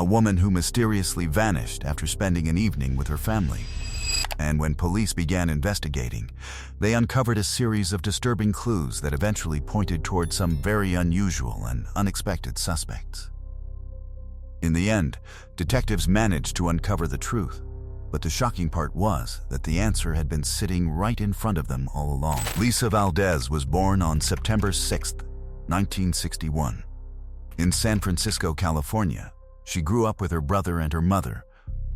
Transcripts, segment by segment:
woman who mysteriously vanished after spending an evening with her family. And when police began investigating, they uncovered a series of disturbing clues that eventually pointed toward some very unusual and unexpected suspects. In the end, detectives managed to uncover the truth, but the shocking part was that the answer had been sitting right in front of them all along. Lisa Valdez was born on September 6, 1961. In San Francisco, California, she grew up with her brother and her mother,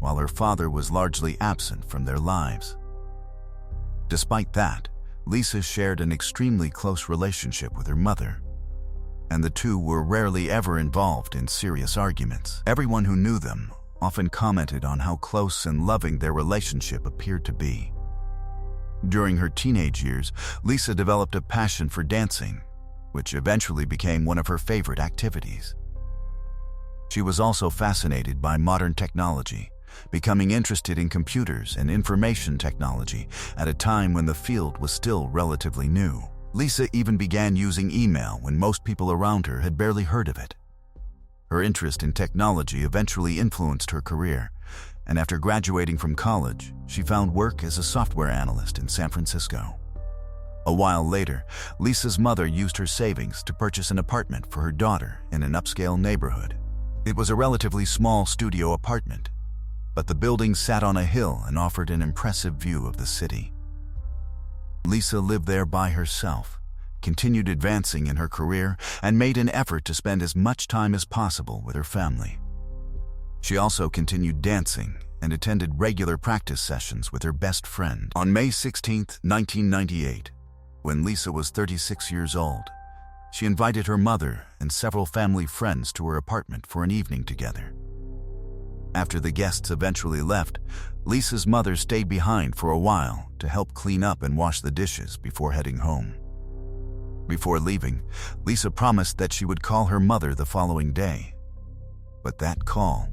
while her father was largely absent from their lives. Despite that, Lisa shared an extremely close relationship with her mother, and the two were rarely ever involved in serious arguments. Everyone who knew them often commented on how close and loving their relationship appeared to be. During her teenage years, Lisa developed a passion for dancing, which eventually became one of her favorite activities. She was also fascinated by modern technology, becoming interested in computers and information technology at a time when the field was still relatively new. Lisa even began using email when most people around her had barely heard of it. Her interest in technology eventually influenced her career, and after graduating from college, she found work as a software analyst in San Francisco. A while later, Lisa's mother used her savings to purchase an apartment for her daughter in an upscale neighborhood. It was a relatively small studio apartment, but the building sat on a hill and offered an impressive view of the city. Lisa lived there by herself, continued advancing in her career, and made an effort to spend as much time as possible with her family. She also continued dancing and attended regular practice sessions with her best friend. On May 16, 1998, when Lisa was 36 years old, she invited her mother and several family friends to her apartment for an evening together. After the guests eventually left, Lisa's mother stayed behind for a while to help clean up and wash the dishes before heading home. Before leaving, Lisa promised that she would call her mother the following day, but that call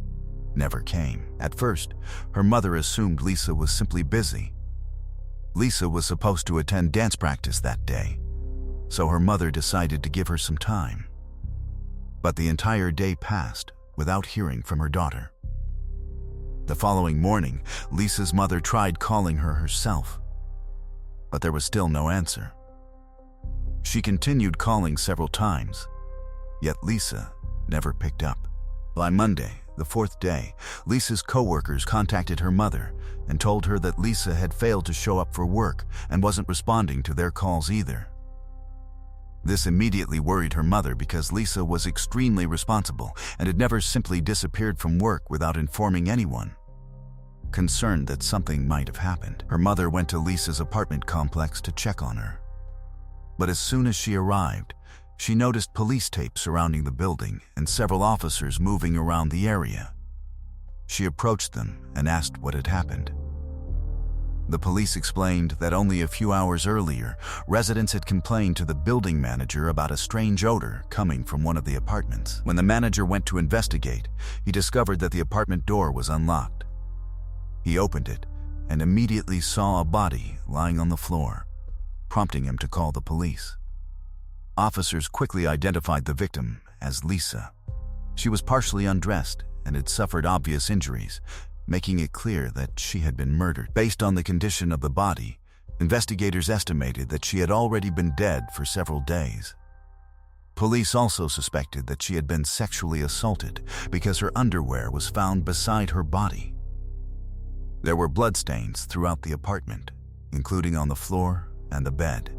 never came. At first, her mother assumed Lisa was simply busy. Lisa was supposed to attend dance practice that day, so her mother decided to give her some time. But the entire day passed without hearing from her daughter. The following morning, Lisa's mother tried calling her herself, but there was still no answer. She continued calling several times, yet Lisa never picked up. By Monday, the fourth day, Lisa's coworkers contacted her mother and told her that Lisa had failed to show up for work and wasn't responding to their calls either. This immediately worried her mother because Lisa was extremely responsible and had never simply disappeared from work without informing anyone. Concerned that something might have happened, her mother went to Lisa's apartment complex to check on her. But as soon as she arrived, she noticed police tape surrounding the building and several officers moving around the area. She approached them and asked what had happened. The police explained that only a few hours earlier, residents had complained to the building manager about a strange odor coming from one of the apartments. When the manager went to investigate, he discovered that the apartment door was unlocked. He opened it and immediately saw a body lying on the floor, prompting him to call the police. Officers quickly identified the victim as Lisa. She was partially undressed and had suffered obvious injuries, making it clear that she had been murdered. Based on the condition of the body, investigators estimated that she had already been dead for several days. Police also suspected that she had been sexually assaulted because her underwear was found beside her body. There were bloodstains throughout the apartment, including on the floor and the bed.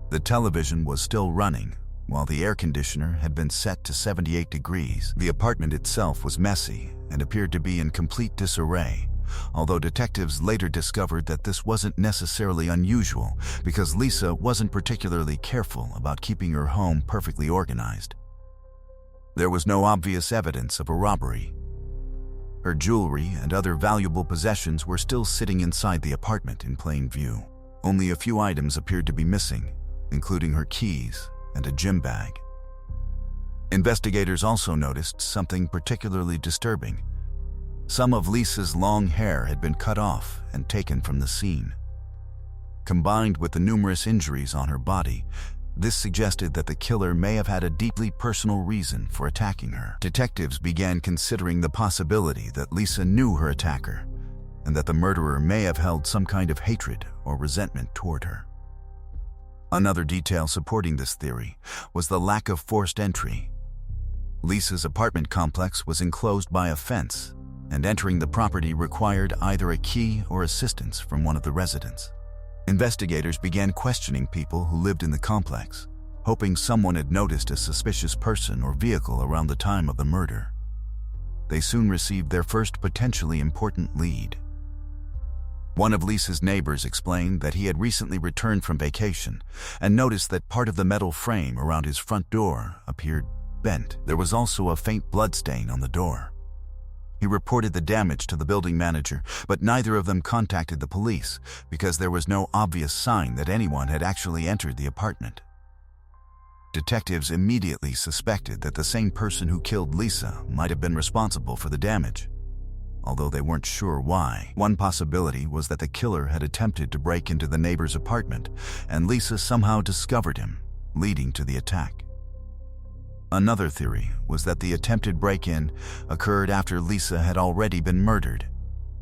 The television was still running, while the air conditioner had been set to 78 degrees. The apartment itself was messy and appeared to be in complete disarray, although detectives later discovered that this wasn't necessarily unusual because Lisa wasn't particularly careful about keeping her home perfectly organized. There was no obvious evidence of a robbery. Her jewelry and other valuable possessions were still sitting inside the apartment in plain view. Only a few items appeared to be missing, including her keys and a gym bag. Investigators also noticed something particularly disturbing. Some of Lisa's long hair had been cut off and taken from the scene. Combined with the numerous injuries on her body, This suggested that the killer may have had a deeply personal reason for attacking her. Detectives began considering the possibility that Lisa knew her attacker, and that the murderer may have held some kind of hatred or resentment toward her. Another detail supporting this theory was the lack of forced entry. Lisa's apartment complex was enclosed by a fence, and entering the property required either a key or assistance from one of the residents. Investigators began questioning people who lived in the complex, hoping someone had noticed a suspicious person or vehicle around the time of the murder. They soon received their first potentially important lead. One of Lisa's neighbors explained that he had recently returned from vacation and noticed that part of the metal frame around his front door appeared bent. There was also a faint blood stain on the door. He reported the damage to the building manager, but neither of them contacted the police because there was no obvious sign that anyone had actually entered the apartment. Detectives immediately suspected that the same person who killed Lisa might have been responsible for the damage, although they weren't sure why. One possibility was that the killer had attempted to break into the neighbor's apartment, and Lisa somehow discovered him, leading to the attack. Another theory was that the attempted break-in occurred after Lisa had already been murdered,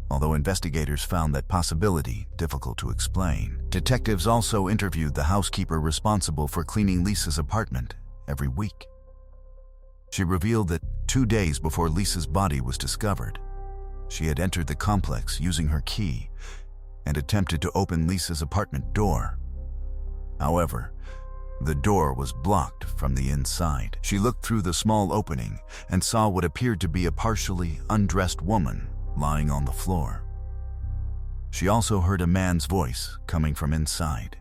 although investigators found that possibility difficult to explain. Detectives also interviewed the housekeeper responsible for cleaning Lisa's apartment every week. She revealed that 2 days before Lisa's body was discovered, she had entered the complex using her key and attempted to open Lisa's apartment door. However, the door was blocked from the inside. She looked through the small opening and saw what appeared to be a partially undressed woman lying on the floor. She also heard a man's voice coming from inside.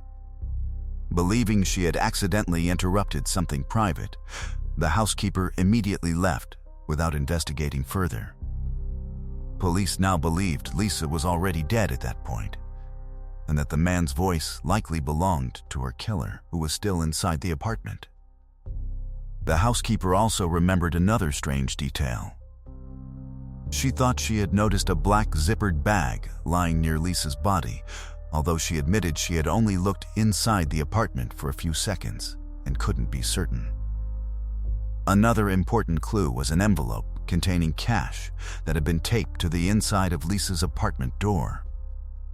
Believing she had accidentally interrupted something private, the housekeeper immediately left without investigating further. Police now believed Lisa was already dead at that point, and that the man's voice likely belonged to her killer, who was still inside the apartment. The housekeeper also remembered another strange detail. She thought she had noticed a black zippered bag lying near Lisa's body, although she admitted she had only looked inside the apartment for a few seconds and couldn't be certain. Another important clue was an envelope containing cash that had been taped to the inside of Lisa's apartment door.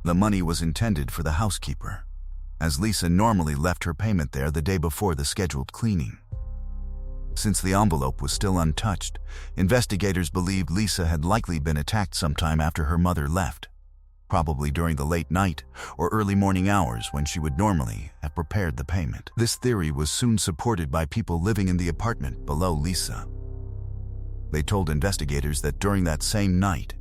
The money was intended for the housekeeper, as Lisa normally left her payment there the day before the scheduled cleaning. Since the envelope was still untouched, investigators believed Lisa had likely been attacked sometime after her mother left, probably during the late night or early morning hours when she would normally have prepared the payment. This theory was soon supported by people living in the apartment below Lisa. They told investigators that during that same night,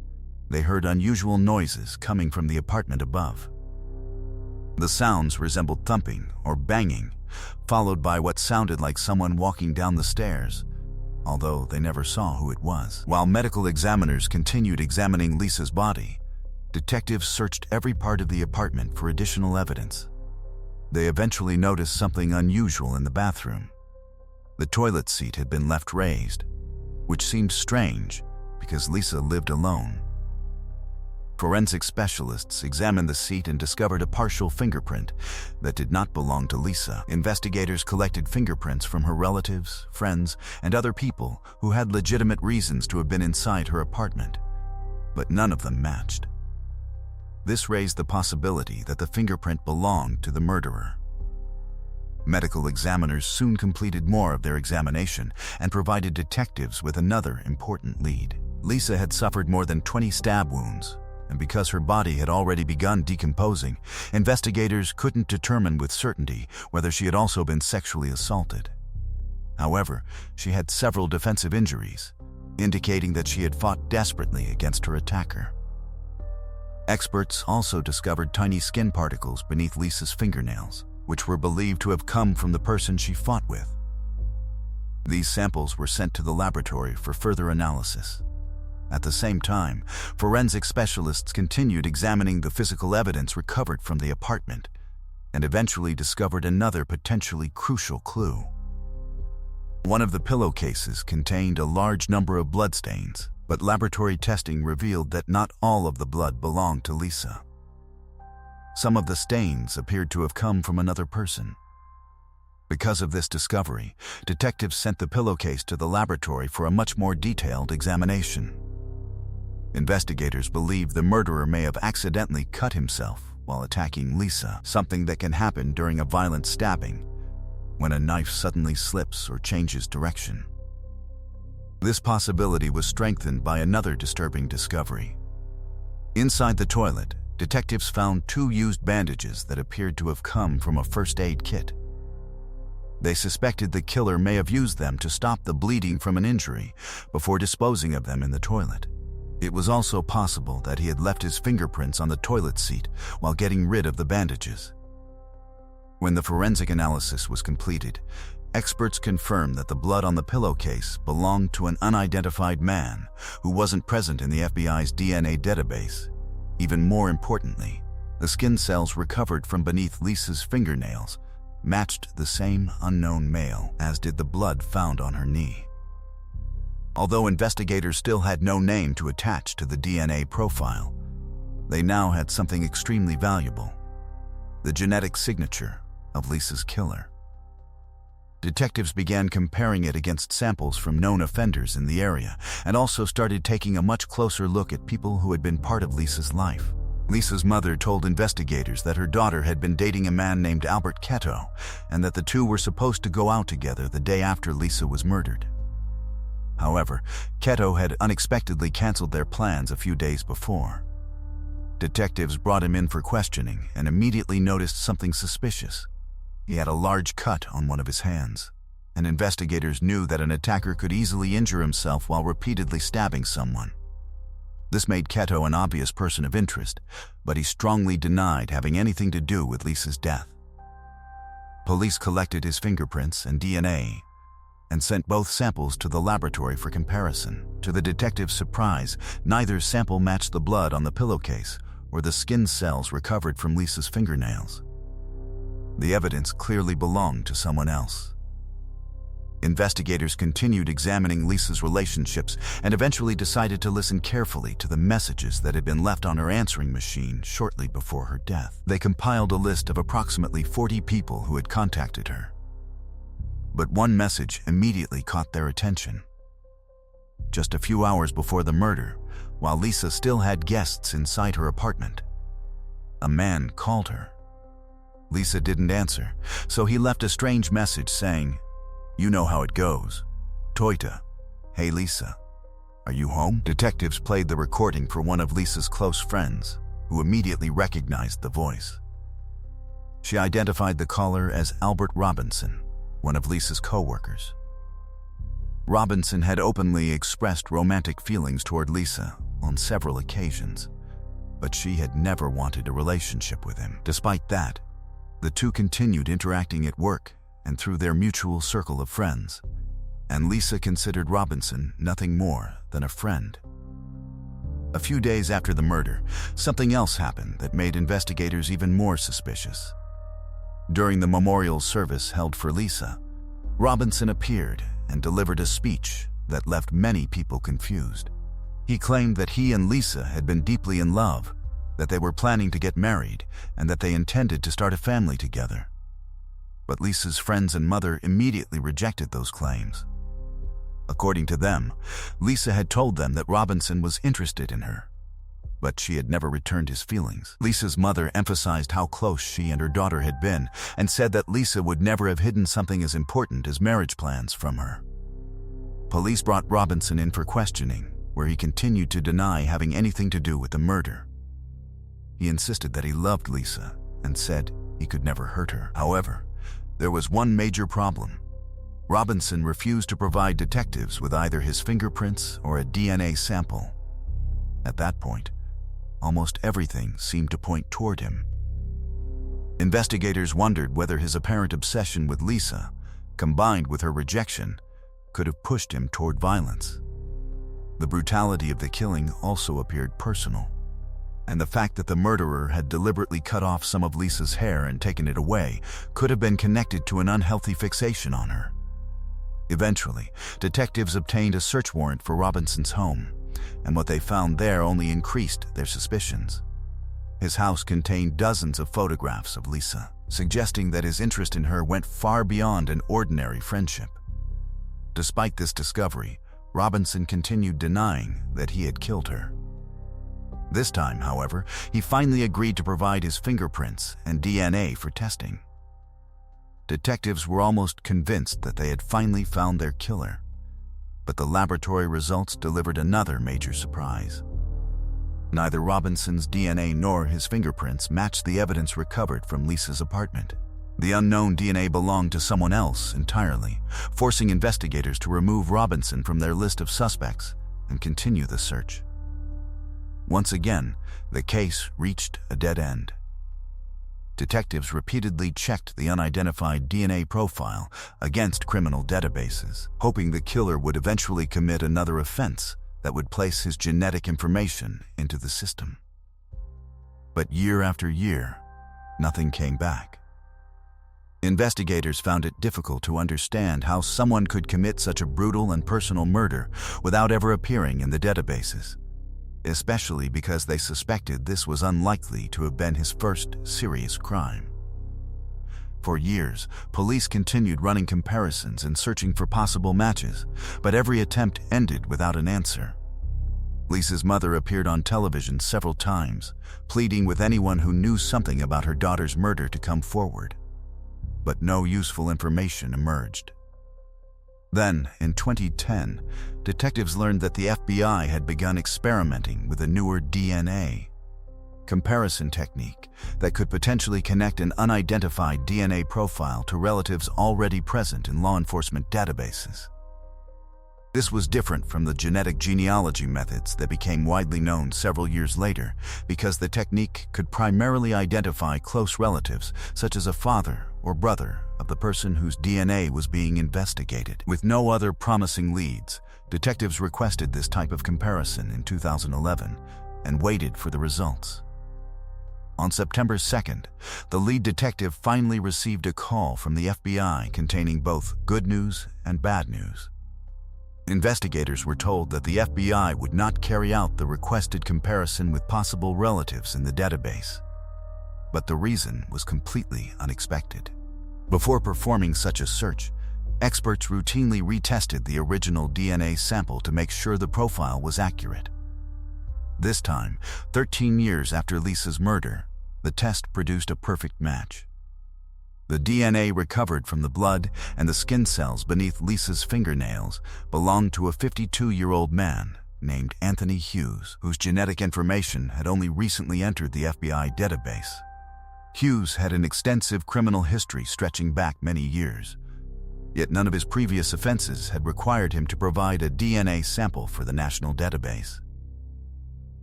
they heard unusual noises coming from the apartment above. The sounds resembled thumping or banging, followed by what sounded like someone walking down the stairs, although they never saw who it was. While medical examiners continued examining Lisa's body, detectives searched every part of the apartment for additional evidence. They eventually noticed something unusual in the bathroom. The toilet seat had been left raised, which seemed strange because Lisa lived alone. Forensic specialists examined the seat and discovered a partial fingerprint that did not belong to Lisa. Investigators collected fingerprints from her relatives, friends, and other people who had legitimate reasons to have been inside her apartment, but none of them matched. This raised the possibility that the fingerprint belonged to the murderer. Medical examiners soon completed more of their examination and provided detectives with another important lead. Lisa had suffered more than 20 stab wounds, and because her body had already begun decomposing, investigators couldn't determine with certainty whether she had also been sexually assaulted. However, she had several defensive injuries, indicating that she had fought desperately against her attacker. Experts also discovered tiny skin particles beneath Lisa's fingernails, which were believed to have come from the person she fought with. These samples were sent to the laboratory for further analysis. At the same time, forensic specialists continued examining the physical evidence recovered from the apartment and eventually discovered another potentially crucial clue. One of the pillowcases contained a large number of bloodstains, but laboratory testing revealed that not all of the blood belonged to Lisa. Some of the stains appeared to have come from another person. Because of this discovery, detectives sent the pillowcase to the laboratory for a much more detailed examination. Investigators believe the murderer may have accidentally cut himself while attacking Lisa, something that can happen during a violent stabbing when a knife suddenly slips or changes direction. This possibility was strengthened by another disturbing discovery. Inside the toilet, detectives found 2 used bandages that appeared to have come from a first aid kit. They suspected the killer may have used them to stop the bleeding from an injury before disposing of them in the toilet. It was also possible that he had left his fingerprints on the toilet seat while getting rid of the bandages. When the forensic analysis was completed, experts confirmed that the blood on the pillowcase belonged to an unidentified man who wasn't present in the FBI's DNA database. Even more importantly, the skin cells recovered from beneath Lisa's fingernails matched the same unknown male, as did the blood found on her knee. Although investigators still had no name to attach to the DNA profile, they now had something extremely valuable: the genetic signature of Lisa's killer. Detectives began comparing it against samples from known offenders in the area, and also started taking a much closer look at people who had been part of Lisa's life. Lisa's mother told investigators that her daughter had been dating a man named Albert Keto, and that the two were supposed to go out together the day after Lisa was murdered. However, Keto had unexpectedly canceled their plans a few days before. Detectives brought him in for questioning and immediately noticed something suspicious. He had a large cut on one of his hands, and investigators knew that an attacker could easily injure himself while repeatedly stabbing someone. This made Keto an obvious person of interest, but he strongly denied having anything to do with Lisa's death. Police collected his fingerprints and DNA and sent both samples to the laboratory for comparison. To the detective's surprise, neither sample matched the blood on the pillowcase or the skin cells recovered from Lisa's fingernails. The evidence clearly belonged to someone else. Investigators continued examining Lisa's relationships and eventually decided to listen carefully to the messages that had been left on her answering machine shortly before her death. They compiled a list of approximately 40 people who had contacted her. But one message immediately caught their attention. Just a few hours before the murder, while Lisa still had guests inside her apartment, a man called her. Lisa didn't answer, so he left a strange message saying, "You know how it goes. Toita. Hey Lisa, are you home?" Detectives played the recording for one of Lisa's close friends, who immediately recognized the voice. She identified the caller as Albert Robinson, one of Lisa's co-workers. Robinson had openly expressed romantic feelings toward Lisa on several occasions, but she had never wanted a relationship with him. Despite that, the two continued interacting at work and through their mutual circle of friends, and Lisa considered Robinson nothing more than a friend. A few days after the murder, something else happened that made investigators even more suspicious. During the memorial service held for Lisa, Robinson appeared and delivered a speech that left many people confused. He claimed that he and Lisa had been deeply in love, that they were planning to get married, and that they intended to start a family together. But Lisa's friends and mother immediately rejected those claims. According to them, Lisa had told them that Robinson was interested in her, but she had never returned his feelings. Lisa's mother emphasized how close she and her daughter had been and said that Lisa would never have hidden something as important as marriage plans from her. Police brought Robinson in for questioning, where he continued to deny having anything to do with the murder. He insisted that he loved Lisa and said he could never hurt her. However, there was one major problem. Robinson refused to provide detectives with either his fingerprints or a DNA sample. At that point, almost everything seemed to point toward him. Investigators wondered whether his apparent obsession with Lisa, combined with her rejection, could have pushed him toward violence. The brutality of the killing also appeared personal, and the fact that the murderer had deliberately cut off some of Lisa's hair and taken it away could have been connected to an unhealthy fixation on her. Eventually, detectives obtained a search warrant for Robinson's home, and what they found there only increased their suspicions. His house contained dozens of photographs of Lisa. suggesting that his interest in her went far beyond an ordinary friendship. Despite this discovery, Robinson continued denying that he had killed her. This time, however, he finally agreed to provide his fingerprints and DNA for testing. Detectives were almost convinced that they had finally found their killer, but the laboratory results delivered another major surprise. Neither Robinson's DNA nor his fingerprints matched the evidence recovered from Lisa's apartment. The unknown DNA belonged to someone else entirely, forcing investigators to remove Robinson from their list of suspects and continue the search. Once again, the case reached a dead end. Detectives repeatedly checked the unidentified DNA profile against criminal databases, hoping the killer would eventually commit another offense that would place his genetic information into the system. But year after year, nothing came back. Investigators found it difficult to understand how someone could commit such a brutal and personal murder without ever appearing in the databases, especially because they suspected this was unlikely to have been his first serious crime. For years, police continued running comparisons and searching for possible matches, but every attempt ended without an answer. Lisa's mother appeared on television several times, pleading with anyone who knew something about her daughter's murder to come forward. But no useful information emerged. Then, in 2010, detectives learned that the FBI had begun experimenting with a newer DNA comparison technique that could potentially connect an unidentified DNA profile to relatives already present in law enforcement databases. This was different from the genetic genealogy methods that became widely known several years later, because the technique could primarily identify close relatives, such as a father or brother of the person whose DNA was being investigated. With no other promising leads, detectives requested this type of comparison in 2011 and waited for the results. On September 2nd, the lead detective finally received a call from the FBI containing both good news and bad news. Investigators were told that the FBI would not carry out the requested comparison with possible relatives in the database. But the reason was completely unexpected. Before performing such a search, experts routinely retested the original DNA sample to make sure the profile was accurate. This time, 13 years after Lisa's murder, the test produced a perfect match. The DNA recovered from the blood and the skin cells beneath Lisa's fingernails belonged to a 52-year-old man named Anthony Hughes, whose genetic information had only recently entered the FBI database. Hughes had an extensive criminal history stretching back many years, yet none of his previous offenses had required him to provide a DNA sample for the national database.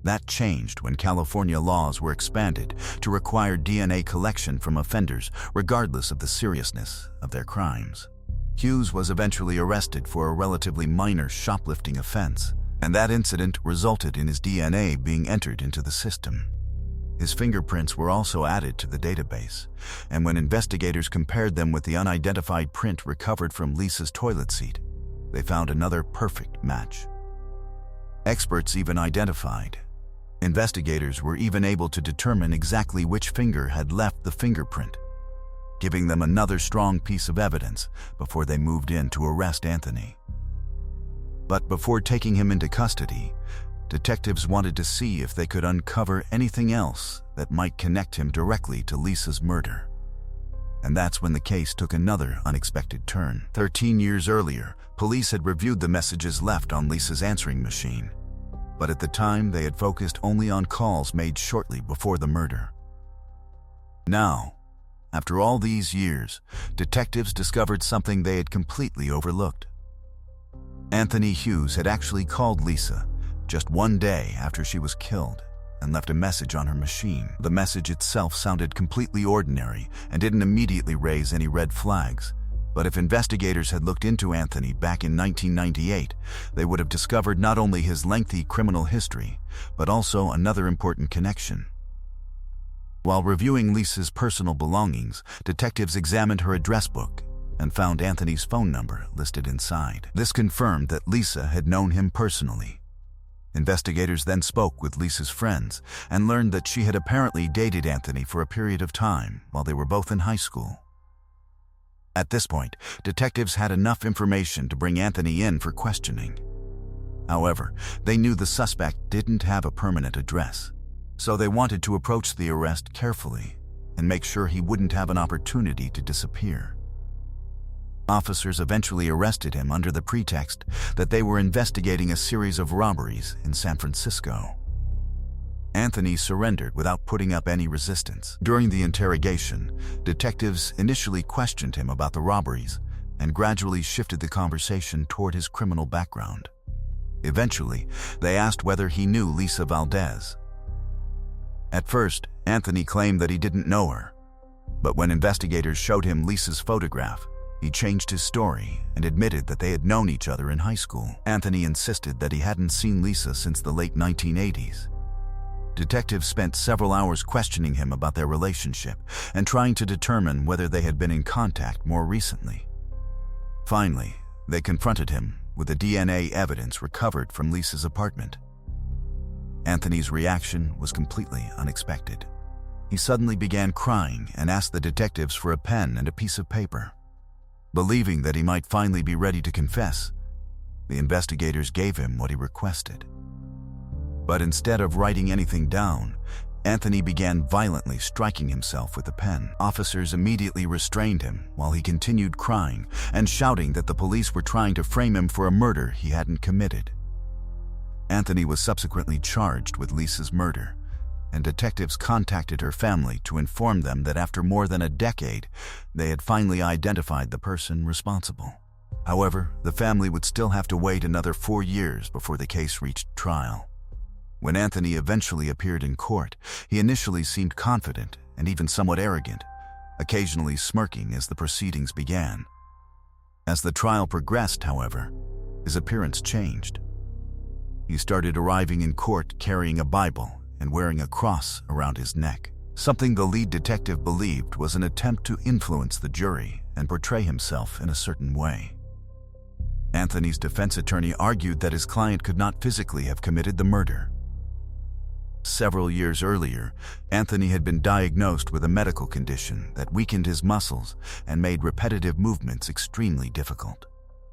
That changed when California laws were expanded to require DNA collection from offenders regardless of the seriousness of their crimes. Hughes was eventually arrested for a relatively minor shoplifting offense, and that incident resulted in his DNA being entered into the system. His fingerprints were also added to the database, and when investigators compared them with the unidentified print recovered from Lisa's toilet seat, they found another perfect match. Experts even identified. Investigators were even able to determine exactly which finger had left the fingerprint, giving them another strong piece of evidence before they moved in to arrest Anthony. But before taking him into custody, detectives wanted to see if they could uncover anything else that might connect him directly to Lisa's murder. And that's when the case took another unexpected turn. 13 years earlier, police had reviewed the messages left on Lisa's answering machine, but at the time they had focused only on calls made shortly before the murder. Now, after all these years, detectives discovered something they had completely overlooked. Anthony Hughes had actually called Lisa just one day after she was killed and left a message on her machine. The message itself sounded completely ordinary and didn't immediately raise any red flags. But if investigators had looked into Anthony back in 1998, they would have discovered not only his lengthy criminal history, but also another important connection. While reviewing Lisa's personal belongings, detectives examined her address book and found Anthony's phone number listed inside. This confirmed that Lisa had known him personally. Investigators then spoke with Lisa's friends and learned that she had apparently dated Anthony for a period of time while they were both in high school. At this point, detectives had enough information to bring Anthony in for questioning. However, they knew the suspect didn't have a permanent address, so they wanted to approach the arrest carefully and make sure he wouldn't have an opportunity to disappear. Officers eventually arrested him under the pretext that they were investigating a series of robberies in San Francisco. Anthony surrendered without putting up any resistance. During the interrogation, detectives initially questioned him about the robberies and gradually shifted the conversation toward his criminal background. Eventually, they asked whether he knew Lisa Valdez. At first, Anthony claimed that he didn't know her, but when investigators showed him Lisa's photograph, he changed his story and admitted that they had known each other in high school. Anthony insisted that he hadn't seen Lisa since the late 1980s. Detectives spent several hours questioning him about their relationship and trying to determine whether they had been in contact more recently. Finally, they confronted him with the DNA evidence recovered from Lisa's apartment. Anthony's reaction was completely unexpected. He suddenly began crying and asked the detectives for a pen and a piece of paper. Believing that he might finally be ready to confess, the investigators gave him what he requested. But instead of writing anything down, Anthony began violently striking himself with the pen. Officers immediately restrained him while he continued crying and shouting that the police were trying to frame him for a murder he hadn't committed. Anthony was subsequently charged with Lisa's murder, and detectives contacted her family to inform them that after more than a decade, they had finally identified the person responsible. However, the family would still have to wait another 4 years before the case reached trial. When Anthony eventually appeared in court, he initially seemed confident and even somewhat arrogant, occasionally smirking as the proceedings began. As the trial progressed, however, his appearance changed. He started arriving in court carrying a Bible and wearing a cross around his neck, something the lead detective believed was an attempt to influence the jury and portray himself in a certain way. Anthony's defense attorney argued that his client could not physically have committed the murder. Several years earlier, Anthony had been diagnosed with a medical condition that weakened his muscles and made repetitive movements extremely difficult.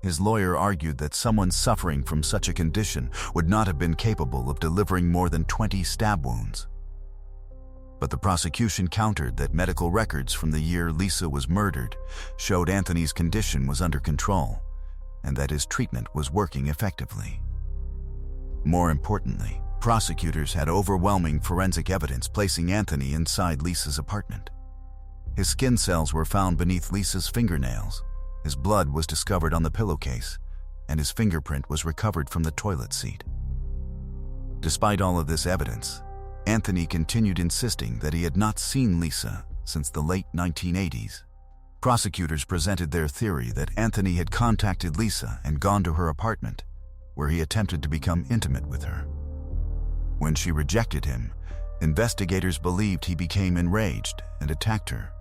His lawyer argued that someone suffering from such a condition would not have been capable of delivering more than 20 stab wounds. But the prosecution countered that medical records from the year Lisa was murdered showed Anthony's condition was under control and that his treatment was working effectively. More importantly, prosecutors had overwhelming forensic evidence placing Anthony inside Lisa's apartment. His skin cells were found beneath Lisa's fingernails. His blood was discovered on the pillowcase, and his fingerprint was recovered from the toilet seat. Despite all of this evidence, Anthony continued insisting that he had not seen Lisa since the late 1980s. Prosecutors presented their theory that Anthony had contacted Lisa and gone to her apartment, where he attempted to become intimate with her. When she rejected him, investigators believed he became enraged and attacked her,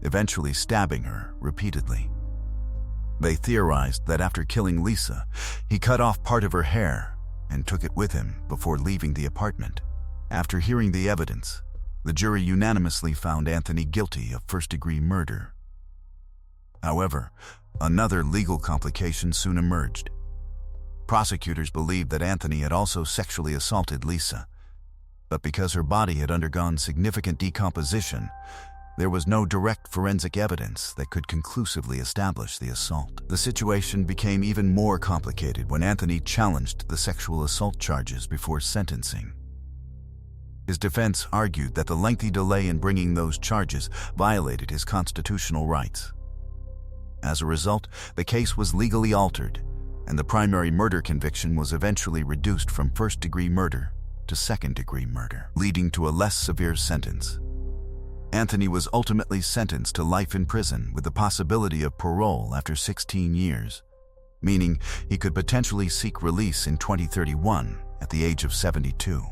eventually stabbing her repeatedly. They theorized that after killing Lisa, he cut off part of her hair and took it with him before leaving the apartment. After hearing the evidence, the jury unanimously found Anthony guilty of first-degree murder. However, another legal complication soon emerged. Prosecutors believed that Anthony had also sexually assaulted Lisa, but because her body had undergone significant decomposition, there was no direct forensic evidence that could conclusively establish the assault. The situation became even more complicated when Anthony challenged the sexual assault charges before sentencing. His defense argued that the lengthy delay in bringing those charges violated his constitutional rights. As a result, the case was legally altered, and the primary murder conviction was eventually reduced from first-degree murder to second-degree murder, leading to a less severe sentence. Anthony was ultimately sentenced to life in prison with the possibility of parole after 16 years, meaning he could potentially seek release in 2031 at the age of 72.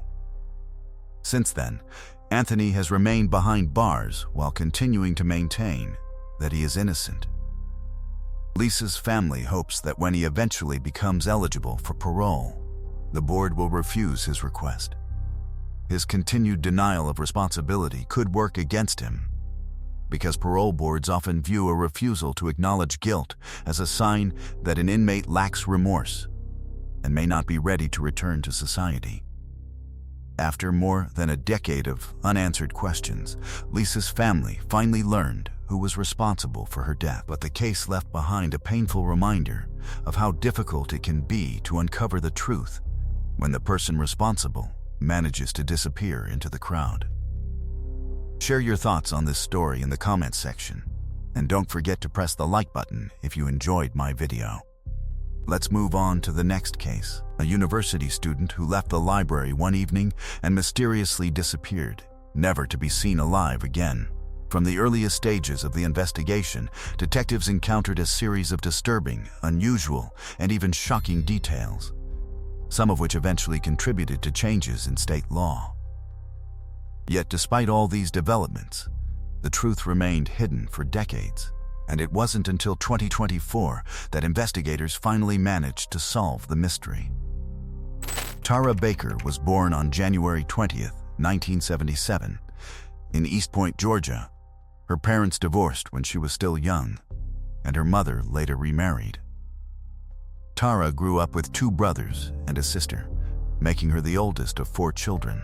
Since then, Anthony has remained behind bars while continuing to maintain that he is innocent. Lisa's family hopes that when he eventually becomes eligible for parole, the board will refuse his request. His continued denial of responsibility could work against him, because parole boards often view a refusal to acknowledge guilt as a sign that an inmate lacks remorse and may not be ready to return to society. After more than a decade of unanswered questions, Lisa's family finally learned who was responsible for her death, but the case left behind a painful reminder of how difficult it can be to uncover the truth when the person responsible manages to disappear into the crowd. Share your thoughts on this story in the comments section, and don't forget to press the like button if you enjoyed my video. Let's move on to the next case. A university student who left the library one evening and mysteriously disappeared, never to be seen alive again. From the earliest stages of the investigation, detectives encountered a series of disturbing, unusual, and even shocking details, some of which eventually contributed to changes in state law. Yet despite all these developments, the truth remained hidden for decades, and it wasn't until 2024 that investigators finally managed to solve the mystery. Tara Baker was born on January 20th, 1977, in East Point, Georgia. Her parents divorced when she was still young, and her mother later remarried. Tara grew up with 2 brothers and a sister, making her the oldest of 4 children.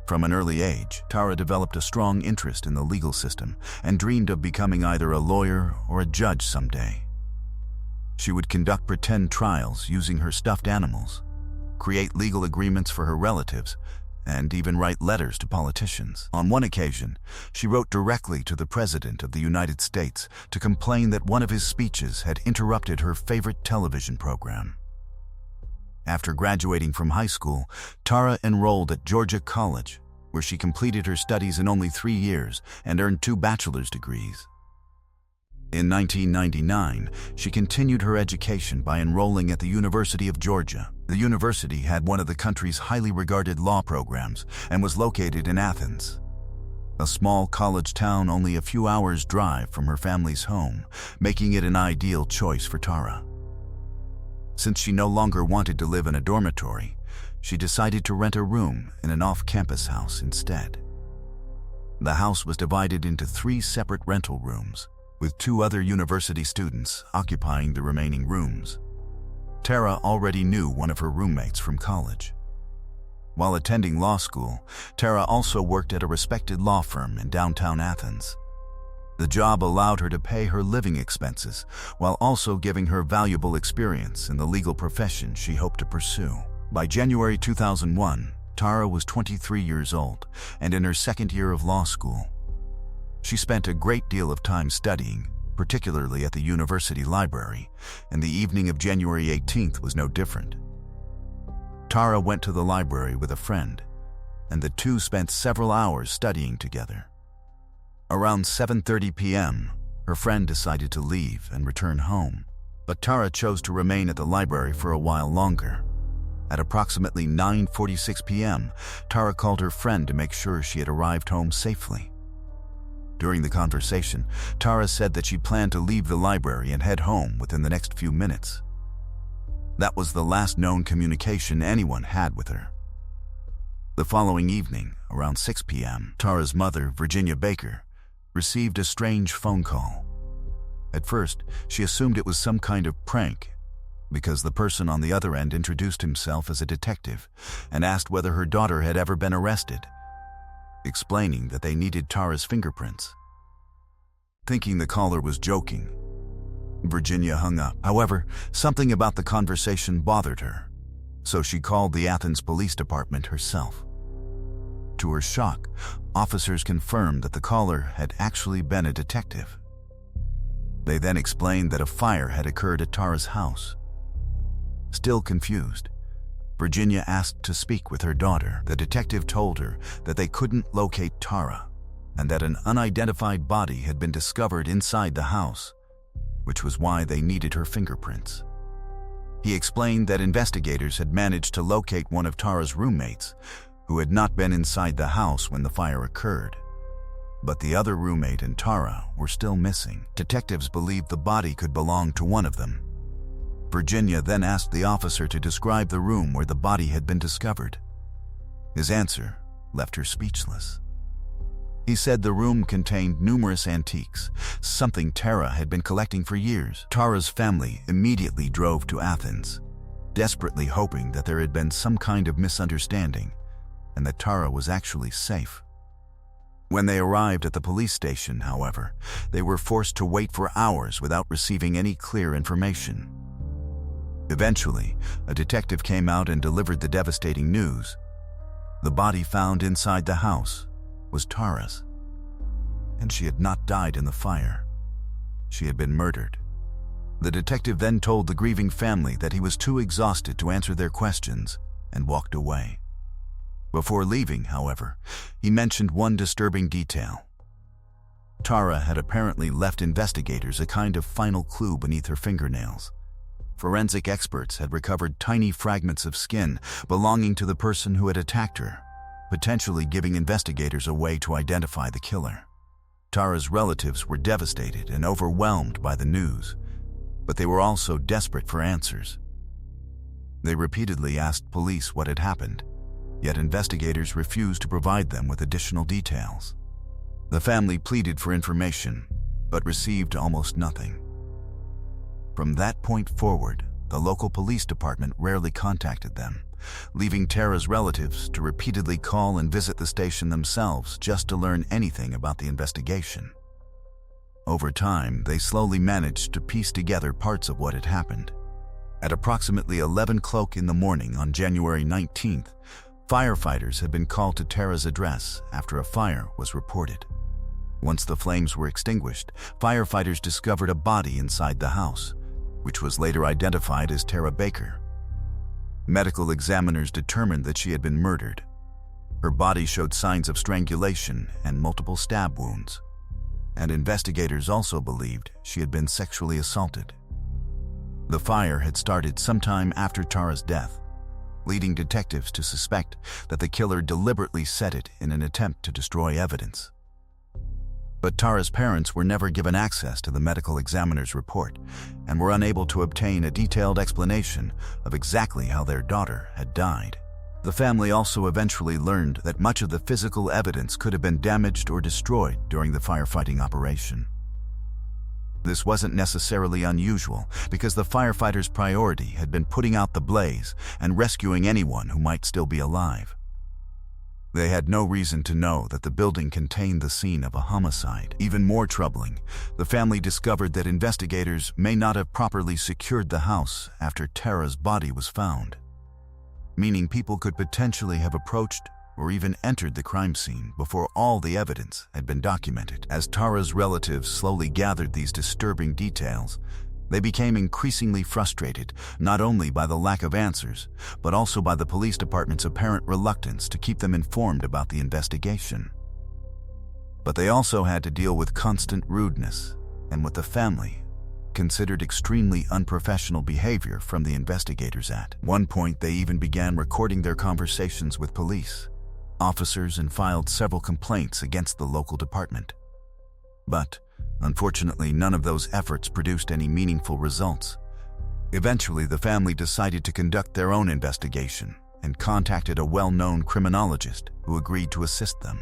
From an early age, Tara developed a strong interest in the legal system and dreamed of becoming either a lawyer or a judge someday. She would conduct pretend trials using her stuffed animals, create legal agreements for her relatives, and even write letters to politicians. On one occasion, she wrote directly to the President of the United States to complain that one of his speeches had interrupted her favorite television program. After graduating from high school, Tara enrolled at Georgia College, where she completed her studies in only 3 years and earned 2 bachelor's degrees. In 1999, she continued her education by enrolling at the University of Georgia. The university had one of the country's highly regarded law programs and was located in Athens, a small college town only a few hours' drive from her family's home, making it an ideal choice for Tara. Since she no longer wanted to live in a dormitory, she decided to rent a room in an off-campus house instead. The house was divided into 3 separate rental rooms, with 2 other university students occupying the remaining rooms. Tara already knew one of her roommates from college. While attending law school, Tara also worked at a respected law firm in downtown Athens. The job allowed her to pay her living expenses while also giving her valuable experience in the legal profession she hoped to pursue. By January 2001, Tara was 23 years old and in her 2nd year of law school. She spent a great deal of time studying, particularly at the university library, and the evening of January 18th was no different. Tara went to the library with a friend, and the two spent several hours studying together. Around 7:30 p.m., her friend decided to leave and return home, but Tara chose to remain at the library for a while longer. At approximately 9:46 p.m., Tara called her friend to make sure she had arrived home safely. During the conversation, Tara said that she planned to leave the library and head home within the next few minutes. That was the last known communication anyone had with her. The following evening, around 6 p.m., Tara's mother, Virginia Baker, received a strange phone call. At first, she assumed it was some kind of prank, because the person on the other end introduced himself as a detective and asked whether her daughter had ever been arrested, explaining that they needed Tara's fingerprints. Thinking the caller was joking, Virginia hung up. However, something about the conversation bothered her, so she called the Athens Police Department herself. To her shock, officers confirmed that the caller had actually been a detective. They then explained that a fire had occurred at Tara's house. Still confused, Virginia asked to speak with her daughter. The detective told her that they couldn't locate Tara and that an unidentified body had been discovered inside the house, which was why they needed her fingerprints. He explained that investigators had managed to locate one of Tara's roommates, who had not been inside the house when the fire occurred. But the other roommate and Tara were still missing. Detectives believed the body could belong to one of them. Virginia then asked the officer to describe the room where the body had been discovered. His answer left her speechless. He said the room contained numerous antiques, something Tara had been collecting for years. Tara's family immediately drove to Athens, desperately hoping that there had been some kind of misunderstanding and that Tara was actually safe. When they arrived at the police station, however, they were forced to wait for hours without receiving any clear information. Eventually, a detective came out and delivered the devastating news. The body found inside the house was Tara's, and she had not died in the fire. She had been murdered. The detective then told the grieving family that he was too exhausted to answer their questions and walked away. Before leaving, however, he mentioned one disturbing detail. Tara had apparently left investigators a kind of final clue beneath her fingernails. Forensic experts had recovered tiny fragments of skin belonging to the person who had attacked her, potentially giving investigators a way to identify the killer. Tara's relatives were devastated and overwhelmed by the news, but they were also desperate for answers. They repeatedly asked police what had happened, yet investigators refused to provide them with additional details. The family pleaded for information, but received almost nothing. From that point forward, the local police department rarely contacted them, leaving Tara's relatives to repeatedly call and visit the station themselves just to learn anything about the investigation. Over time, they slowly managed to piece together parts of what had happened. At approximately 11 o'clock in the morning on January 19th, firefighters had been called to Tara's address after a fire was reported. Once the flames were extinguished, firefighters discovered a body inside the house, which was later identified as Tara Baker. Medical examiners determined that she had been murdered. Her body showed signs of strangulation and multiple stab wounds, and investigators also believed she had been sexually assaulted. The fire had started sometime after Tara's death, leading detectives to suspect that the killer deliberately set it in an attempt to destroy evidence. But Tara's parents were never given access to the medical examiner's report and were unable to obtain a detailed explanation of exactly how their daughter had died. The family also eventually learned that much of the physical evidence could have been damaged or destroyed during the firefighting operation. This wasn't necessarily unusual because the firefighters' priority had been putting out the blaze and rescuing anyone who might still be alive. They had no reason to know that the building contained the scene of a homicide. Even more troubling, the family discovered that investigators may not have properly secured the house after Tara's body was found, meaning people could potentially have approached or even entered the crime scene before all the evidence had been documented. As Tara's relatives slowly gathered these disturbing details, they became increasingly frustrated not only by the lack of answers, but also by the police department's apparent reluctance to keep them informed about the investigation. But they also had to deal with constant rudeness and what the family considered extremely unprofessional behavior from the investigators. At one point, they even began recording their conversations with police officers and filed several complaints against the local department. But unfortunately, none of those efforts produced any meaningful results. Eventually, the family decided to conduct their own investigation and contacted a well-known criminologist who agreed to assist them.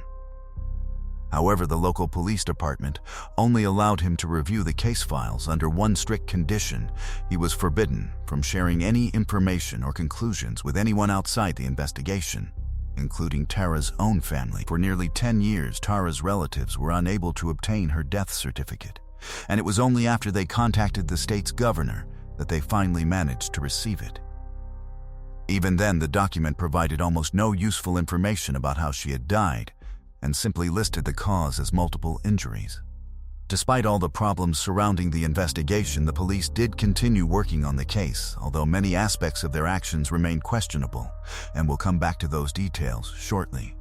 However, the local police department only allowed him to review the case files under one strict condition: he was forbidden from sharing any information or conclusions with anyone outside the investigation, including Tara's own family. For nearly 10 years, Tara's relatives were unable to obtain her death certificate, and it was only after they contacted the state's governor that they finally managed to receive it. Even then, the document provided almost no useful information about how she had died, and simply listed the cause as multiple injuries. Despite all the problems surrounding the investigation, the police did continue working on the case, although many aspects of their actions remained questionable, and we'll come back to those details shortly.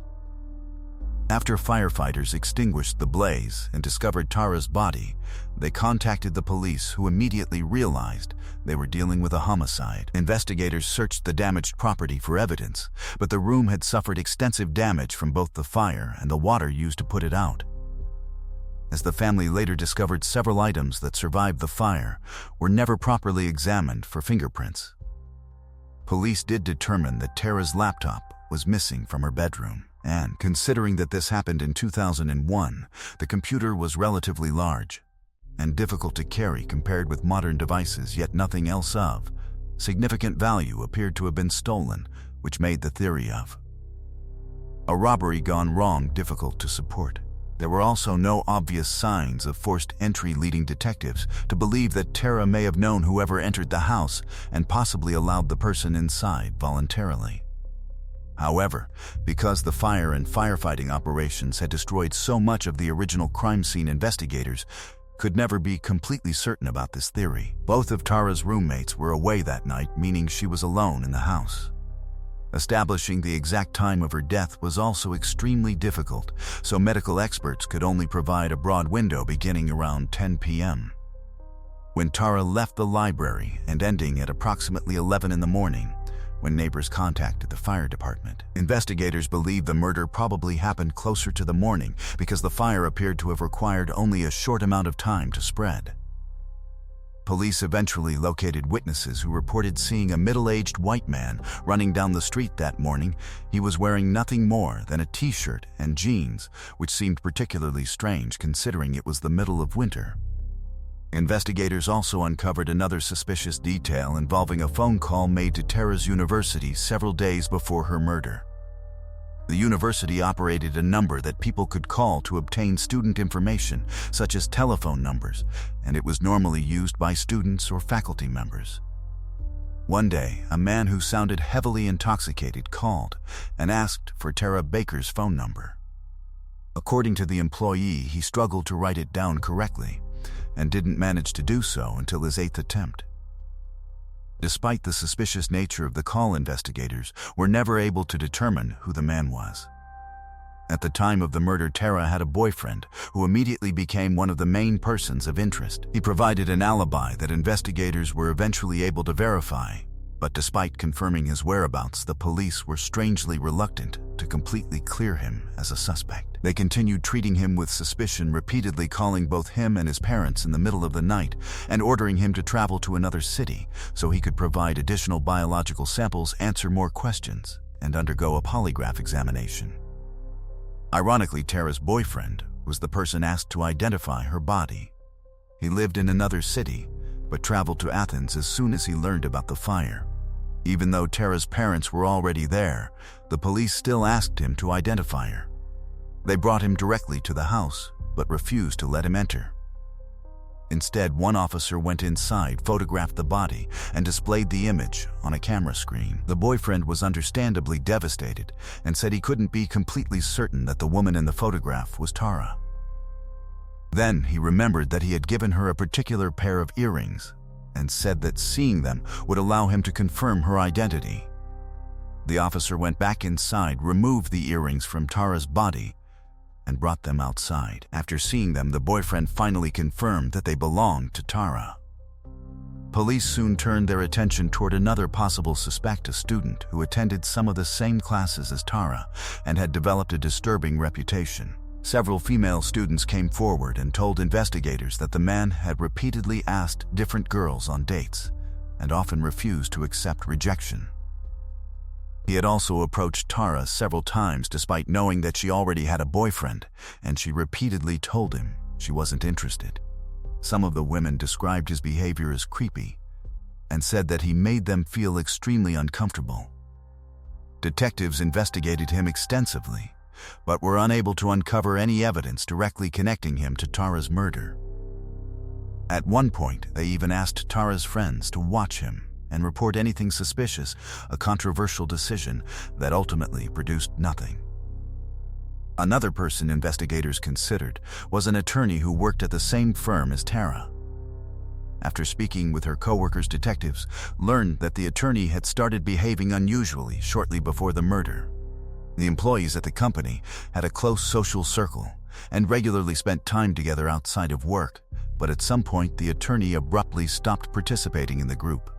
After firefighters extinguished the blaze and discovered Tara's body, they contacted the police, who immediately realized they were dealing with a homicide. Investigators searched the damaged property for evidence, but the room had suffered extensive damage from both the fire and the water used to put it out. as the family later discovered several items that survived the fire were never properly examined for fingerprints. Police did determine that Tara's laptop was missing from her bedroom, and considering that this happened in 2001, the computer was relatively large and difficult to carry compared with modern devices, yet nothing else of significant value appeared to have been stolen, which made the theory of a robbery gone wrong difficult to support. There were also no obvious signs of forced entry, leading detectives to believe that Tara may have known whoever entered the house and possibly allowed the person inside voluntarily. However, because the fire and firefighting operations had destroyed so much of the original crime scene, investigators could never be completely certain about this theory. Both of Tara's roommates were away that night, meaning she was alone in the house. Establishing the exact time of her death was also extremely difficult, so medical experts could only provide a broad window beginning around 10 p.m. when Tara left the library and ending at approximately 11 in the morning when neighbors contacted the fire department. Investigators believe the murder probably happened closer to the morning because the fire appeared to have required only a short amount of time to spread. Police eventually located witnesses who reported seeing a middle-aged white man running down the street that morning. He was wearing nothing more than a t-shirt and jeans, which seemed particularly strange considering it was the middle of winter. Investigators also uncovered another suspicious detail involving a phone call made to Tara's university several days before her murder. The university operated a number that people could call to obtain student information, such as telephone numbers, and it was normally used by students or faculty members. One day, a man who sounded heavily intoxicated called and asked for Tara Baker's phone number. According to the employee, he struggled to write it down correctly and didn't manage to do so until his 8th attempt. Despite the suspicious nature of the call, investigators were never able to determine who the man was. At the time of the murder, Tara had a boyfriend who immediately became one of the main persons of interest. He provided an alibi that investigators were eventually able to verify, but despite confirming his whereabouts, the police were strangely reluctant to completely clear him as a suspect. They continued treating him with suspicion, repeatedly calling both him and his parents in the middle of the night and ordering him to travel to another city so he could provide additional biological samples, answer more questions, and undergo a polygraph examination. Ironically, Tara's boyfriend was the person asked to identify her body. He lived in another city, but traveled to Athens as soon as he learned about the fire. Even though Tara's parents were already there, the police still asked him to identify her. They brought him directly to the house, but refused to let him enter. Instead, one officer went inside, photographed the body, and displayed the image on a camera screen. The boyfriend was understandably devastated and said he couldn't be completely certain that the woman in the photograph was Tara. Then he remembered that he had given her a particular pair of earrings and said that seeing them would allow him to confirm her identity. The officer went back inside, removed the earrings from Tara's body, and brought them outside. After seeing them, the boyfriend finally confirmed that they belonged to Tara. Police soon turned their attention toward another possible suspect, a student who attended some of the same classes as Tara and had developed a disturbing reputation. Several female students came forward and told investigators that the man had repeatedly asked different girls on dates and often refused to accept rejection. He had also approached Tara several times despite knowing that she already had a boyfriend, and she repeatedly told him she wasn't interested. Some of the women described his behavior as creepy and said that he made them feel extremely uncomfortable. Detectives investigated him extensively, but were unable to uncover any evidence directly connecting him to Tara's murder. At one point, they even asked Tara's friends to watch him and report anything suspicious, a controversial decision that ultimately produced nothing. Another person investigators considered was an attorney who worked at the same firm as Tara. After speaking with her coworkers, detectives learned that the attorney had started behaving unusually shortly before the murder. The employees at the company had a close social circle and regularly spent time together outside of work, but at some point the attorney abruptly stopped participating in the group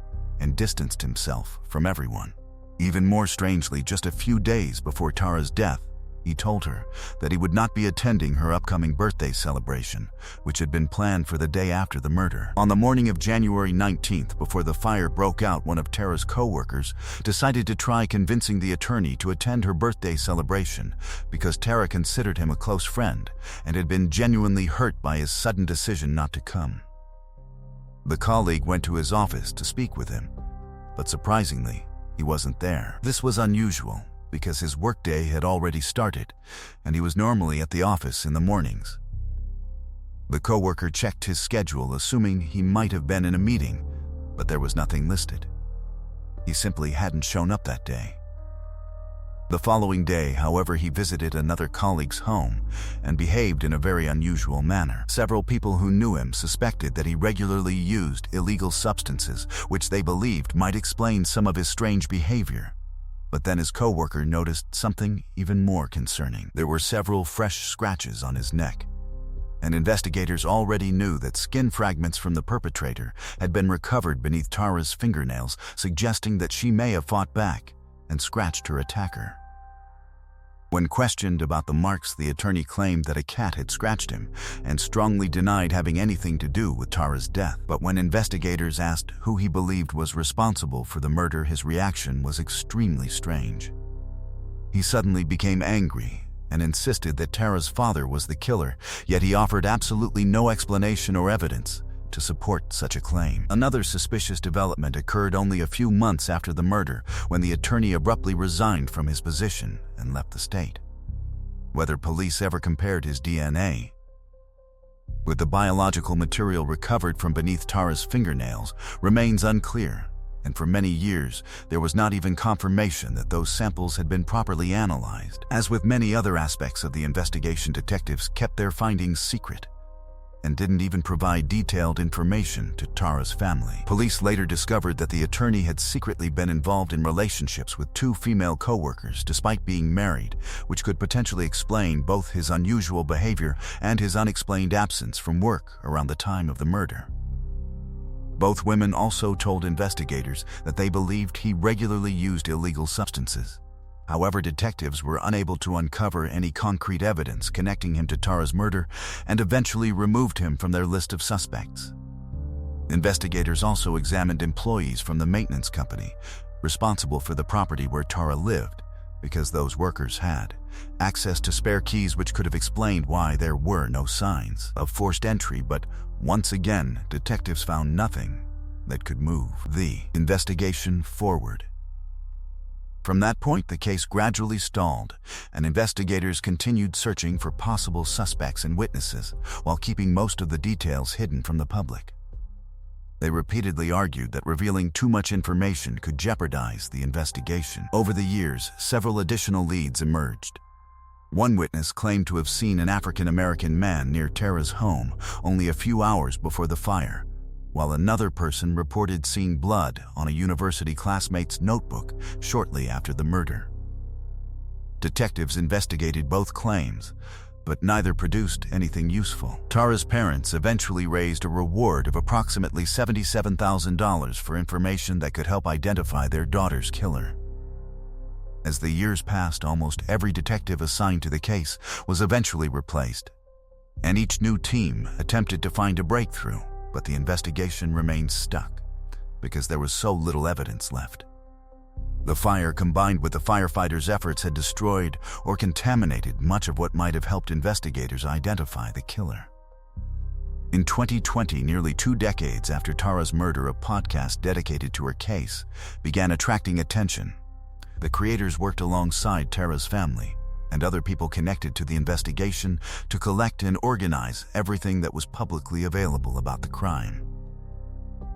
and distanced himself from everyone. Even more strangely, just a few days before Tara's death, He told her that he would not be attending her upcoming birthday celebration, which had been planned for the day after the murder. On the morning of January 19th, before the fire broke out, one of Tara's co-workers decided to try convincing the attorney to attend her birthday celebration because Tara considered him a close friend and had been genuinely hurt by his sudden decision not to come. The colleague went to his office to speak with him, but surprisingly, he wasn't there. This was unusual, because his workday had already started, and he was normally at the office in the mornings. The coworker checked his schedule, assuming he might have been in a meeting, but there was nothing listed. He simply hadn't shown up that day. The following day, however, he visited another colleague's home and behaved in a very unusual manner. Several people who knew him suspected that he regularly used illegal substances, which they believed might explain some of his strange behavior. But then his coworker noticed something even more concerning. There were several fresh scratches on his neck, and investigators already knew that skin fragments from the perpetrator had been recovered beneath Tara's fingernails, suggesting that she may have fought back and scratched her attacker. When questioned about the marks, the attorney claimed that a cat had scratched him and strongly denied having anything to do with Tara's death. But when investigators asked who he believed was responsible for the murder, his reaction was extremely strange. He suddenly became angry and insisted that Tara's father was the killer, yet he offered absolutely no explanation or evidence to support such a claim. Another suspicious development occurred only a few months after the murder, when the attorney abruptly resigned from his position and left the state. Whether police ever compared his DNA with the biological material recovered from beneath Tara's fingernails remains unclear, and for many years there was not even confirmation that those samples had been properly analyzed. As with many other aspects of the investigation, detectives kept their findings secret and didn't even provide detailed information to Tara's family. Police later discovered that the attorney had secretly been involved in relationships with two female co-workers despite being married, which could potentially explain both his unusual behavior and his unexplained absence from work around the time of the murder. Both women also told investigators that they believed he regularly used illegal substances. However, detectives were unable to uncover any concrete evidence connecting him to Tara's murder and eventually removed him from their list of suspects. Investigators also examined employees from the maintenance company responsible for the property where Tara lived, because those workers had access to spare keys, which could have explained why there were no signs of forced entry. But once again, detectives found nothing that could move the investigation forward. From that point, the case gradually stalled, and investigators continued searching for possible suspects and witnesses while keeping most of the details hidden from the public. They repeatedly argued that revealing too much information could jeopardize the investigation. Over the years, several additional leads emerged. One witness claimed to have seen an African-American man near Tara's home only a few hours before the fire, while another person reported seeing blood on a university classmate's notebook shortly after the murder. Detectives investigated both claims, but neither produced anything useful. Tara's parents eventually raised a reward of approximately $77,000 for information that could help identify their daughter's killer. As the years passed, almost every detective assigned to the case was eventually replaced, and each new team attempted to find a breakthrough. But the investigation remained stuck because there was so little evidence left. The fire, combined with the firefighters' efforts, had destroyed or contaminated much of what might have helped investigators identify the killer. In 2020, nearly 2 decades after Tara's murder, a podcast dedicated to her case began attracting attention. The creators worked alongside Tara's family and other people connected to the investigation to collect and organize everything that was publicly available about the crime.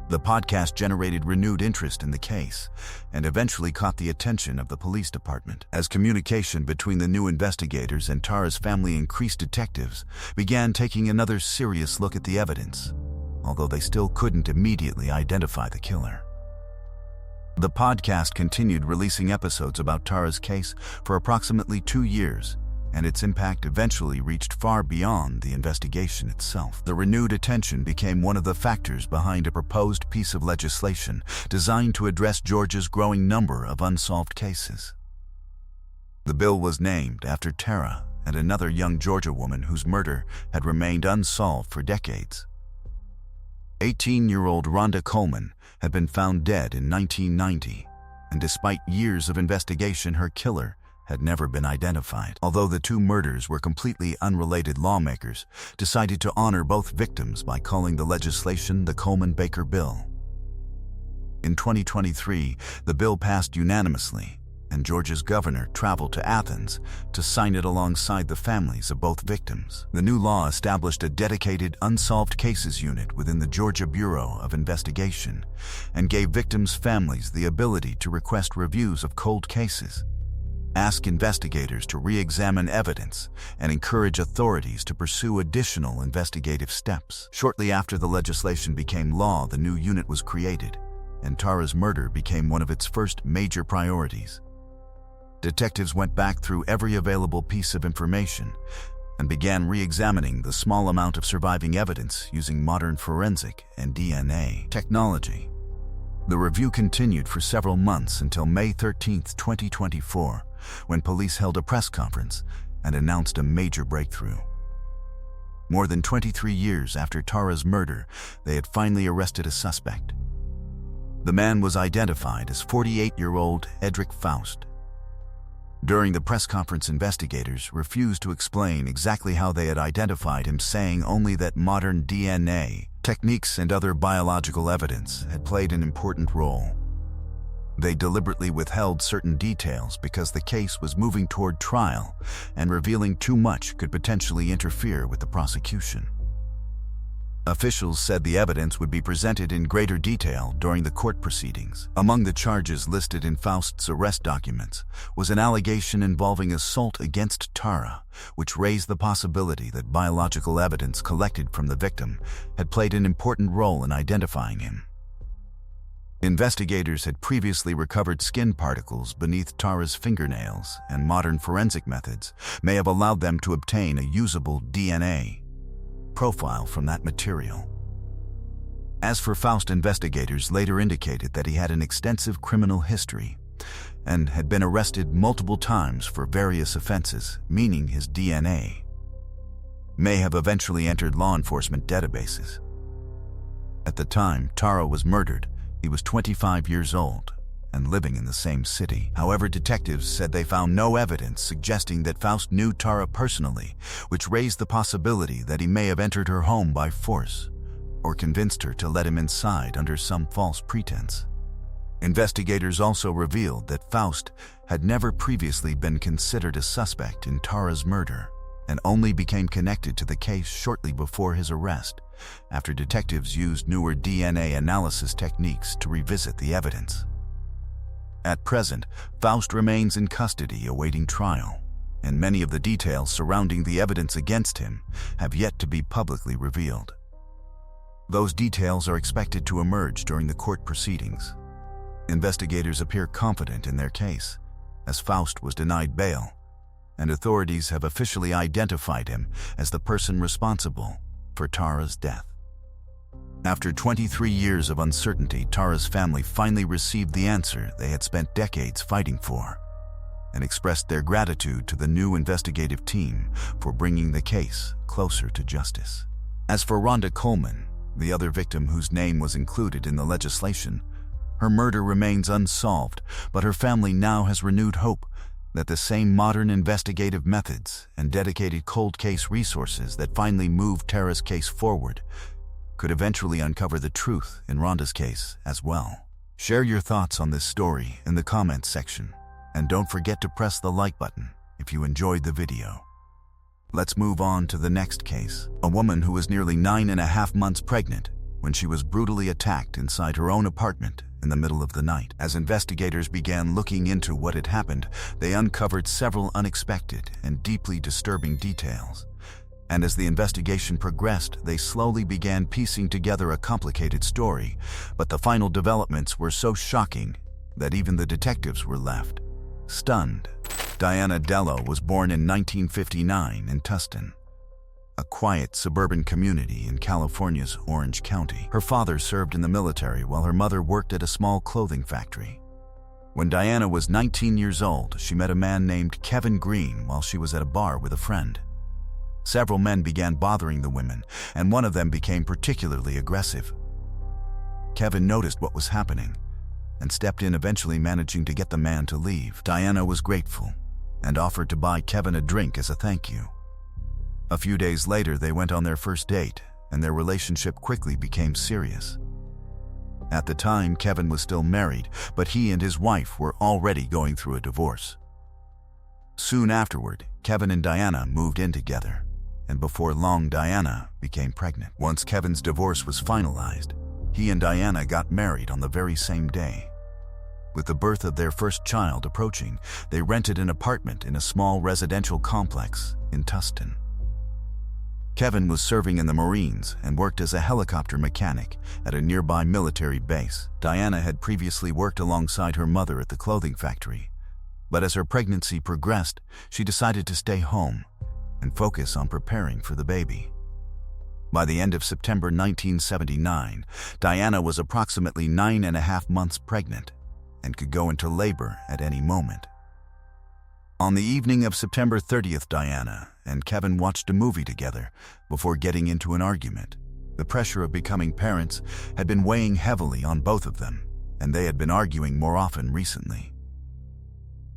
The podcast generated renewed interest in the case and eventually caught the attention of the police department. As communication between the new investigators and Tara's family increased, detectives began taking another serious look at the evidence, although they still couldn't immediately identify the killer. The podcast continued releasing episodes about Tara's case for approximately 2 years, and its impact eventually reached far beyond the investigation itself. The renewed attention became one of the factors behind a proposed piece of legislation designed to address Georgia's growing number of unsolved cases. The bill was named after Tara and another young Georgia woman whose murder had remained unsolved for decades. 18-year-old Rhonda Coleman had been found dead in 1990, and despite years of investigation, her killer had never been identified. Although the two murders were completely unrelated, lawmakers decided to honor both victims by calling the legislation the Coleman-Baker Bill. In 2023, the bill passed unanimously, and Georgia's governor traveled to Athens to sign it alongside the families of both victims. The new law established a dedicated unsolved cases unit within the Georgia Bureau of Investigation and gave victims' families the ability to request reviews of cold cases, ask investigators to re-examine evidence, and encourage authorities to pursue additional investigative steps. Shortly after the legislation became law, the new unit was created, and Tara's murder became one of its first major priorities. Detectives went back through every available piece of information and began re-examining the small amount of surviving evidence using modern forensic and DNA technology. The review continued for several months until May 13, 2024, when police held a press conference and announced a major breakthrough. More than 23 years after Tara's murder, they had finally arrested a suspect. The man was identified as 48-year-old Edric Faust. During the press conference, investigators refused to explain exactly how they had identified him, saying only that modern DNA techniques and other biological evidence had played an important role. They deliberately withheld certain details because the case was moving toward trial, and revealing too much could potentially interfere with the prosecution. Officials said the evidence would be presented in greater detail during the court proceedings. Among the charges listed in Faust's arrest documents was an allegation involving assault against Tara, which raised the possibility that biological evidence collected from the victim had played an important role in identifying him. Investigators had previously recovered skin particles beneath Tara's fingernails, and modern forensic methods may have allowed them to obtain a usable DNA profile from that material. As for Faust, investigators later indicated that he had an extensive criminal history and had been arrested multiple times for various offenses, meaning his DNA may have eventually entered law enforcement databases. At the time Tara was murdered, he was 25 years old and living in the same city. However, detectives said they found no evidence suggesting that Faust knew Tara personally, which raised the possibility that he may have entered her home by force or convinced her to let him inside under some false pretense. Investigators also revealed that Faust had never previously been considered a suspect in Tara's murder and only became connected to the case shortly before his arrest, after detectives used newer DNA analysis techniques to revisit the evidence. At present, Faust remains in custody awaiting trial, and many of the details surrounding the evidence against him have yet to be publicly revealed. Those details are expected to emerge during the court proceedings. Investigators appear confident in their case, as Faust was denied bail, and authorities have officially identified him as the person responsible for Tara's death. After 23 years of uncertainty, Tara's family finally received the answer they had spent decades fighting for, and expressed their gratitude to the new investigative team for bringing the case closer to justice. As for Rhonda Coleman, the other victim whose name was included in the legislation, her murder remains unsolved, but her family now has renewed hope that the same modern investigative methods and dedicated cold case resources that finally moved Tara's case forward could eventually uncover the truth in Rhonda's case as well. Share your thoughts on this story in the comments section, and don't forget to press the like button if you enjoyed the video. Let's move on to the next case. A woman who was nearly 9.5 months pregnant when she was brutally attacked inside her own apartment in the middle of the night. As investigators began looking into what had happened, they uncovered several unexpected and deeply disturbing details. And as the investigation progressed, they slowly began piecing together a complicated story, but the final developments were so shocking that even the detectives were left stunned. Diana Dello was born in 1959 in Tustin, a quiet suburban community in California's Orange County. Her father served in the military while her mother worked at a small clothing factory. When Diana was 19 years old, she met a man named Kevin Green while she was at a bar with a friend. Several men began bothering the women, and one of them became particularly aggressive. Kevin noticed what was happening and stepped in, eventually managing to get the man to leave. Diana was grateful and offered to buy Kevin a drink as a thank you. A few days later, they went on their first date, and their relationship quickly became serious. At the time, Kevin was still married, but he and his wife were already going through a divorce. Soon afterward, Kevin and Diana moved in together, and before long, Diana became pregnant. Once Kevin's divorce was finalized, he and Diana got married on the very same day. With the birth of their first child approaching, they rented an apartment in a small residential complex in Tustin. Kevin was serving in the Marines and worked as a helicopter mechanic at a nearby military base. Diana had previously worked alongside her mother at the clothing factory, but as her pregnancy progressed, she decided to stay home and focus on preparing for the baby. By the end of September 1979, Diana was approximately 9.5 months pregnant and could go into labor at any moment. On the evening of September 30th, Diana and Kevin watched a movie together before getting into an argument. The pressure of becoming parents had been weighing heavily on both of them, and they had been arguing more often recently.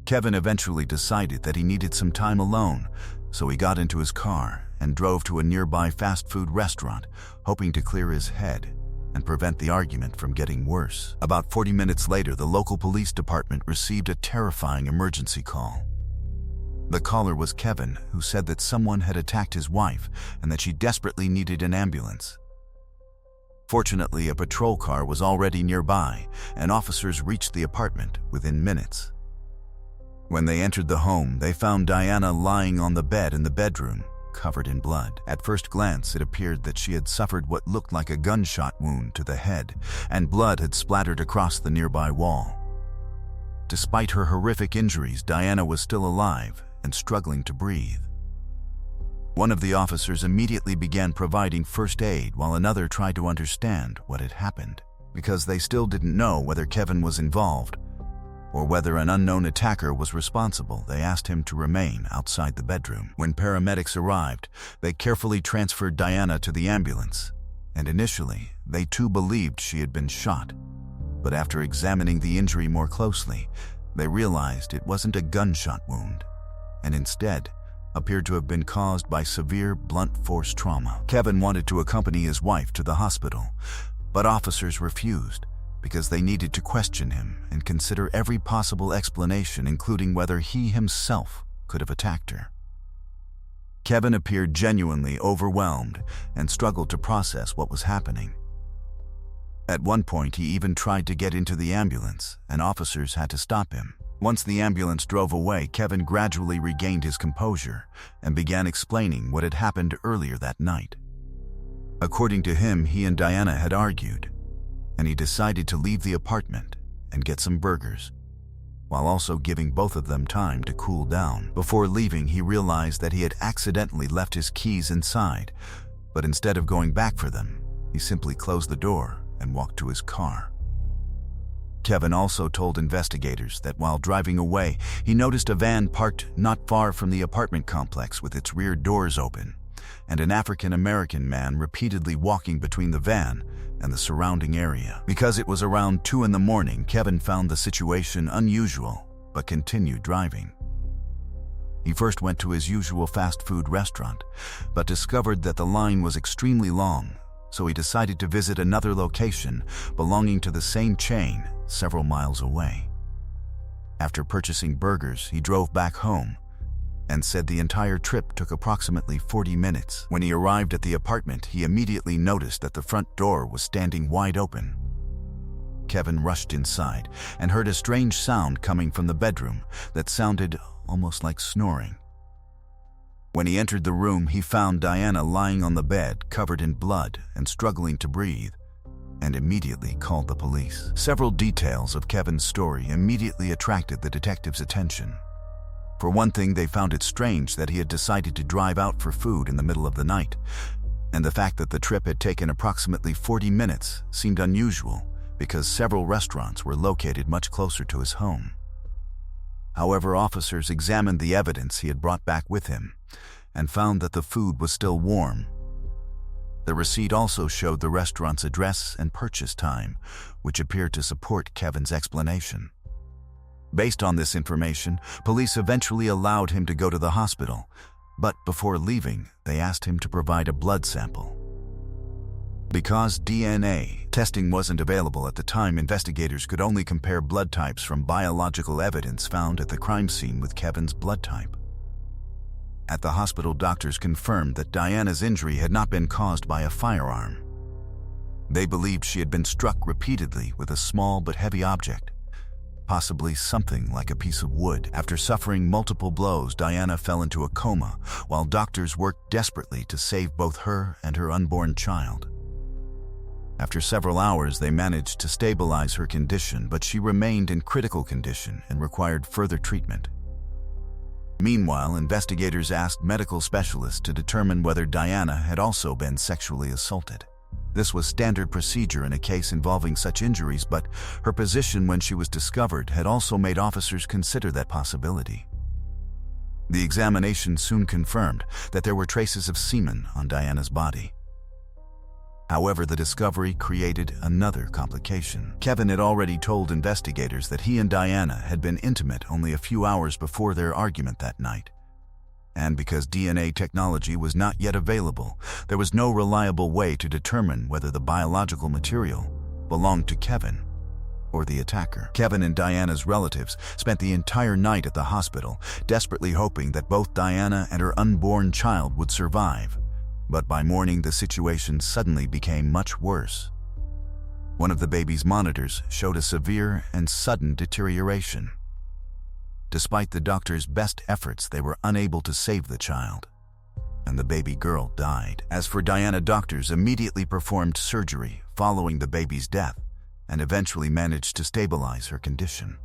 Kevin eventually decided that he needed some time alone, so he got into his car and drove to a nearby fast food restaurant, hoping to clear his head and prevent the argument from getting worse. About 40 minutes later, the local police department received a terrifying emergency call. The caller was Kevin, who said that someone had attacked his wife and that she desperately needed an ambulance. Fortunately, a patrol car was already nearby, and officers reached the apartment within minutes. When they entered the home, they found Diana lying on the bed in the bedroom, covered in blood. At first glance, it appeared that she had suffered what looked like a gunshot wound to the head, and blood had splattered across the nearby wall. Despite her horrific injuries, Diana was still alive and struggling to breathe. One of the officers immediately began providing first aid while another tried to understand what had happened. Because they still didn't know whether Kevin was involved or whether an unknown attacker was responsible, they asked him to remain outside the bedroom. When paramedics arrived, they carefully transferred Diana to the ambulance, and initially, they too believed she had been shot. But after examining the injury more closely, they realized it wasn't a gunshot wound, and instead appeared to have been caused by severe blunt force trauma. Kevin wanted to accompany his wife to the hospital, but officers refused because they needed to question him and consider every possible explanation, including whether he himself could have attacked her. Kevin appeared genuinely overwhelmed and struggled to process what was happening. At one point, he even tried to get into the ambulance, and officers had to stop him. Once the ambulance drove away, Kevin gradually regained his composure and began explaining what had happened earlier that night. According to him, he and Diana had argued, and he decided to leave the apartment and get some burgers, while also giving both of them time to cool down. Before leaving, he realized that he had accidentally left his keys inside, but instead of going back for them, he simply closed the door and walked to his car. Kevin also told investigators that while driving away, he noticed a van parked not far from the apartment complex with its rear doors open, and an African-American man repeatedly walking between the van and the surrounding area. Because it was around 2 a.m, Kevin found the situation unusual, but continued driving. He first went to his usual fast food restaurant, but discovered that the line was extremely long, so he decided to visit another location belonging to the same chain several miles away. After purchasing burgers, he drove back home and said the entire trip took approximately 40 minutes. When he arrived at the apartment, he immediately noticed that the front door was standing wide open. Kevin rushed inside and heard a strange sound coming from the bedroom that sounded almost like snoring. When he entered the room, he found Diana lying on the bed, covered in blood and struggling to breathe, and immediately called the police. Several details of Kevin's story immediately attracted the detectives' attention. For one thing, they found it strange that he had decided to drive out for food in the middle of the night, and the fact that the trip had taken approximately 40 minutes seemed unusual because several restaurants were located much closer to his home. However, officers examined the evidence he had brought back with him and found that the food was still warm. The receipt also showed the restaurant's address and purchase time, which appeared to support Kevin's explanation. Based on this information, police eventually allowed him to go to the hospital, but before leaving, they asked him to provide a blood sample. Because DNA testing wasn't available at the time, investigators could only compare blood types from biological evidence found at the crime scene with Kevin's blood type. At the hospital, doctors confirmed that Diana's injury had not been caused by a firearm. They believed she had been struck repeatedly with a small but heavy object, possibly something like a piece of wood. After suffering multiple blows, Diana fell into a coma, while doctors worked desperately to save both her and her unborn child. After several hours, they managed to stabilize her condition, but she remained in critical condition and required further treatment. Meanwhile, investigators asked medical specialists to determine whether Diana had also been sexually assaulted. This was standard procedure in a case involving such injuries, but her position when she was discovered had also made officers consider that possibility. The examination soon confirmed that there were traces of semen on Diana's body. However, the discovery created another complication. Kevin had already told investigators that he and Diana had been intimate only a few hours before their argument that night. And because DNA technology was not yet available, there was no reliable way to determine whether the biological material belonged to Kevin or the attacker. Kevin and Diana's relatives spent the entire night at the hospital, desperately hoping that both Diana and her unborn child would survive. But by morning, the situation suddenly became much worse. One of the baby's monitors showed a severe and sudden deterioration. Despite the doctor's best efforts, they were unable to save the child, and the baby girl died. As for Diana, doctors immediately performed surgery following the baby's death and eventually managed to stabilize her condition.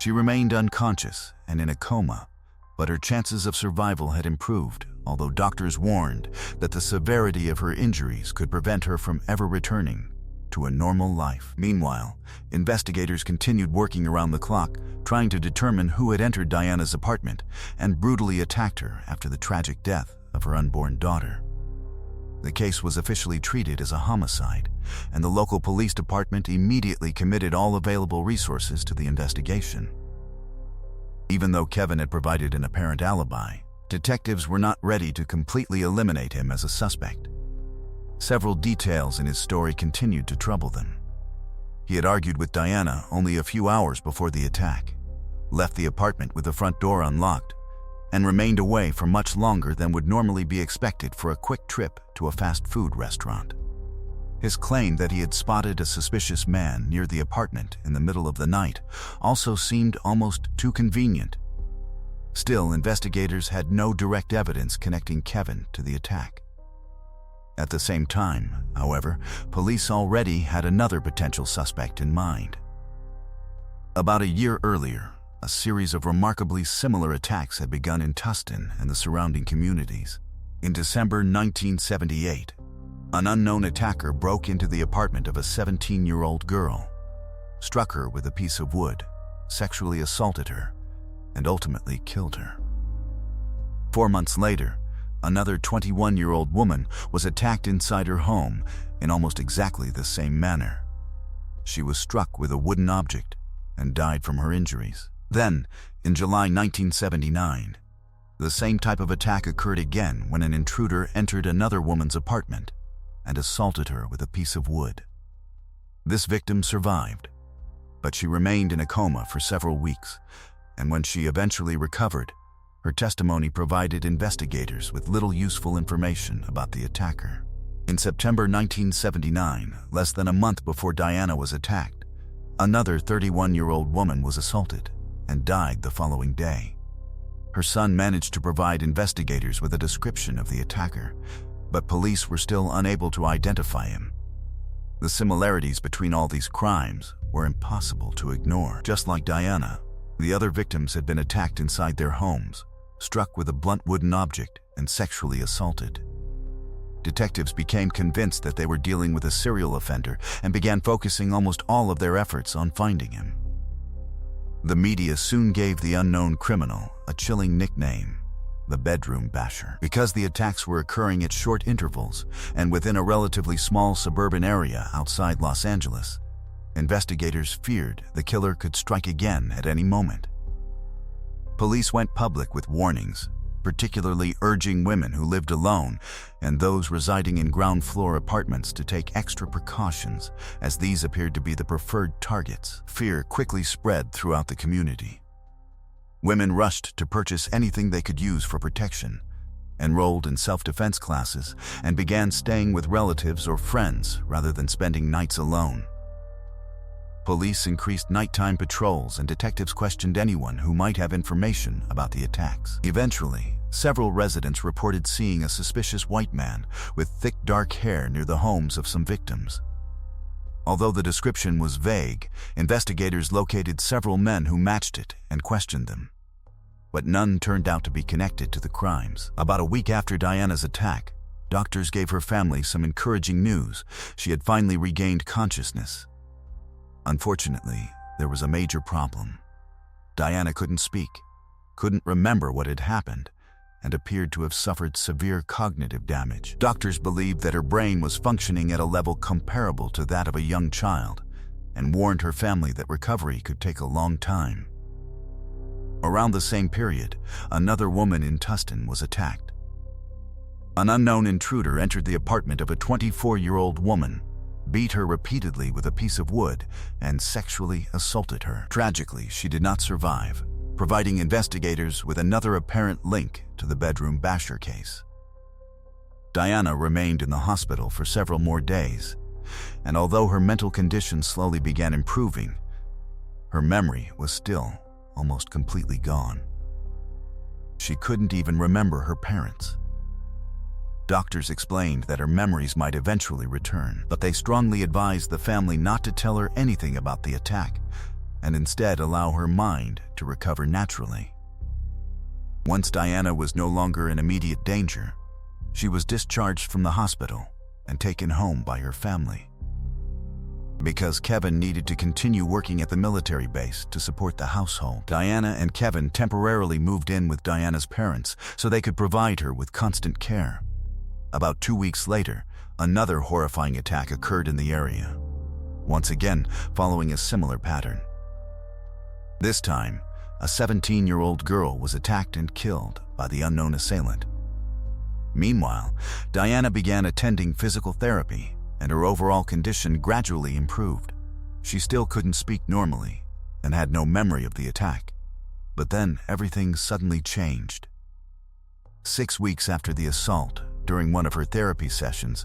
She remained unconscious and in a coma, but her chances of survival had improved, although doctors warned that the severity of her injuries could prevent her from ever returning to a normal life. Meanwhile, investigators continued working around the clock, trying to determine who had entered Diana's apartment and brutally attacked her after the tragic death of her unborn daughter. The case was officially treated as a homicide, and the local police department immediately committed all available resources to the investigation. Even though Kevin had provided an apparent alibi, detectives were not ready to completely eliminate him as a suspect. Several details in his story continued to trouble them. He had argued with Diana only a few hours before the attack, left the apartment with the front door unlocked, and remained away for much longer than would normally be expected for a quick trip to a fast food restaurant. His claim that he had spotted a suspicious man near the apartment in the middle of the night also seemed almost too convenient. Still, investigators had no direct evidence connecting Kevin to the attack. At the same time, however, police already had another potential suspect in mind. About a year earlier, a series of remarkably similar attacks had begun in Tustin and the surrounding communities. In December 1978, an unknown attacker broke into the apartment of a 17-year-old girl, struck her with a piece of wood, sexually assaulted her, and ultimately killed her. 4 months later, another 21-year-old woman was attacked inside her home in almost exactly the same manner. She was struck with a wooden object and died from her injuries. Then, in July 1979, the same type of attack occurred again when an intruder entered another woman's apartment and assaulted her with a piece of wood. This victim survived, but she remained in a coma for several weeks, and when she eventually recovered, her testimony provided investigators with little useful information about the attacker. In September 1979, less than a month before Diana was attacked, another 31-year-old woman was assaulted and died the following day. Her son managed to provide investigators with a description of the attacker, but police were still unable to identify him. The similarities between all these crimes were impossible to ignore. Just like Diana, the other victims had been attacked inside their homes, struck with a blunt wooden object, and sexually assaulted. detectives became convinced that they were dealing with a serial offender and began focusing almost all of their efforts on finding him. The media soon gave the unknown criminal a chilling nickname, the bedroom basher. Because the attacks were occurring at short intervals and within a relatively small suburban area outside Los Angeles, investigators feared the killer could strike again at any moment. Police went public with warnings, particularly urging women who lived alone and those residing in ground-floor apartments to take extra precautions, as these appeared to be the preferred targets. Fear quickly spread throughout the community. Women rushed to purchase anything they could use for protection, enrolled in self-defense classes, and began staying with relatives or friends rather than spending nights alone. Police increased nighttime patrols, and detectives questioned anyone who might have information about the attacks. Eventually, several residents reported seeing a suspicious white man with thick dark hair near the homes of some victims. Although the description was vague, investigators located several men who matched it and questioned them. But none turned out to be connected to the crimes. About a week after Diana's attack, doctors gave her family some encouraging news. She had finally regained consciousness. Unfortunately, there was a major problem. Diana couldn't speak, couldn't remember what had happened, and appeared to have suffered severe cognitive damage. Doctors believed that her brain was functioning at a level comparable to that of a young child, and warned her family that recovery could take a long time. Around the same period, another woman in Tustin was attacked. An unknown intruder entered the apartment of a 24-year-old woman, beat her repeatedly with a piece of wood, and sexually assaulted her. Tragically, she did not survive, providing investigators with another apparent link to the bedroom basher case. Diana remained in the hospital for several more days, and although her mental condition slowly began improving, her memory was still almost completely gone. She couldn't even remember her parents. Doctors explained that her memories might eventually return, but they strongly advised the family not to tell her anything about the attack, and instead allow her mind to recover naturally. Once Diana was no longer in immediate danger, she was discharged from the hospital and taken home by her family. Because Kevin needed to continue working at the military base to support the household, Diana and Kevin temporarily moved in with Diana's parents so they could provide her with constant care. About 2 weeks later, another horrifying attack occurred in the area, once again following a similar pattern. This time, a 17-year-old girl was attacked and killed by the unknown assailant. Meanwhile, Diana began attending physical therapy, and her overall condition gradually improved. She still couldn't speak normally and had no memory of the attack. But then everything suddenly changed. 6 weeks after the assault, during one of her therapy sessions,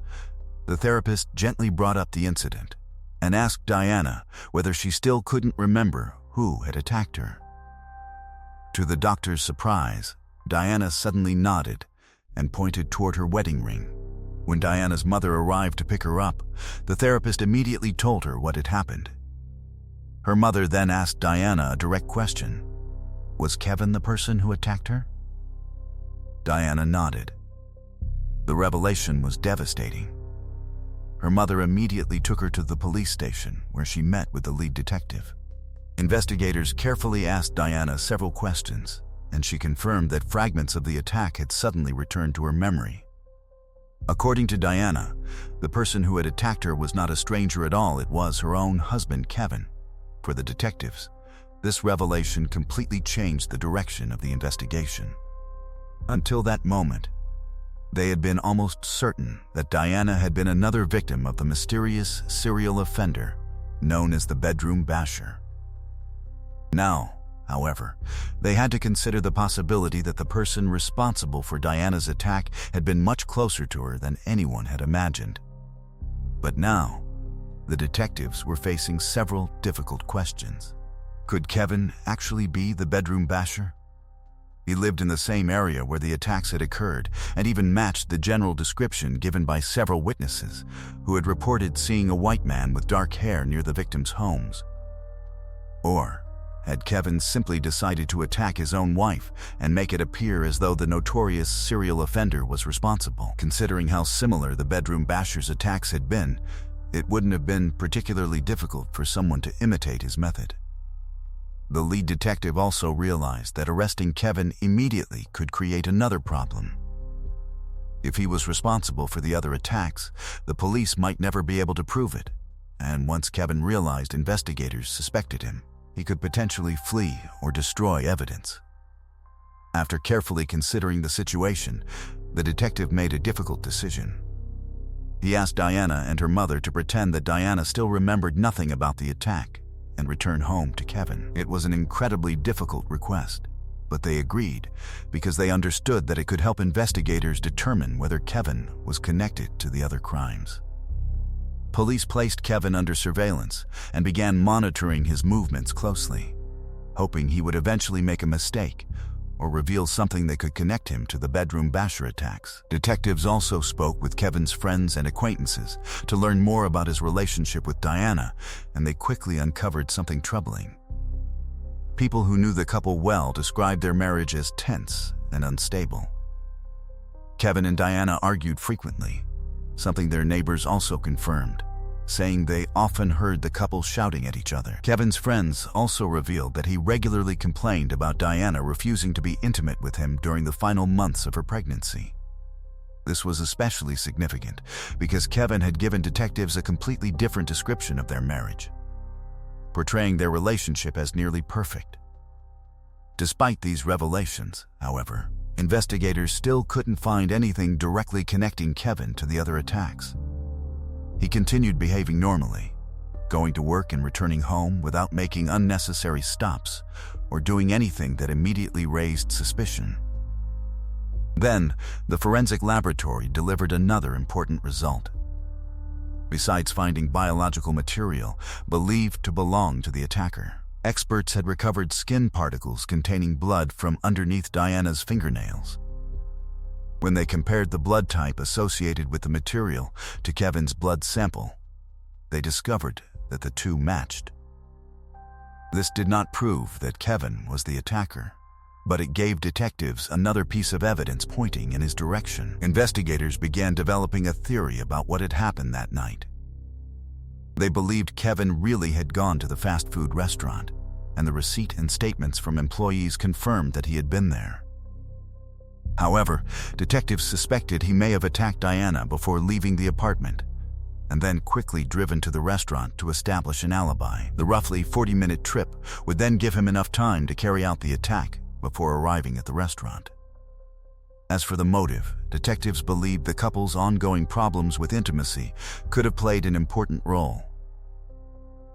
the therapist gently brought up the incident and asked Diana whether she still couldn't remember who had attacked her. To the doctor's surprise, Diana suddenly nodded and pointed toward her wedding ring. When Diana's mother arrived to pick her up, the therapist immediately told her what had happened. Her mother then asked Diana a direct question. Was Kevin the person who attacked her? Diana nodded. The revelation was devastating. Her mother immediately took her to the police station, where she met with the lead detective. Investigators carefully asked Diana several questions, and she confirmed that fragments of the attack had suddenly returned to her memory. According to Diana, the person who had attacked her was not a stranger at all. It was her own husband, Kevin. For the detectives, this revelation completely changed the direction of the investigation. Until that moment, they had been almost certain that Diana had been another victim of the mysterious serial offender known as the bedroom basher. Now, however, they had to consider the possibility that the person responsible for Diana's attack had been much closer to her than anyone had imagined. But now, the detectives were facing several difficult questions. Could Kevin actually be the bedroom basher? He lived in the same area where the attacks had occurred and even matched the general description given by several witnesses who had reported seeing a white man with dark hair near the victims' homes. Or Had Kevin simply decided to attack his own wife and make it appear as though the notorious serial offender was responsible? Considering how similar the bedroom basher's attacks had been, it wouldn't have been particularly difficult for someone to imitate his method. The lead detective also realized that arresting Kevin immediately could create another problem. If he was responsible for the other attacks, the police might never be able to prove it, and once Kevin realized investigators suspected him, he could potentially flee or destroy evidence. After carefully considering the situation, the detective made a difficult decision. He asked Diana and her mother to pretend that Diana still remembered nothing about the attack and return home to Kevin. It was an incredibly difficult request, but they agreed because they understood that it could help investigators determine whether Kevin was connected to the other crimes. Police placed Kevin under surveillance and began monitoring his movements closely, hoping he would eventually make a mistake or reveal something that could connect him to the bedroom basher attacks. Detectives also spoke with Kevin's friends and acquaintances to learn more about his relationship with Diana, and they quickly uncovered something troubling. People who knew the couple well described their marriage as tense and unstable. Kevin and Diana argued frequently, something their neighbors also confirmed, saying they often heard the couple shouting at each other. Kevin's friends also revealed that he regularly complained about Diana refusing to be intimate with him during the final months of her pregnancy. This was especially significant because Kevin had given detectives a completely different description of their marriage, portraying their relationship as nearly perfect. Despite these revelations, however, investigators still couldn't find anything directly connecting Kevin to the other attacks. He continued behaving normally, going to work and returning home without making unnecessary stops or doing anything that immediately raised suspicion. Then, the forensic laboratory delivered another important result. Besides finding biological material believed to belong to the attacker, experts had recovered skin particles containing blood from underneath Diana's fingernails. When they compared the blood type associated with the material to Kevin's blood sample, they discovered that the two matched. This did not prove that Kevin was the attacker, but it gave detectives another piece of evidence pointing in his direction. Investigators began developing a theory about what had happened that night. They believed Kevin really had gone to the fast food restaurant, and the receipt and statements from employees confirmed that he had been there. However, detectives suspected he may have attacked Diana before leaving the apartment, and then quickly driven to the restaurant to establish an alibi. The roughly 40-minute trip would then give him enough time to carry out the attack before arriving at the restaurant. As for the motive, detectives believed the couple's ongoing problems with intimacy could have played an important role.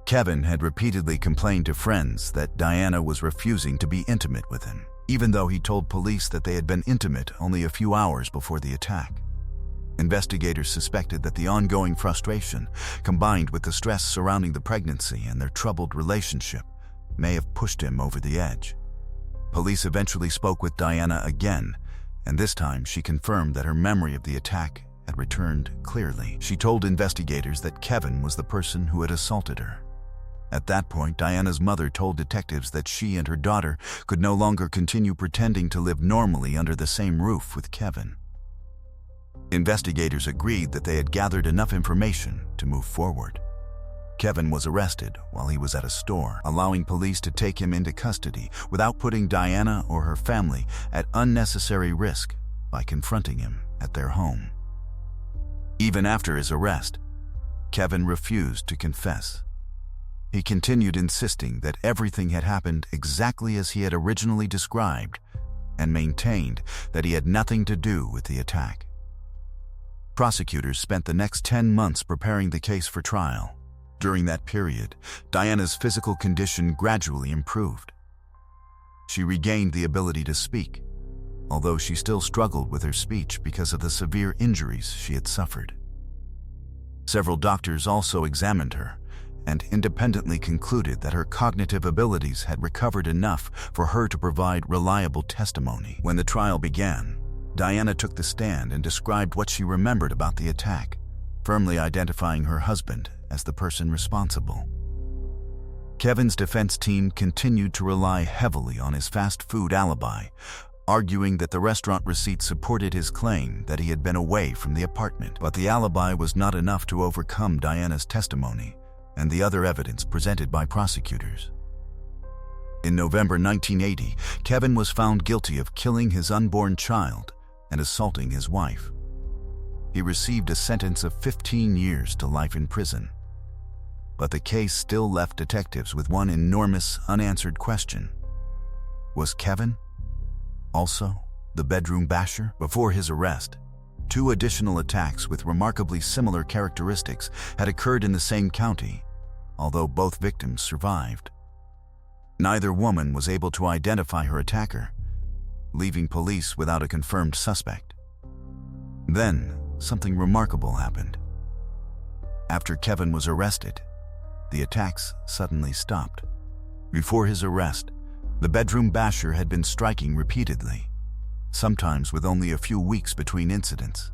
Kevin had repeatedly complained to friends that Diana was refusing to be intimate with him, even though he told police that they had been intimate only a few hours before the attack. Investigators suspected that the ongoing frustration, combined with the stress surrounding the pregnancy and their troubled relationship, may have pushed him over the edge. Police eventually spoke with Diana again, and this time she confirmed that her memory of the attack had returned clearly. She told investigators that Kevin was the person who had assaulted her. At that point, Diana's mother told detectives that she and her daughter could no longer continue pretending to live normally under the same roof with Kevin. Investigators agreed that they had gathered enough information to move forward. Kevin was arrested while he was at a store, allowing police to take him into custody without putting Diana or her family at unnecessary risk by confronting him at their home. Even after his arrest, Kevin refused to confess. He continued insisting that everything had happened exactly as he had originally described and maintained that he had nothing to do with the attack. Prosecutors spent the next 10 months preparing the case for trial. During that period, Diana's physical condition gradually improved. She regained the ability to speak, although she still struggled with her speech because of the severe injuries she had suffered. Several doctors also examined her and independently concluded that her cognitive abilities had recovered enough for her to provide reliable testimony. When the trial began, Diana took the stand and described what she remembered about the attack, firmly identifying her husband as the person responsible. Kevin's defense team continued to rely heavily on his fast food alibi, arguing that the restaurant receipts supported his claim that he had been away from the apartment. But the alibi was not enough to overcome Diana's testimony and the other evidence presented by prosecutors. In November 1980, Kevin was found guilty of killing his unborn child and assaulting his wife. He received a sentence of 15 years to life in prison. But the case still left detectives with one enormous unanswered question. Was Kevin also the bedroom basher? Before his arrest, 2 additional attacks with remarkably similar characteristics had occurred in the same county, although both victims survived. Neither woman was able to identify her attacker, leaving police without a confirmed suspect. Then, something remarkable happened. After Kevin was arrested, the attacks suddenly stopped. Before his arrest, the bedroom basher had been striking repeatedly, sometimes with only a few weeks between incidents.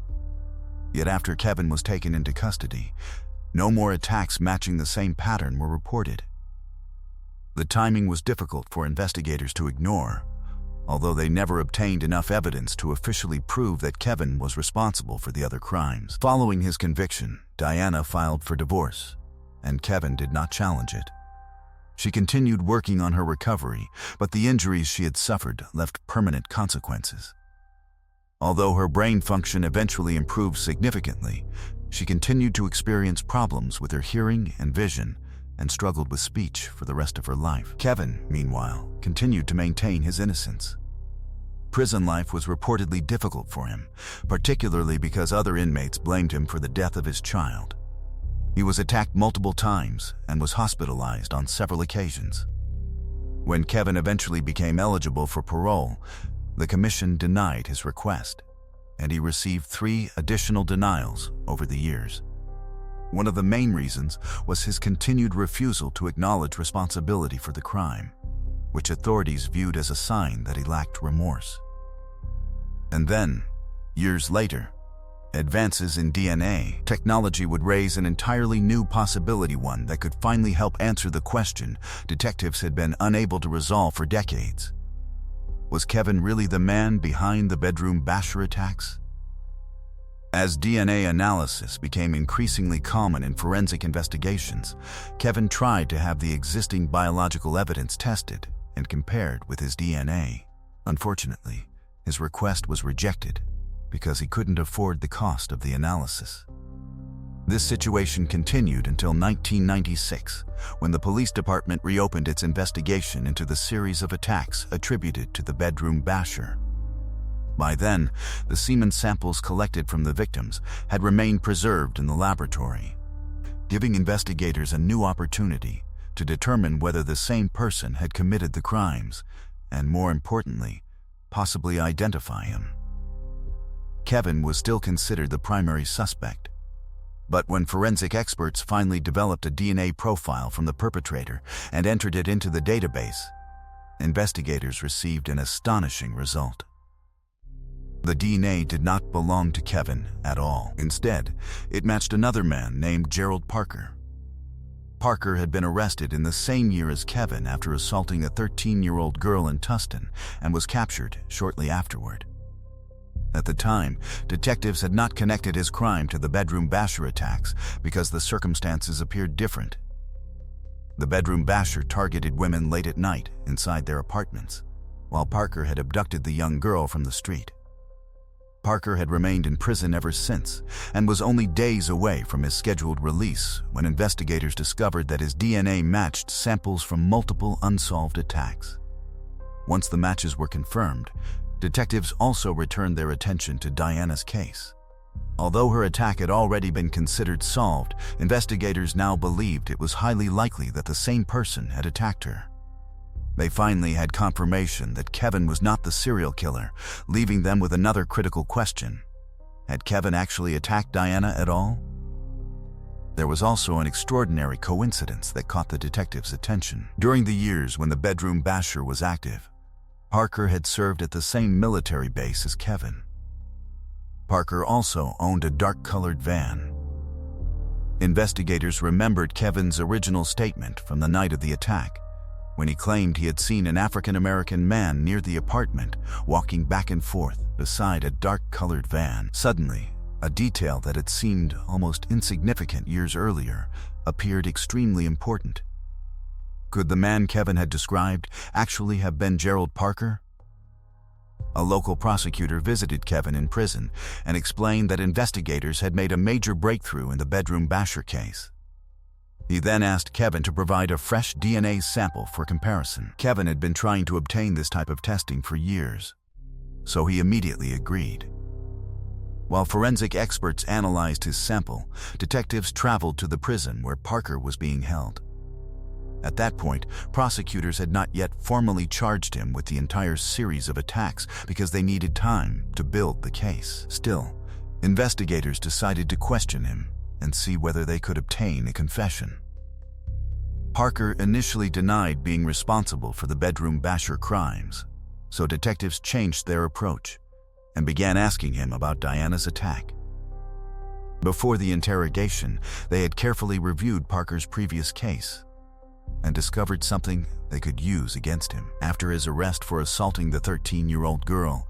Yet after Kevin was taken into custody, no more attacks matching the same pattern were reported. The timing was difficult for investigators to ignore, although they never obtained enough evidence to officially prove that Kevin was responsible for the other crimes. Following his conviction, Diana filed for divorce, and Kevin did not challenge it. She continued working on her recovery, but the injuries she had suffered left permanent consequences. Although her brain function eventually improved significantly, she continued to experience problems with her hearing and vision and struggled with speech for the rest of her life. Kevin, meanwhile, continued to maintain his innocence. Prison life was reportedly difficult for him, particularly because other inmates blamed him for the death of his child. He was attacked multiple times and was hospitalized on several occasions. When Kevin eventually became eligible for parole, the commission denied his request, and he received 3 additional denials over the years. One of the main reasons was his continued refusal to acknowledge responsibility for the crime, which authorities viewed as a sign that he lacked remorse. And then, years later, advances in DNA technology would raise an entirely new possibility, one that could finally help answer the question detectives had been unable to resolve for decades. Was Kevin really the man behind the bedroom basher attacks? As DNA analysis became increasingly common in forensic investigations, Kevin tried to have the existing biological evidence tested and compared with his DNA. Unfortunately, his request was rejected because he couldn't afford the cost of the analysis. This situation continued until 1996, when the police department reopened its investigation into the series of attacks attributed to the bedroom basher. By then, the semen samples collected from the victims had remained preserved in the laboratory, giving investigators a new opportunity to determine whether the same person had committed the crimes, and more importantly, possibly identify him. Kevin was still considered the primary suspect, but when forensic experts finally developed a DNA profile from the perpetrator and entered it into the database, investigators received an astonishing result. The DNA did not belong to Kevin at all. Instead, it matched another man named Gerald Parker. Parker had been arrested in the same year as Kevin after assaulting a 13-year-old girl in Tustin and was captured shortly afterward. At the time, detectives had not connected his crime to the bedroom basher attacks because the circumstances appeared different. The bedroom basher targeted women late at night inside their apartments, while Parker had abducted the young girl from the street. Parker had remained in prison ever since and was only days away from his scheduled release when investigators discovered that his DNA matched samples from multiple unsolved attacks. Once the matches were confirmed, detectives also returned their attention to Diana's case. Although her attack had already been considered solved, investigators now believed it was highly likely that the same person had attacked her. They finally had confirmation that Kevin was not the serial killer, leaving them with another critical question. Had Kevin actually attacked Diana at all? There was also an extraordinary coincidence that caught the detectives' attention. During the years when the bedroom basher was active, Parker had served at the same military base as Kevin. Parker also owned a dark-colored van. Investigators remembered Kevin's original statement from the night of the attack, when he claimed he had seen an African-American man near the apartment walking back and forth beside a dark-colored van. Suddenly, a detail that had seemed almost insignificant years earlier appeared extremely important. Could the man Kevin had described actually have been Gerald Parker? A local prosecutor visited Kevin in prison and explained that investigators had made a major breakthrough in the bedroom basher case. He then asked Kevin to provide a fresh DNA sample for comparison. Kevin had been trying to obtain this type of testing for years, so he immediately agreed. While forensic experts analyzed his sample, detectives traveled to the prison where Parker was being held. At that point, prosecutors had not yet formally charged him with the entire series of attacks because they needed time to build the case. Still, investigators decided to question him and see whether they could obtain a confession. Parker initially denied being responsible for the bedroom basher crimes, so detectives changed their approach and began asking him about Diana's attack. Before the interrogation, they had carefully reviewed Parker's previous case and discovered something they could use against him. After his arrest for assaulting the 13-year-old girl,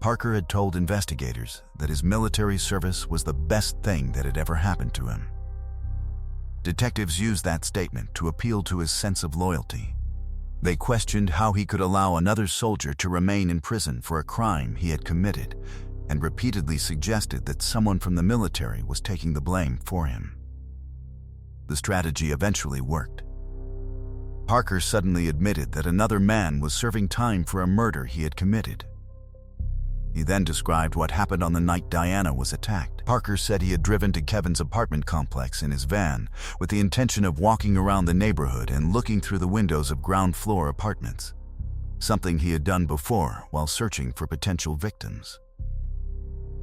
Parker had told investigators that his military service was the best thing that had ever happened to him. Detectives used that statement to appeal to his sense of loyalty. They questioned how he could allow another soldier to remain in prison for a crime he had committed, and repeatedly suggested that someone from the military was taking the blame for him. The strategy eventually worked. Parker suddenly admitted that another man was serving time for a murder he had committed. He then described what happened on the night Diana was attacked. Parker said he had driven to Kevin's apartment complex in his van with the intention of walking around the neighborhood and looking through the windows of ground-floor apartments, something he had done before while searching for potential victims.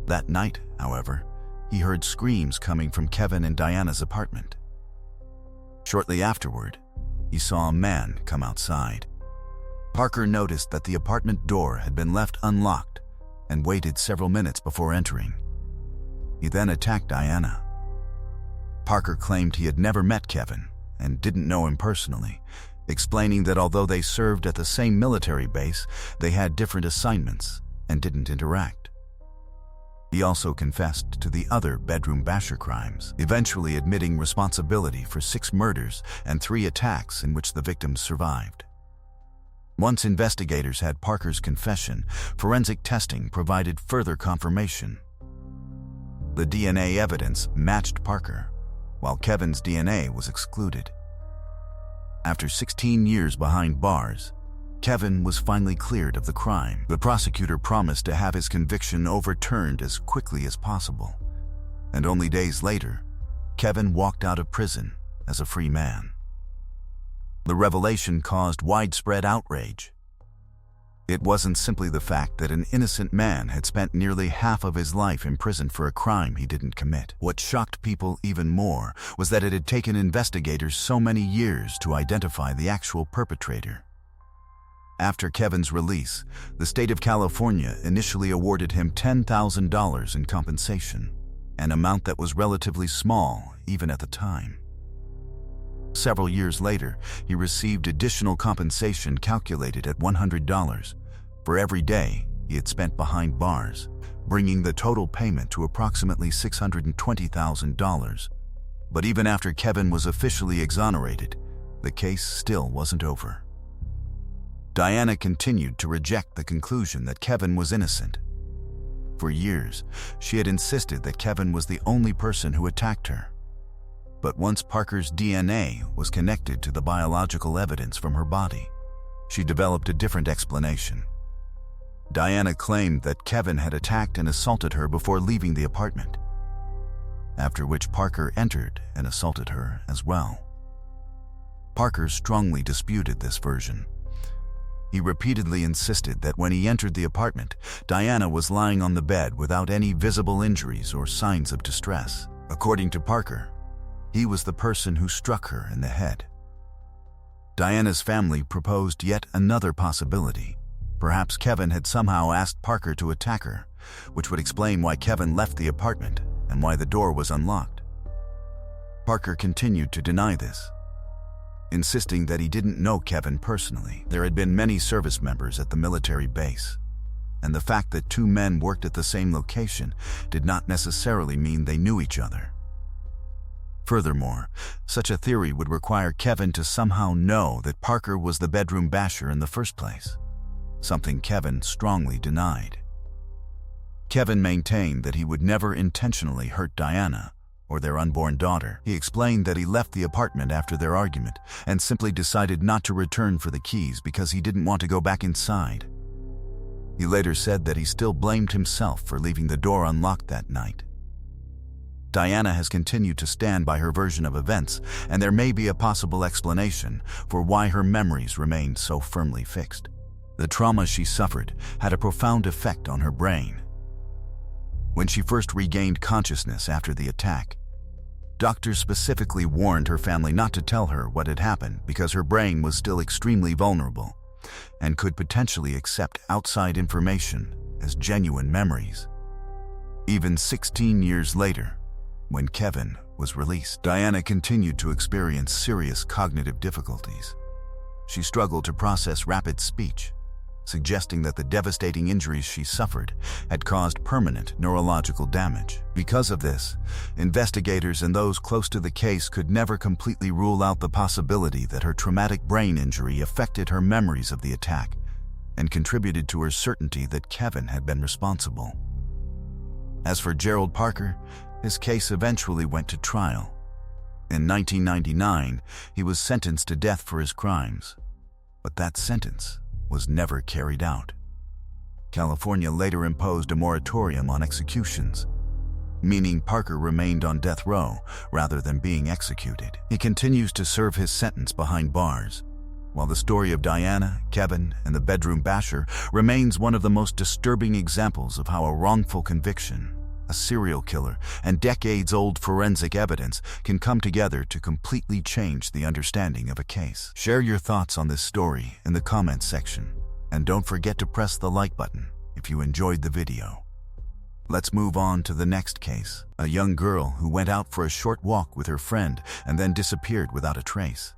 That night, however, he heard screams coming from Kevin and Diana's apartment. Shortly afterward, he saw a man come outside. Parker noticed that the apartment door had been left unlocked and waited several minutes before entering. He then attacked Diana. Parker claimed he had never met Kevin and didn't know him personally, explaining that although they served at the same military base, they had different assignments and didn't interact. He also confessed to the other bedroom basher crimes, eventually admitting responsibility for 6 murders and 3 attacks in which the victims survived. Once investigators had Parker's confession, forensic testing provided further confirmation. The DNA evidence matched Parker, while Kevin's DNA was excluded. After 16 years behind bars, Kevin was finally cleared of the crime. The prosecutor promised to have his conviction overturned as quickly as possible, and only days later, Kevin walked out of prison as a free man. The revelation caused widespread outrage. It wasn't simply the fact that an innocent man had spent nearly half of his life in prison for a crime he didn't commit. What shocked people even more was that it had taken investigators so many years to identify the actual perpetrator. After Kevin's release, the state of California initially awarded him $10,000 in compensation, an amount that was relatively small even at the time. Several years later, he received additional compensation calculated at $100 for every day he had spent behind bars, bringing the total payment to approximately $620,000. But even after Kevin was officially exonerated, the case still wasn't over. Diana continued to reject the conclusion that Kevin was innocent. For years, she had insisted that Kevin was the only person who attacked her. But once Parker's DNA was connected to the biological evidence from her body, she developed a different explanation. Diana claimed that Kevin had attacked and assaulted her before leaving the apartment, after which Parker entered and assaulted her as well. Parker strongly disputed this version. He repeatedly insisted that when he entered the apartment, Diana was lying on the bed without any visible injuries or signs of distress. According to Parker, he was the person who struck her in the head. Diana's family proposed yet another possibility. Perhaps Kevin had somehow asked Parker to attack her, which would explain why Kevin left the apartment and why the door was unlocked. Parker continued to deny this, insisting that he didn't know Kevin personally. There had been many service members at the military base, and the fact that two men worked at the same location did not necessarily mean they knew each other. Furthermore, such a theory would require Kevin to somehow know that Parker was the bedroom basher in the first place, something Kevin strongly denied. Kevin maintained that he would never intentionally hurt Diana or their unborn daughter. He explained that he left the apartment after their argument and simply decided not to return for the keys because he didn't want to go back inside. He later said that he still blamed himself for leaving the door unlocked that night. Diana has continued to stand by her version of events, and there may be a possible explanation for why her memories remained so firmly fixed. The trauma she suffered had a profound effect on her brain. When she first regained consciousness after the attack, doctors specifically warned her family not to tell her what had happened because her brain was still extremely vulnerable and could potentially accept outside information as genuine memories. Even 16 years later, when Kevin was released, Diana continued to experience serious cognitive difficulties. She struggled to process rapid speech, suggesting that the devastating injuries she suffered had caused permanent neurological damage. Because of this, investigators and those close to the case could never completely rule out the possibility that her traumatic brain injury affected her memories of the attack and contributed to her certainty that Kevin had been responsible. As for Gerald Parker, his case eventually went to trial. In 1999, he was sentenced to death for his crimes, but that sentence was never carried out. California later imposed a moratorium on executions, meaning Parker remained on death row rather than being executed. He continues to serve his sentence behind bars, while the story of Diana, Kevin, and the bedroom basher remains one of the most disturbing examples of how a wrongful conviction, a serial killer, and decades-old forensic evidence can come together to completely change the understanding of a case. Share your thoughts on this story in the comments section, and don't forget to press the like button if you enjoyed the video. Let's move on to the next case, a young girl who went out for a short walk with her friend and then disappeared without a trace.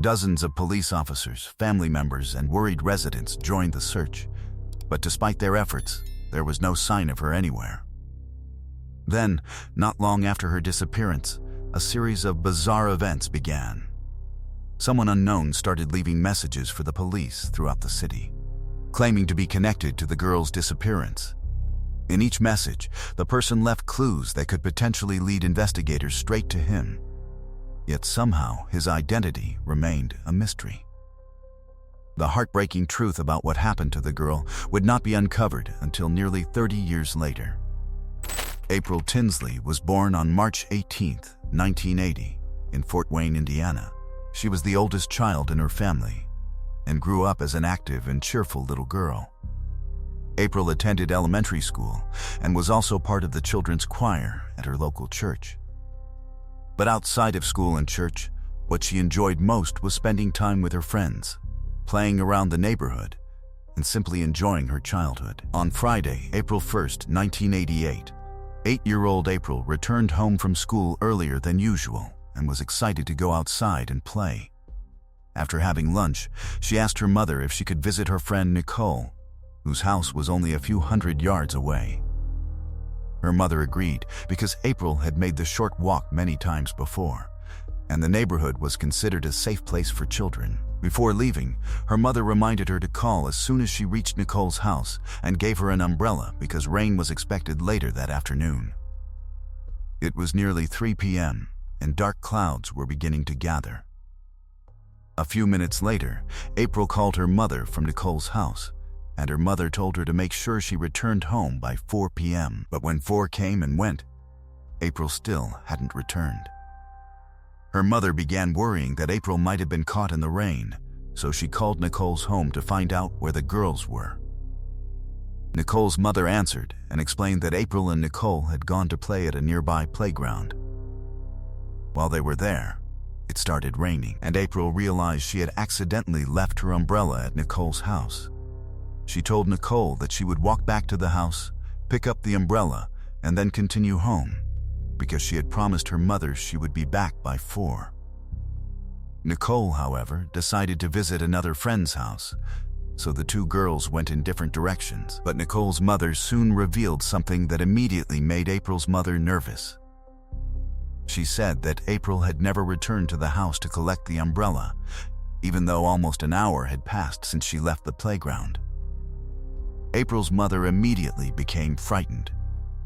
Dozens of police officers, family members, and worried residents joined the search, but despite their efforts, there was no sign of her anywhere. Then, not long after her disappearance, a series of bizarre events began. Someone unknown started leaving messages for the police throughout the city, claiming to be connected to the girl's disappearance. In each message, the person left clues that could potentially lead investigators straight to him. Yet somehow, his identity remained a mystery. The heartbreaking truth about what happened to the girl would not be uncovered until nearly 30 years later. April Tinsley was born on March 18, 1980, in Fort Wayne, Indiana. She was the oldest child in her family and grew up as an active and cheerful little girl. April attended elementary school and was also part of the children's choir at her local church. But outside of school and church, what she enjoyed most was spending time with her friends, playing around the neighborhood, and simply enjoying her childhood. On Friday, April 1, 1988, 8-year-old April returned home from school earlier than usual and was excited to go outside and play. After having lunch, she asked her mother if she could visit her friend Nicole, whose house was only a few hundred yards away. Her mother agreed because April had made the short walk many times before, and the neighborhood was considered a safe place for children. Before leaving, her mother reminded her to call as soon as she reached Nicole's house and gave her an umbrella because rain was expected later that afternoon. It was nearly 3 p.m., and dark clouds were beginning to gather. A few minutes later, April called her mother from Nicole's house, and her mother told her to make sure she returned home by 4 p.m. But when 4 came and went, April still hadn't returned. Her mother began worrying that April might have been caught in the rain, so she called Nicole's home to find out where the girls were. Nicole's mother answered and explained that April and Nicole had gone to play at a nearby playground. While they were there, it started raining, and April realized she had accidentally left her umbrella at Nicole's house. She told Nicole that she would walk back to the house, pick up the umbrella, and then continue home. because she had promised her mother she would be back by 4. Nicole, however, decided to visit another friend's house, so the two girls went in different directions. But Nicole's mother soon revealed something that immediately made April's mother nervous. She said that April had never returned to the house to collect the umbrella, even though almost an hour had passed since she left the playground. April's mother immediately became frightened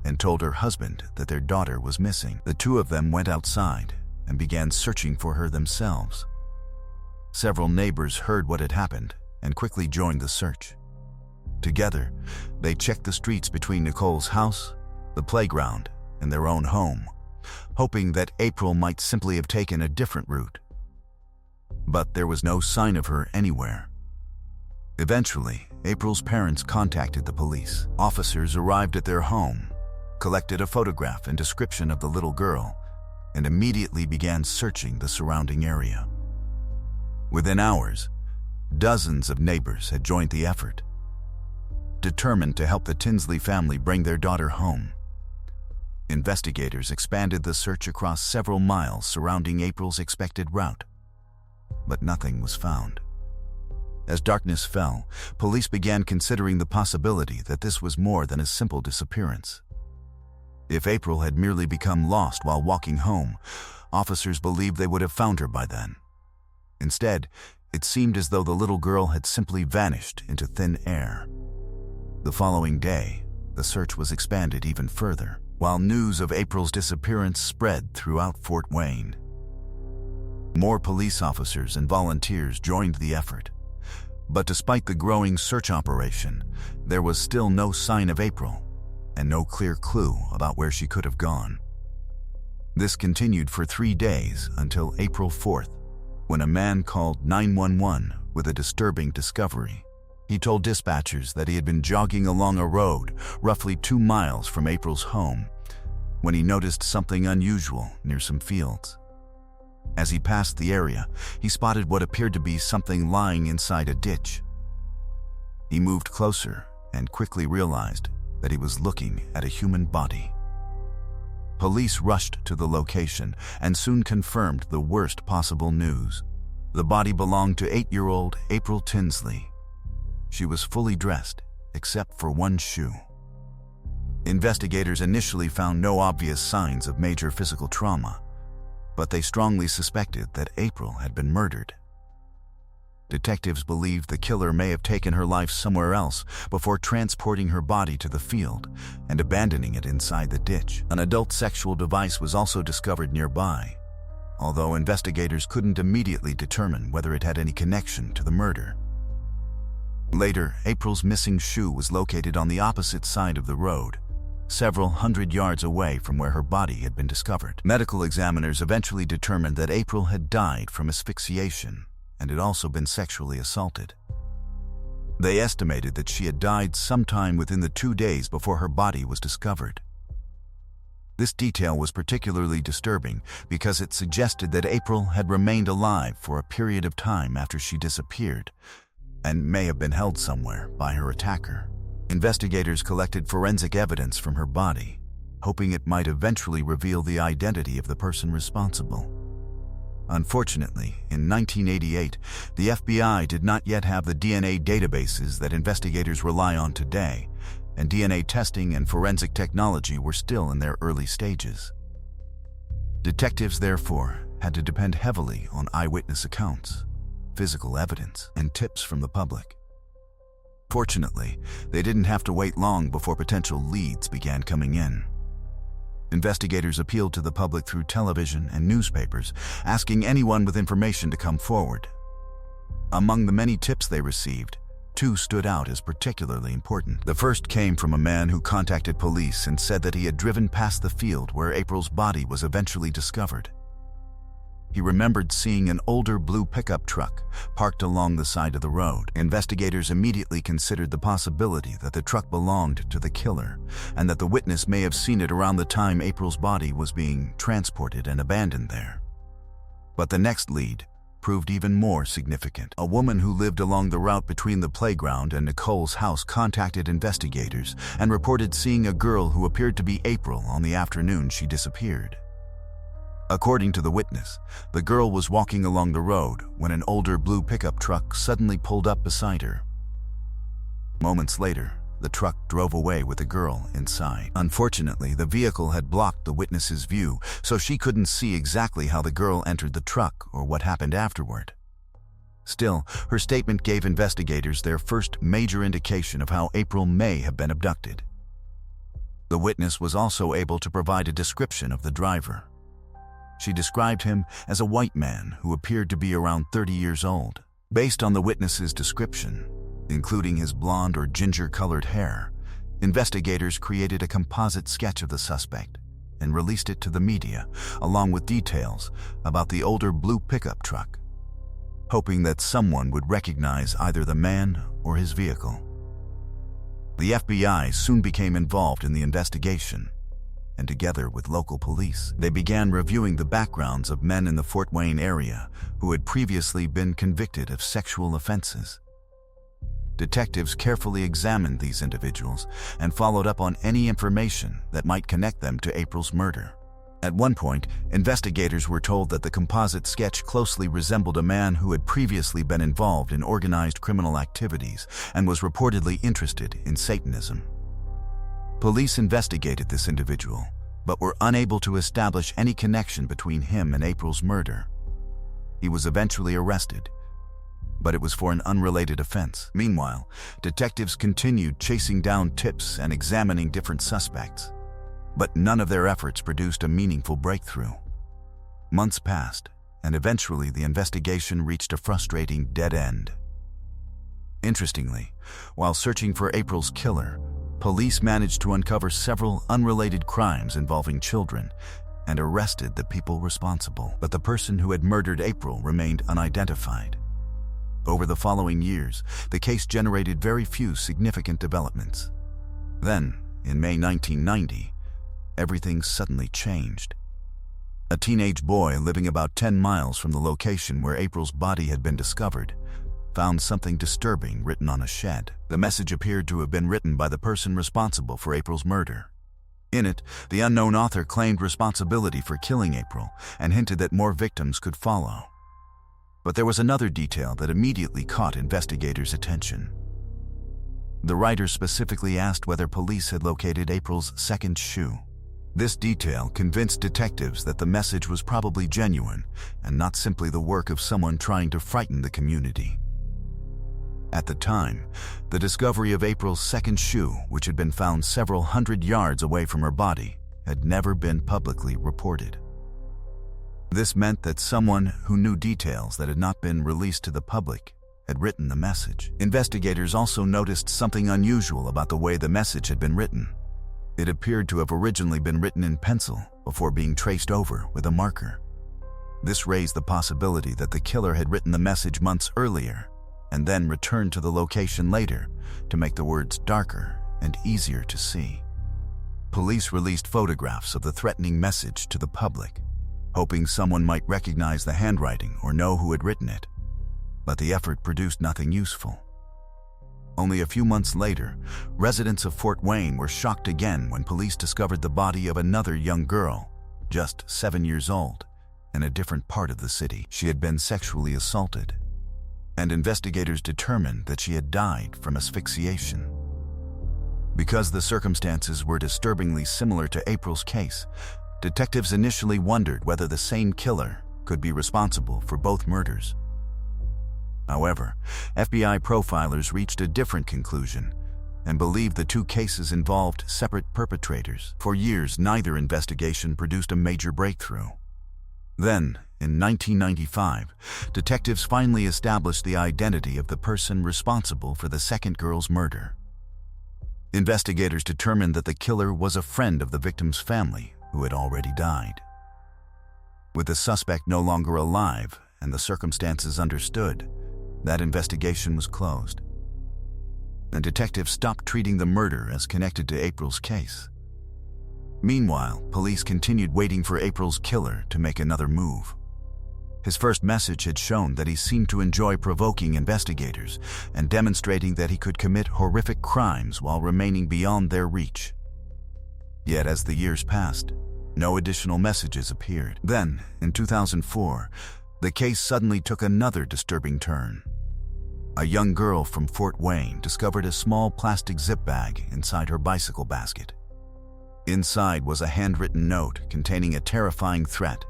and told her husband that their daughter was missing. The two of them went outside and began searching for her themselves. Several neighbors heard what had happened and quickly joined the search. Together, they checked the streets between Nicole's house, the playground, and their own home, hoping that April might simply have taken a different route. But there was no sign of her anywhere. Eventually, April's parents contacted the police. Officers arrived at their home, collected a photograph and description of the little girl, and immediately began searching the surrounding area. Within hours, dozens of neighbors had joined the effort, determined to help the Tinsley family bring their daughter home. Investigators expanded the search across several miles surrounding April's expected route, but nothing was found. As darkness fell, police began considering the possibility that this was more than a simple disappearance. If April had merely become lost while walking home, officers believed they would have found her by then. Instead, it seemed as though the little girl had simply vanished into thin air. The following day, the search was expanded even further, while news of April's disappearance spread throughout Fort Wayne. More police officers and volunteers joined the effort. But despite the growing search operation, there was still no sign of April, and no clear clue about where she could have gone. This continued for 3 days until April 4th, when a man called 911 with a disturbing discovery. He told dispatchers that he had been jogging along a road roughly 2 miles from April's home when he noticed something unusual near some fields. As he passed the area, he spotted what appeared to be something lying inside a ditch. He moved closer and quickly realized that he was looking at a human body. Police rushed to the location and soon confirmed the worst possible news. The body belonged to 8-year-old April Tinsley. She was fully dressed, except for one shoe. Investigators initially found no obvious signs of major physical trauma, but they strongly suspected that April had been murdered. Detectives believed the killer may have taken her life somewhere else before transporting her body to the field and abandoning it inside the ditch. An adult sexual device was also discovered nearby, although investigators couldn't immediately determine whether it had any connection to the murder. Later, April's missing shoe was located on the opposite side of the road, several hundred yards away from where her body had been discovered. Medical examiners eventually determined that April had died from asphyxiation and had also been sexually assaulted. They estimated that she had died sometime within the 2 days before her body was discovered. This detail was particularly disturbing because it suggested that April had remained alive for a period of time after she disappeared and may have been held somewhere by her attacker. Investigators collected forensic evidence from her body, hoping it might eventually reveal the identity of the person responsible. Unfortunately, in 1988, the FBI did not yet have the DNA databases that investigators rely on today, and DNA testing and forensic technology were still in their early stages. Detectives, therefore, had to depend heavily on eyewitness accounts, physical evidence, and tips from the public. Fortunately, they didn't have to wait long before potential leads began coming in. Investigators appealed to the public through television and newspapers, asking anyone with information to come forward. Among the many tips they received, 2 stood out as particularly important. The first came from a man who contacted police and said that he had driven past the field where April's body was eventually discovered. He remembered seeing an older blue pickup truck parked along the side of the road. Investigators immediately considered the possibility that the truck belonged to the killer and that the witness may have seen it around the time April's body was being transported and abandoned there. But the next lead proved even more significant. A woman who lived along the route between the playground and Nicole's house contacted investigators and reported seeing a girl who appeared to be April on the afternoon she disappeared. According to the witness, the girl was walking along the road when an older blue pickup truck suddenly pulled up beside her. Moments later, the truck drove away with the girl inside. Unfortunately, the vehicle had blocked the witness's view, so she couldn't see exactly how the girl entered the truck or what happened afterward. Still, her statement gave investigators their first major indication of how April may have been abducted. The witness was also able to provide a description of the driver. She described him as a white man who appeared to be around 30 years old. Based on the witness's description, including his blonde or ginger-colored hair, investigators created a composite sketch of the suspect and released it to the media, along with details about the older blue pickup truck, hoping that someone would recognize either the man or his vehicle. The FBI soon became involved in the investigation, and together with local police, they began reviewing the backgrounds of men in the Fort Wayne area who had previously been convicted of sexual offenses. Detectives carefully examined these individuals and followed up on any information that might connect them to April's murder. At one point, investigators were told that the composite sketch closely resembled a man who had previously been involved in organized criminal activities and was reportedly interested in Satanism. Police investigated this individual, but were unable to establish any connection between him and April's murder. He was eventually arrested, but it was for an unrelated offense. Meanwhile, detectives continued chasing down tips and examining different suspects, but none of their efforts produced a meaningful breakthrough. Months passed, and eventually the investigation reached a frustrating dead end. Interestingly, while searching for April's killer, police managed to uncover several unrelated crimes involving children and arrested the people responsible. But the person who had murdered April remained unidentified. Over the following years, the case generated very few significant developments. Then, in May 1990, everything suddenly changed. A teenage boy living about 10 miles from the location where April's body had been discovered found something disturbing written on a shed. The message appeared to have been written by the person responsible for April's murder. In it, the unknown author claimed responsibility for killing April and hinted that more victims could follow. But there was another detail that immediately caught investigators' attention. The writer specifically asked whether police had located April's second shoe. This detail convinced detectives that the message was probably genuine and not simply the work of someone trying to frighten the community. At the time, the discovery of April's second shoe, which had been found several hundred yards away from her body, had never been publicly reported. This meant that someone who knew details that had not been released to the public had written the message. Investigators also noticed something unusual about the way the message had been written. It appeared to have originally been written in pencil before being traced over with a marker. This raised the possibility that the killer had written the message months earlier and then returned to the location later to make the words darker and easier to see. Police released photographs of the threatening message to the public, hoping someone might recognize the handwriting or know who had written it. But the effort produced nothing useful. Only a few months later, residents of Fort Wayne were shocked again when police discovered the body of another young girl, just 7 years old, in a different part of the city. She had been sexually assaulted, and investigators determined that she had died from asphyxiation. Because the circumstances were disturbingly similar to April's case, detectives initially wondered whether the same killer could be responsible for both murders. However, FBI profilers reached a different conclusion and believed the two cases involved separate perpetrators. For years, neither investigation produced a major breakthrough. Then, in 1995, detectives finally established the identity of the person responsible for the second girl's murder. Investigators determined that the killer was a friend of the victim's family who had already died. With the suspect no longer alive and the circumstances understood, that investigation was closed, and detectives stopped treating the murder as connected to April's case. Meanwhile, police continued waiting for April's killer to make another move. His first message had shown that he seemed to enjoy provoking investigators and demonstrating that he could commit horrific crimes while remaining beyond their reach. Yet as the years passed, no additional messages appeared. Then, in 2004, the case suddenly took another disturbing turn. A young girl from Fort Wayne discovered a small plastic zip bag inside her bicycle basket. Inside was a handwritten note containing a terrifying threat.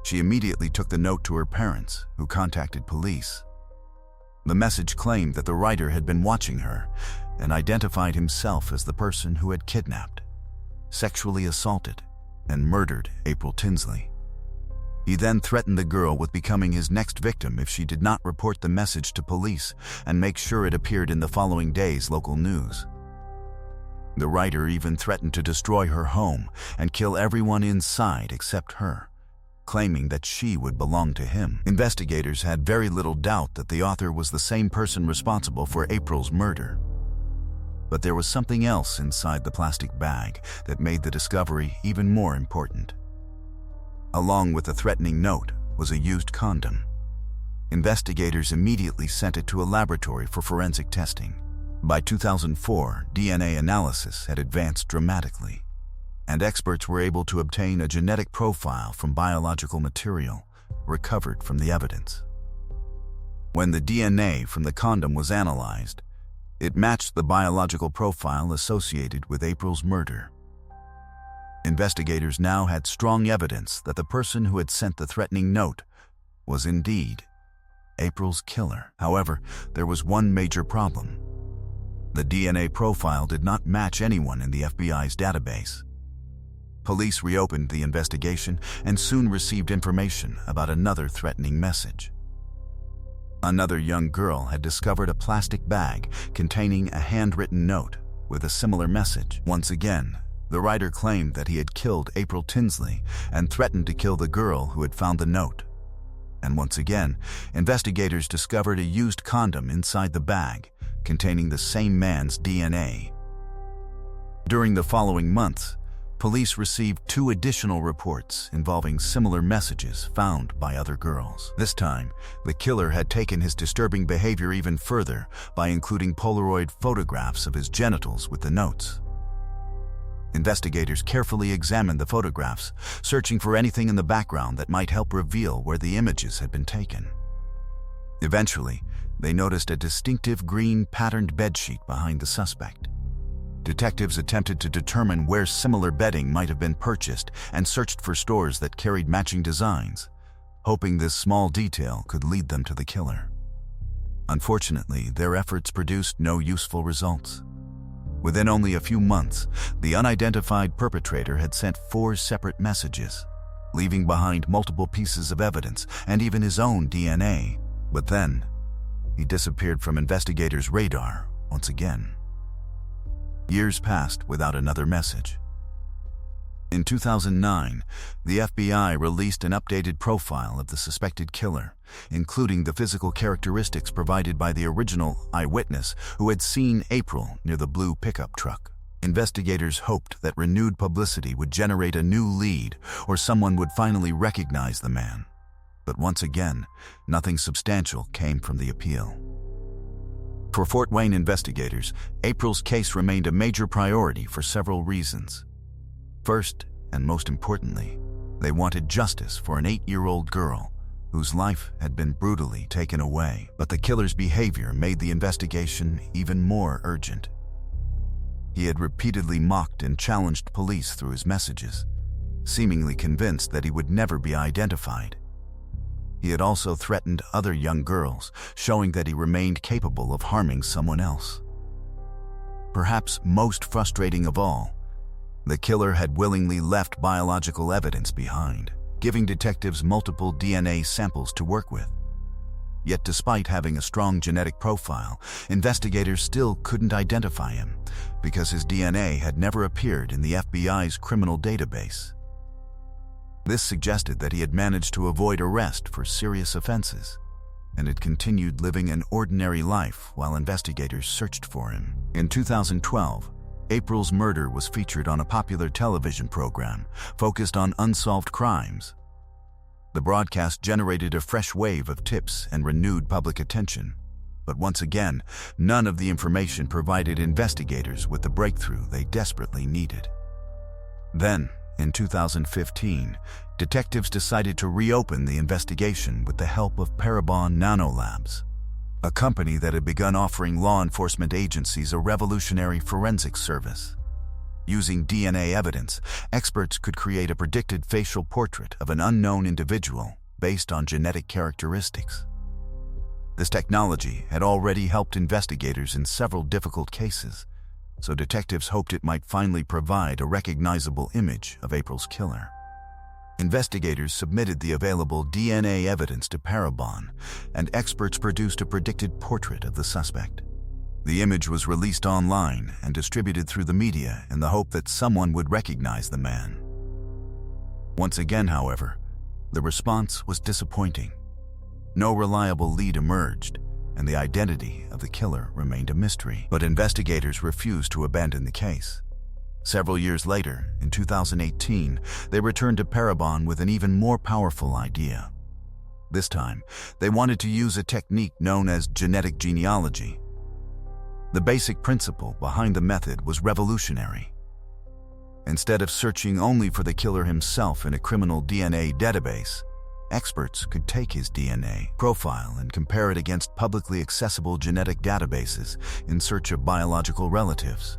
She immediately took the note to her parents, who contacted police. The message claimed that the writer had been watching her and identified himself as the person who had kidnapped, sexually assaulted, and murdered April Tinsley. He then threatened the girl with becoming his next victim if she did not report the message to police and make sure it appeared in the following day's local news. The writer even threatened to destroy her home and kill everyone inside except her, claiming that she would belong to him. Investigators had very little doubt that the author was the same person responsible for April's murder. But there was something else inside the plastic bag that made the discovery even more important. Along with the threatening note was a used condom. Investigators immediately sent it to a laboratory for forensic testing. By 2004, DNA analysis had advanced dramatically, and experts were able to obtain a genetic profile from biological material recovered from the evidence. When the DNA from the condom was analyzed, it matched the biological profile associated with April's murder. Investigators now had strong evidence that the person who had sent the threatening note was indeed April's killer. However, there was one major problem. The DNA profile did not match anyone in the FBI's database. Police reopened the investigation and soon received information about another threatening message. Another young girl had discovered a plastic bag containing a handwritten note with a similar message. Once again, the writer claimed that he had killed April Tinsley and threatened to kill the girl who had found the note. And once again, investigators discovered a used condom inside the bag containing the same man's DNA. During the following months, police received 2 additional reports involving similar messages found by other girls. This time, the killer had taken his disturbing behavior even further by including Polaroid photographs of his genitals with the notes. Investigators carefully examined the photographs, searching for anything in the background that might help reveal where the images had been taken. Eventually, they noticed a distinctive green patterned bedsheet behind the suspect. Detectives attempted to determine where similar bedding might have been purchased and searched for stores that carried matching designs, hoping this small detail could lead them to the killer. Unfortunately, their efforts produced no useful results. Within only a few months, the unidentified perpetrator had sent 4 separate messages, leaving behind multiple pieces of evidence and even his own DNA. But then, he disappeared from investigators' radar once again. Years passed without another message. In 2009, the FBI released an updated profile of the suspected killer, including the physical characteristics provided by the original eyewitness who had seen April near the blue pickup truck. Investigators hoped that renewed publicity would generate a new lead or someone would finally recognize the man. But once again, nothing substantial came from the appeal. For Fort Wayne investigators, April's case remained a major priority for several reasons. First, and most importantly, they wanted justice for an 8-year-old girl whose life had been brutally taken away. But the killer's behavior made the investigation even more urgent. He had repeatedly mocked and challenged police through his messages, seemingly convinced that he would never be identified. He had also threatened other young girls, showing that he remained capable of harming someone else. Perhaps most frustrating of all, the killer had willingly left biological evidence behind, giving detectives multiple DNA samples to work with. Yet despite having a strong genetic profile, investigators still couldn't identify him because his DNA had never appeared in the FBI's criminal database. This suggested that he had managed to avoid arrest for serious offenses and had continued living an ordinary life while investigators searched for him. In 2012, April's murder was featured on a popular television program focused on unsolved crimes. The broadcast generated a fresh wave of tips and renewed public attention. But once again, none of the information provided investigators with the breakthrough they desperately needed. Then, in 2015, detectives decided to reopen the investigation with the help of Parabon Nanolabs, a company that had begun offering law enforcement agencies a revolutionary forensic service. Using DNA evidence, experts could create a predicted facial portrait of an unknown individual based on genetic characteristics. This technology had already helped investigators in several difficult cases, so detectives hoped it might finally provide a recognizable image of April's killer. Investigators submitted the available DNA evidence to Parabon, and experts produced a predicted portrait of the suspect. The image was released online and distributed through the media in the hope that someone would recognize the man. Once again, however, the response was disappointing. No reliable lead emerged, and the identity of the killer remained a mystery. But investigators refused to abandon the case. Several years later, in 2018, they returned to Parabon with an even more powerful idea. This time, they wanted to use a technique known as genetic genealogy. The basic principle behind the method was revolutionary. Instead of searching only for the killer himself in a criminal DNA database, experts could take his DNA profile and compare it against publicly accessible genetic databases in search of biological relatives,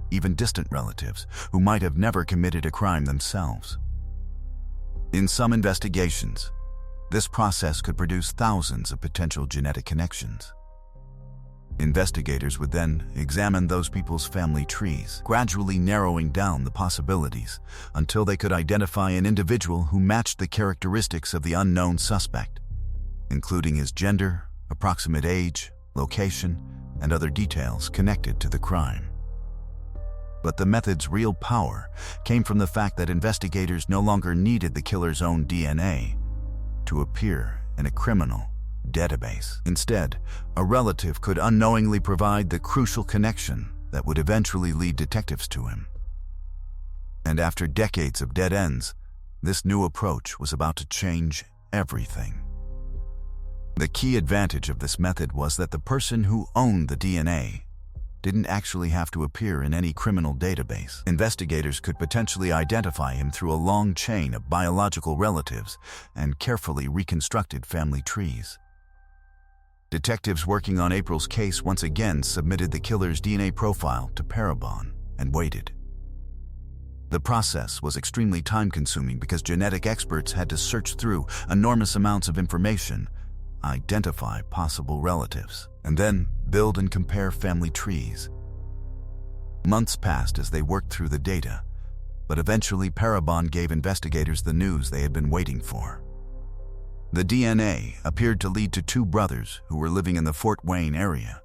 even distant relatives who might have never committed a crime themselves. In some investigations, this process could produce thousands of potential genetic connections. Investigators would then examine those people's family trees, gradually narrowing down the possibilities until they could identify an individual who matched the characteristics of the unknown suspect, including his gender, approximate age, location, and other details connected to the crime. But the method's real power came from the fact that investigators no longer needed the killer's own DNA to appear in a criminal database. Instead, a relative could unknowingly provide the crucial connection that would eventually lead detectives to him. And after decades of dead ends, this new approach was about to change everything. The key advantage of this method was that the person who owned the DNA didn't actually have to appear in any criminal database. Investigators could potentially identify him through a long chain of biological relatives and carefully reconstructed family trees. Detectives working on April's case once again submitted the killer's DNA profile to Parabon and waited. The process was extremely time-consuming because genetic experts had to search through enormous amounts of information, identify possible relatives, and then build and compare family trees. Months passed as they worked through the data, but eventually Parabon gave investigators the news they had been waiting for. The DNA appeared to lead to two brothers who were living in the Fort Wayne area.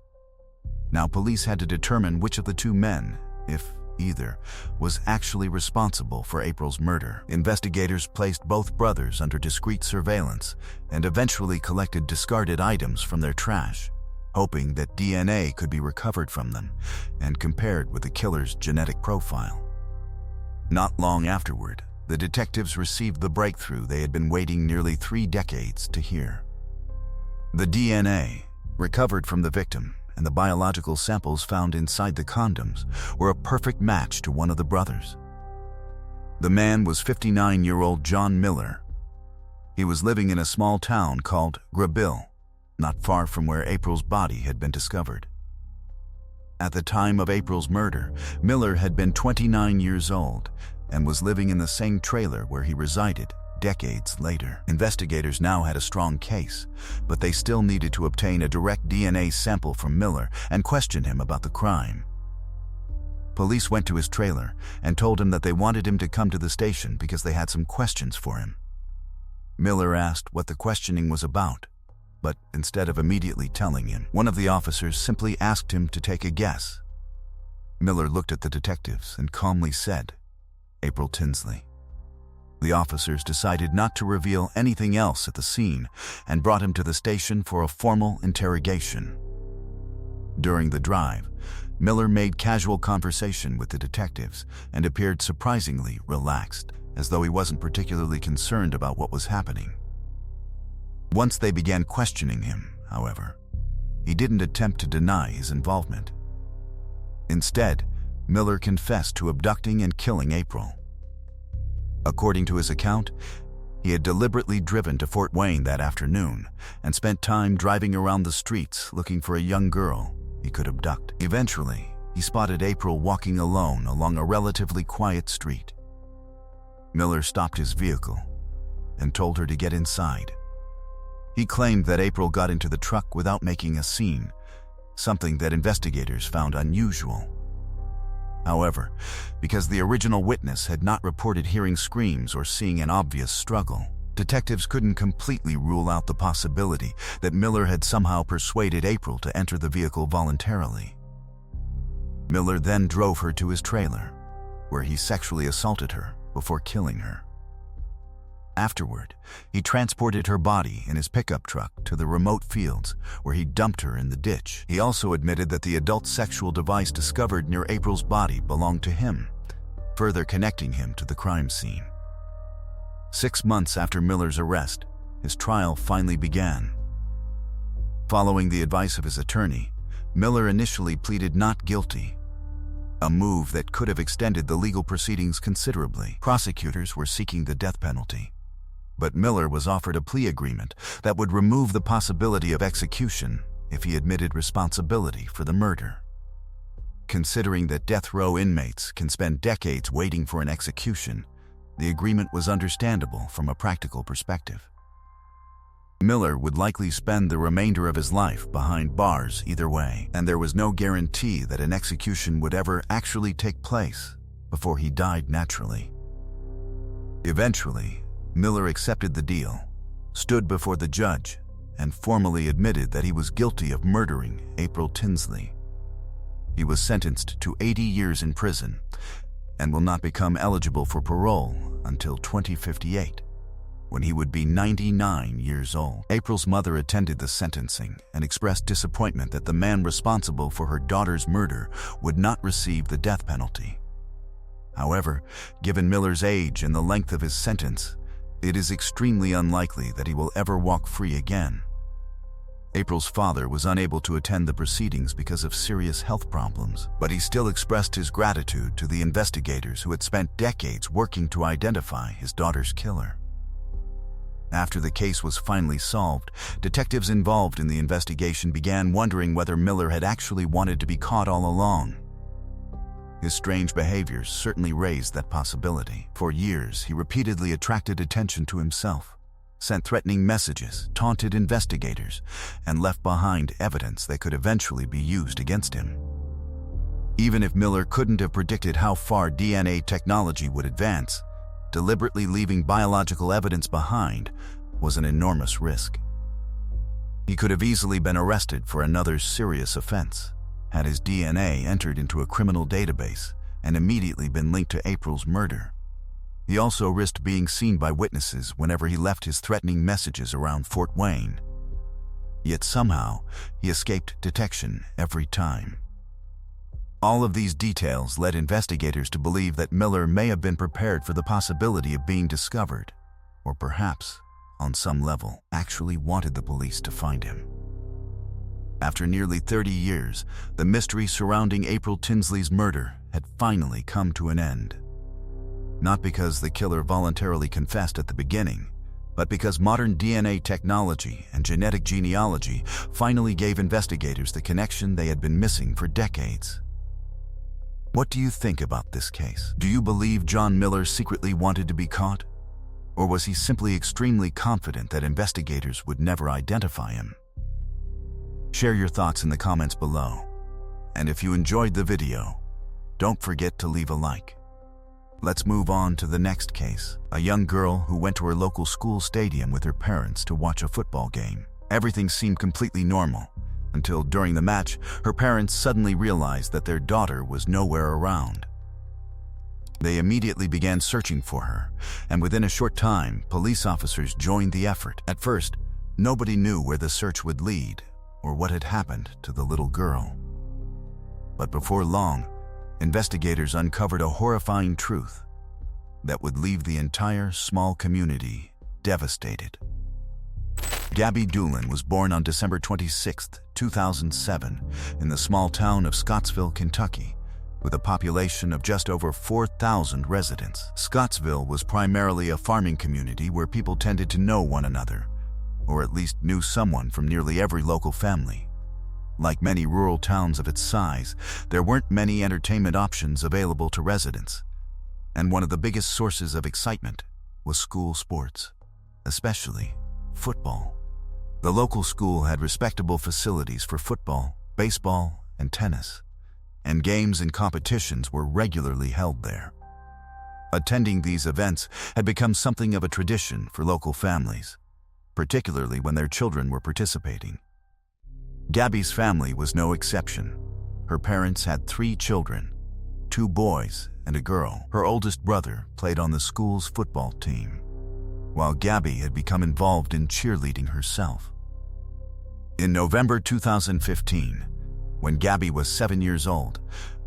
Now police had to determine which of the two men, if either, was actually responsible for April's murder. Investigators placed both brothers under discreet surveillance and eventually collected discarded items from their trash, hoping that DNA could be recovered from them and compared with the killer's genetic profile. Not long afterward, the detectives received the breakthrough they had been waiting nearly 3 decades to hear. The DNA recovered from the victim and the biological samples found inside the condoms were a perfect match to one of the brothers. The man was 59-year-old John Miller. He was living in a small town called Grabille, not far from where April's body had been discovered. At the time of April's murder, Miller had been 29 years old and was living in the same trailer where he resided decades later. Investigators now had a strong case, but they still needed to obtain a direct DNA sample from Miller and question him about the crime. Police went to his trailer and told him that they wanted him to come to the station because they had some questions for him. Miller asked what the questioning was about, but instead of immediately telling him, one of the officers simply asked him to take a guess. Miller looked at the detectives and calmly said, "April Tinsley." The officers decided not to reveal anything else at the scene and brought him to the station for a formal interrogation. During the drive, Miller made casual conversation with the detectives and appeared surprisingly relaxed. as though he wasn't particularly concerned about what was happening. Once they began questioning him, however, he didn't attempt to deny his involvement. Instead, Miller confessed to abducting and killing April. According to his account, he had deliberately driven to Fort Wayne that afternoon and spent time driving around the streets looking for a young girl he could abduct. Eventually, he spotted April walking alone along a relatively quiet street. Miller stopped his vehicle and told her to get inside. He claimed that April got into the truck without making a scene, something that investigators found unusual. However, because the original witness had not reported hearing screams or seeing an obvious struggle, detectives couldn't completely rule out the possibility that Miller had somehow persuaded April to enter the vehicle voluntarily. Miller then drove her to his trailer, where he sexually assaulted her before killing her. Afterward, he transported her body in his pickup truck to the remote fields where he dumped her in the ditch. He also admitted that the adult sexual device discovered near April's body belonged to him, further connecting him to the crime scene. 6 months after Miller's arrest, his trial finally began. Following the advice of his attorney, Miller initially pleaded not guilty, a move that could have extended the legal proceedings considerably. Prosecutors were seeking the death penalty, but Miller was offered a plea agreement that would remove the possibility of execution if he admitted responsibility for the murder. Considering that death row inmates can spend decades waiting for an execution, the agreement was understandable from a practical perspective. Miller would likely spend the remainder of his life behind bars either way, and there was no guarantee that an execution would ever actually take place before he died naturally. Eventually, Miller accepted the deal, stood before the judge, and formally admitted that he was guilty of murdering April Tinsley. He was sentenced to 80 years in prison and will not become eligible for parole until 2058, when he would be 99 years old. April's mother attended the sentencing and expressed disappointment that the man responsible for her daughter's murder would not receive the death penalty. However, given Miller's age and the length of his sentence, it is extremely unlikely that he will ever walk free again. April's father was unable to attend the proceedings because of serious health problems, but he still expressed his gratitude to the investigators who had spent decades working to identify his daughter's killer. After the case was finally solved, detectives involved in the investigation began wondering whether Miller had actually wanted to be caught all along. His strange behaviors certainly raised that possibility. For years, he repeatedly attracted attention to himself, sent threatening messages, taunted investigators, and left behind evidence that could eventually be used against him. Even if Miller couldn't have predicted how far DNA technology would advance, deliberately leaving biological evidence behind was an enormous risk. He could have easily been arrested for another serious offense, had his DNA entered into a criminal database, and immediately been linked to April's murder. He also risked being seen by witnesses whenever he left his threatening messages around Fort Wayne. Yet somehow, he escaped detection every time. All of these details led investigators to believe that Miller may have been prepared for the possibility of being discovered, or perhaps, on some level, actually wanted the police to find him. After nearly 30 years, the mystery surrounding April Tinsley's murder had finally come to an end. Not because the killer voluntarily confessed at the beginning, but because modern DNA technology and genetic genealogy finally gave investigators the connection they had been missing for decades. What do you think about this case? Do you believe John Miller secretly wanted to be caught? Or was he simply extremely confident that investigators would never identify him? Share your thoughts in the comments below. And if you enjoyed the video, don't forget to leave a like. Let's move on to the next case. A young girl who went to her local school stadium with her parents to watch a football game. Everything seemed completely normal, until during the match, her parents suddenly realized that their daughter was nowhere around. They immediately began searching for her, and within a short time, police officers joined the effort. At first, nobody knew where the search would lead, or what had happened to the little girl. But before long, investigators uncovered a horrifying truth. that would leave the entire small community devastated. Gabby Doolin was born on December 26, 2007, in the small town of Scottsville, Kentucky, with a population of just over 4,000 residents. Scottsville was primarily a farming community where people tended to know one another, or at least knew someone from nearly every local family. Like many rural towns of its size, there weren't many entertainment options available to residents, and one of the biggest sources of excitement was school sports, especially football. The local school had respectable facilities for football, baseball, and tennis, and games and competitions were regularly held there. Attending these events had become something of a tradition for local families, particularly when their children were participating. Gabby's family was no exception. Her parents had 3 children, 2 boys and a girl. Her oldest brother played on the school's football team, while Gabby had become involved in cheerleading herself. In November 2015, when Gabby was 7 years old,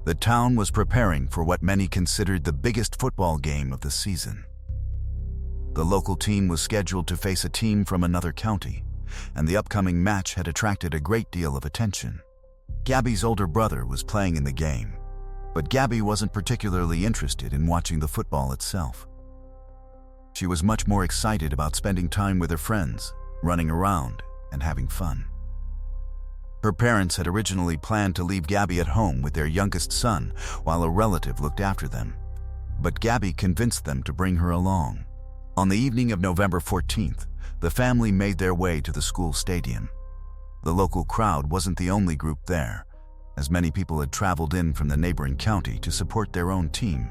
the town was preparing for what many considered the biggest football game of the season. The local team was scheduled to face a team from another county, and the upcoming match had attracted a great deal of attention. Gabby's older brother was playing in the game, but Gabby wasn't particularly interested in watching the football itself. She was much more excited about spending time with her friends, running around, and having fun. Her parents had originally planned to leave Gabby at home with their youngest son while a relative looked after them, but Gabby convinced them to bring her along. On the evening of November 14th, the family made their way to the school stadium. The local crowd wasn't the only group there, as many people had traveled in from the neighboring county to support their own team.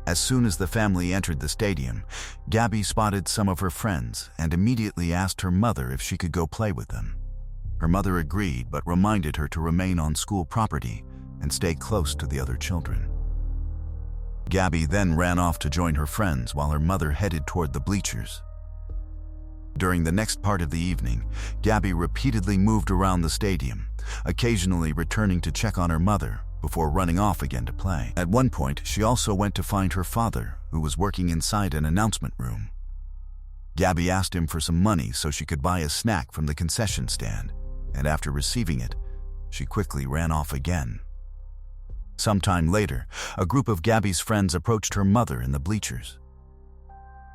As soon as the family entered the stadium, Gabby spotted some of her friends and immediately asked her mother if she could go play with them. Her mother agreed, but reminded her to remain on school property and stay close to the other children. Gabby then ran off to join her friends while her mother headed toward the bleachers. During the next part of the evening, Gabby repeatedly moved around the stadium, occasionally returning to check on her mother before running off again to play. At one point, she also went to find her father, who was working inside an announcement room. Gabby asked him for some money so she could buy a snack from the concession stand, and after receiving it, she quickly ran off again. Sometime later, a group of Gabby's friends approached her mother in the bleachers.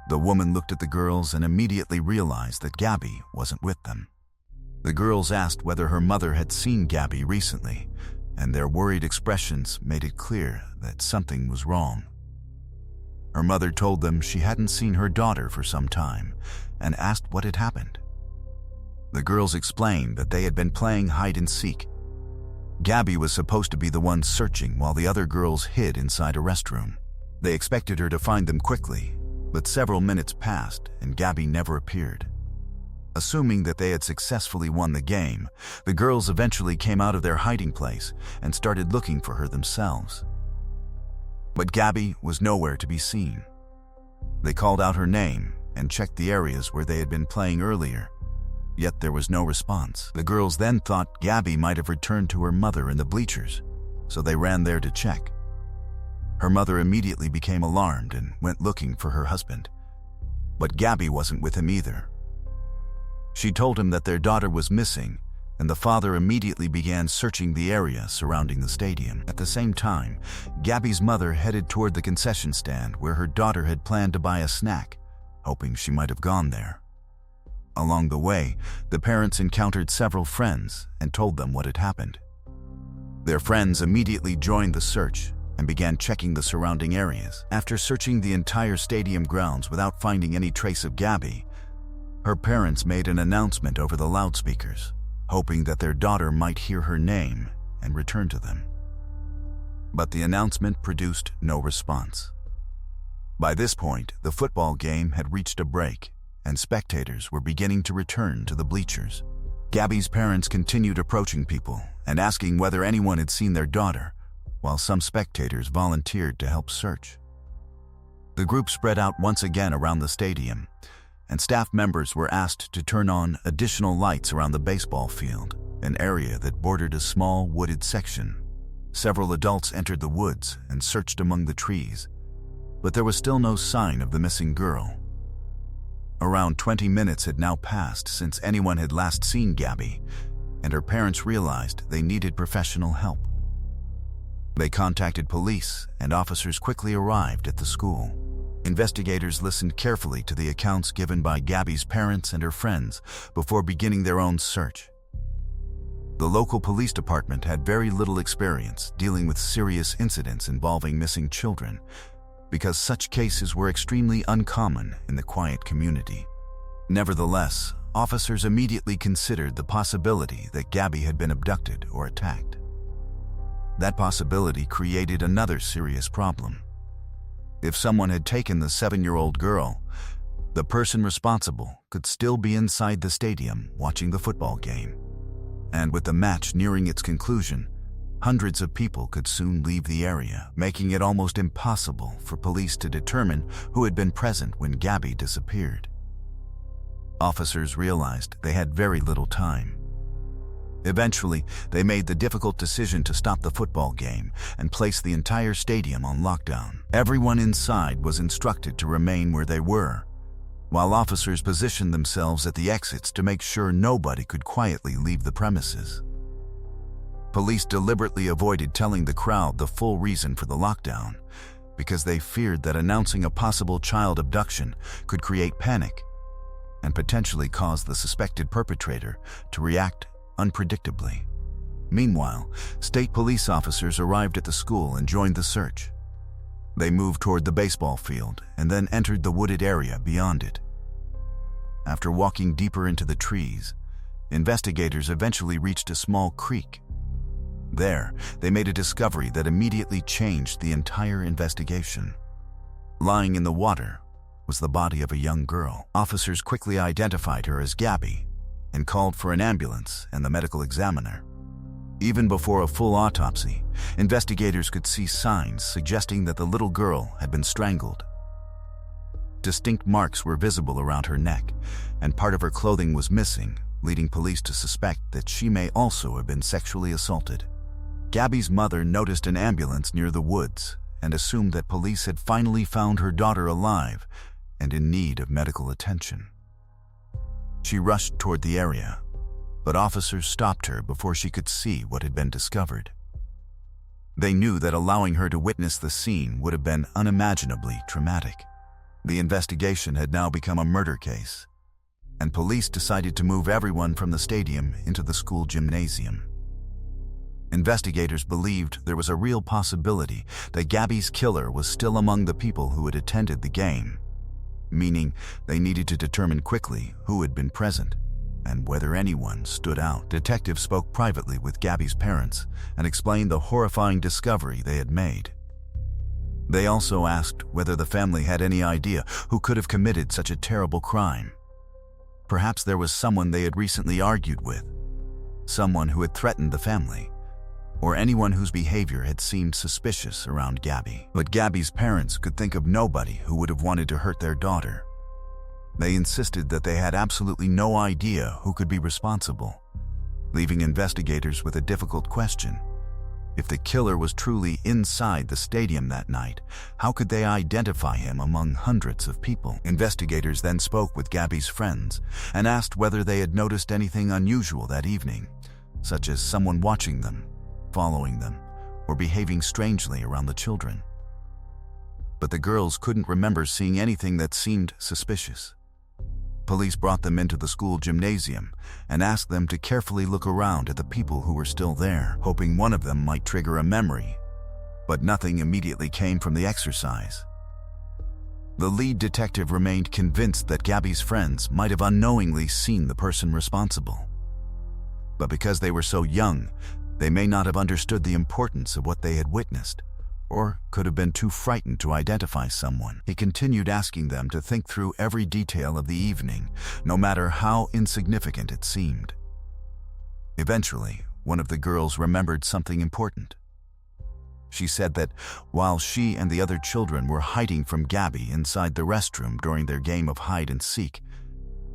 The woman looked at the girls and immediately realized that Gabby wasn't with them. The girls asked whether her mother had seen Gabby recently, and their worried expressions made it clear that something was wrong. Her mother told them she hadn't seen her daughter for some time and asked what had happened. The girls explained that they had been playing hide and seek. Gabby was supposed to be the one searching while the other girls hid inside a restroom. They expected her to find them quickly, but several minutes passed and Gabby never appeared. Assuming that they had successfully won the game, the girls eventually came out of their hiding place and started looking for her themselves. But Gabby was nowhere to be seen. They called out her name and checked the areas where they had been playing earlier, yet there was no response. The girls then thought Gabby might have returned to her mother in the bleachers, so they ran there to check. Her mother immediately became alarmed and went looking for her husband, but Gabby wasn't with him either. She told him that their daughter was missing, and the father immediately began searching the area surrounding the stadium. At the same time, Gabby's mother headed toward the concession stand where her daughter had planned to buy a snack, hoping she might have gone there. Along the way, the parents encountered several friends and told them what had happened. Their friends immediately joined the search and began checking the surrounding areas. After searching the entire stadium grounds without finding any trace of Gabby, her parents made an announcement over the loudspeakers, hoping that their daughter might hear her name and return to them. But the announcement produced no response. By this point, the football game had reached a break, and spectators were beginning to return to the bleachers. Gabby's parents continued approaching people and asking whether anyone had seen their daughter, while some spectators volunteered to help search. The group spread out once again around the stadium, and staff members were asked to turn on additional lights around the baseball field, an area that bordered a small wooded section. Several adults entered the woods and searched among the trees, but there was still no sign of the missing girl. Around 20 minutes had now passed since anyone had last seen Gabby, and her parents realized they needed professional help. They contacted police, and officers quickly arrived at the school. Investigators listened carefully to the accounts given by Gabby's parents and her friends before beginning their own search. The local police department had very little experience dealing with serious incidents involving missing children, because such cases were extremely uncommon in the quiet community. Nevertheless, officers immediately considered the possibility that Gabby had been abducted or attacked. That possibility created another serious problem. If someone had taken the 7-year-old girl, the person responsible could still be inside the stadium watching the football game. And with the match nearing its conclusion, hundreds of people could soon leave the area, making it almost impossible for police to determine who had been present when Gabby disappeared. Officers realized they had very little time. Eventually, they made the difficult decision to stop the football game and place the entire stadium on lockdown. Everyone inside was instructed to remain where they were, while officers positioned themselves at the exits to make sure nobody could quietly leave the premises. Police deliberately avoided telling the crowd the full reason for the lockdown, because they feared that announcing a possible child abduction could create panic and potentially cause the suspected perpetrator to react unpredictably. Meanwhile, state police officers arrived at the school and joined the search. They moved toward the baseball field and then entered the wooded area beyond it. After walking deeper into the trees, investigators eventually reached a small creek. There, they made a discovery that immediately changed the entire investigation. Lying in the water was the body of a young girl. Officers quickly identified her as Gabby and called for an ambulance and the medical examiner. Even before a full autopsy, investigators could see signs suggesting that the little girl had been strangled. Distinct marks were visible around her neck, and part of her clothing was missing, leading police to suspect that she may also have been sexually assaulted. Gabby's mother noticed an ambulance near the woods and assumed that police had finally found her daughter alive and in need of medical attention. She rushed toward the area, but officers stopped her before she could see what had been discovered. They knew that allowing her to witness the scene would have been unimaginably traumatic. The investigation had now become a murder case, and police decided to move everyone from the stadium into the school gymnasium. Investigators believed there was a real possibility that Gabby's killer was still among the people who had attended the game, meaning they needed to determine quickly who had been present and whether anyone stood out. Detectives spoke privately with Gabby's parents and explained the horrifying discovery they had made. They also asked whether the family had any idea who could have committed such a terrible crime. Perhaps there was someone they had recently argued with, someone who had threatened the family, or anyone whose behavior had seemed suspicious around Gabby. But Gabby's parents could think of nobody who would have wanted to hurt their daughter. They insisted that they had absolutely no idea who could be responsible, leaving investigators with a difficult question. If the killer was truly inside the stadium that night, how could they identify him among hundreds of people? Investigators then spoke with Gabby's friends and asked whether they had noticed anything unusual that evening, such as someone watching them, following them, or behaving strangely around the children. But the girls couldn't remember seeing anything that seemed suspicious. Police brought them into the school gymnasium and asked them to carefully look around at the people who were still there, hoping one of them might trigger a memory. But nothing immediately came from the exercise. The lead detective remained convinced that Gabby's friends might have unknowingly seen the person responsible. But because they were so young, they may not have understood the importance of what they had witnessed, or could have been too frightened to identify someone. He continued asking them to think through every detail of the evening, no matter how insignificant it seemed. Eventually, one of the girls remembered something important. She said that while she and the other children were hiding from Gabby inside the restroom during their game of hide and seek,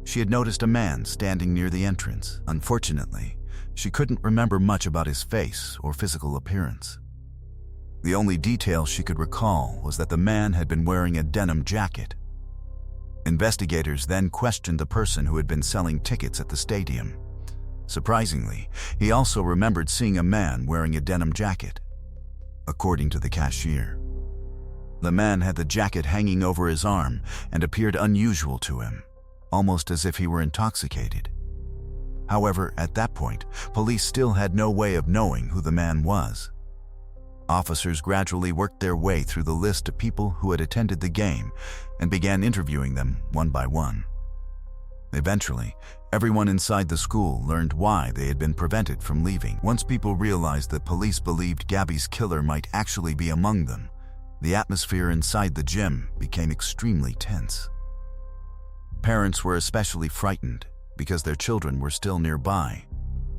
she had noticed a man standing near the entrance. Unfortunately, she couldn't remember much about his face or physical appearance. The only detail she could recall was that the man had been wearing a denim jacket. Investigators then questioned the person who had been selling tickets at the stadium. Surprisingly, he also remembered seeing a man wearing a denim jacket. According to the cashier, the man had the jacket hanging over his arm and appeared unusual to him, almost as if he were intoxicated. However, at that point, police still had no way of knowing who the man was. Officers gradually worked their way through the list of people who had attended the game and began interviewing them one by one. Eventually, everyone inside the school learned why they had been prevented from leaving. Once people realized that police believed Gabby's killer might actually be among them, the atmosphere inside the gym became extremely tense. Parents were especially frightened because their children were still nearby.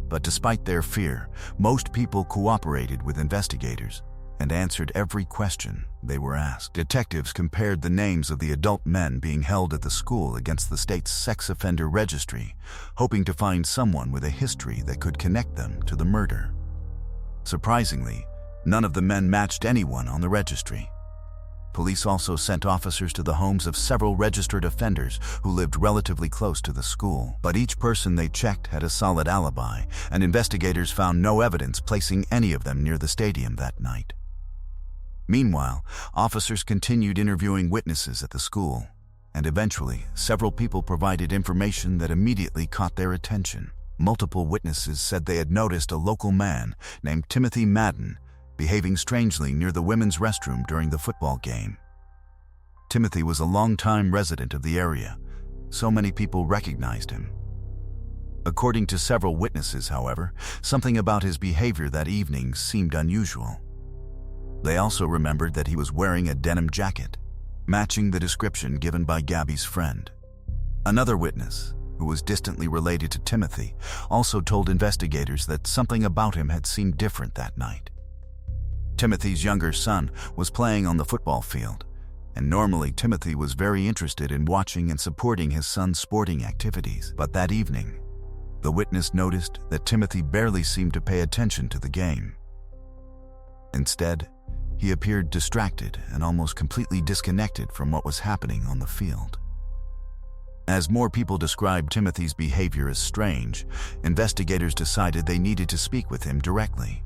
But despite their fear, most people cooperated with investigators and answered every question they were asked. Detectives compared the names of the adult men being held at the school against the state's sex offender registry, hoping to find someone with a history that could connect them to the murder. Surprisingly, none of the men matched anyone on the registry. Police also sent officers to the homes of several registered offenders who lived relatively close to the school. But each person they checked had a solid alibi, and investigators found no evidence placing any of them near the stadium that night. Meanwhile, officers continued interviewing witnesses at the school, and eventually, several people provided information that immediately caught their attention. Multiple witnesses said they had noticed a local man named Timothy Madden behaving strangely near the women's restroom during the football game. Timothy was a longtime resident of the area, so many people recognized him. According to several witnesses, however, something about his behavior that evening seemed unusual. They also remembered that he was wearing a denim jacket, matching the description given by Gabby's friend. Another witness, who was distantly related to Timothy, also told investigators that something about him had seemed different that night. Timothy's younger son was playing on the football field, and normally Timothy was very interested in watching and supporting his son's sporting activities. But that evening, the witness noticed that Timothy barely seemed to pay attention to the game. Instead, he appeared distracted and almost completely disconnected from what was happening on the field. As more people described Timothy's behavior as strange, investigators decided they needed to speak with him directly.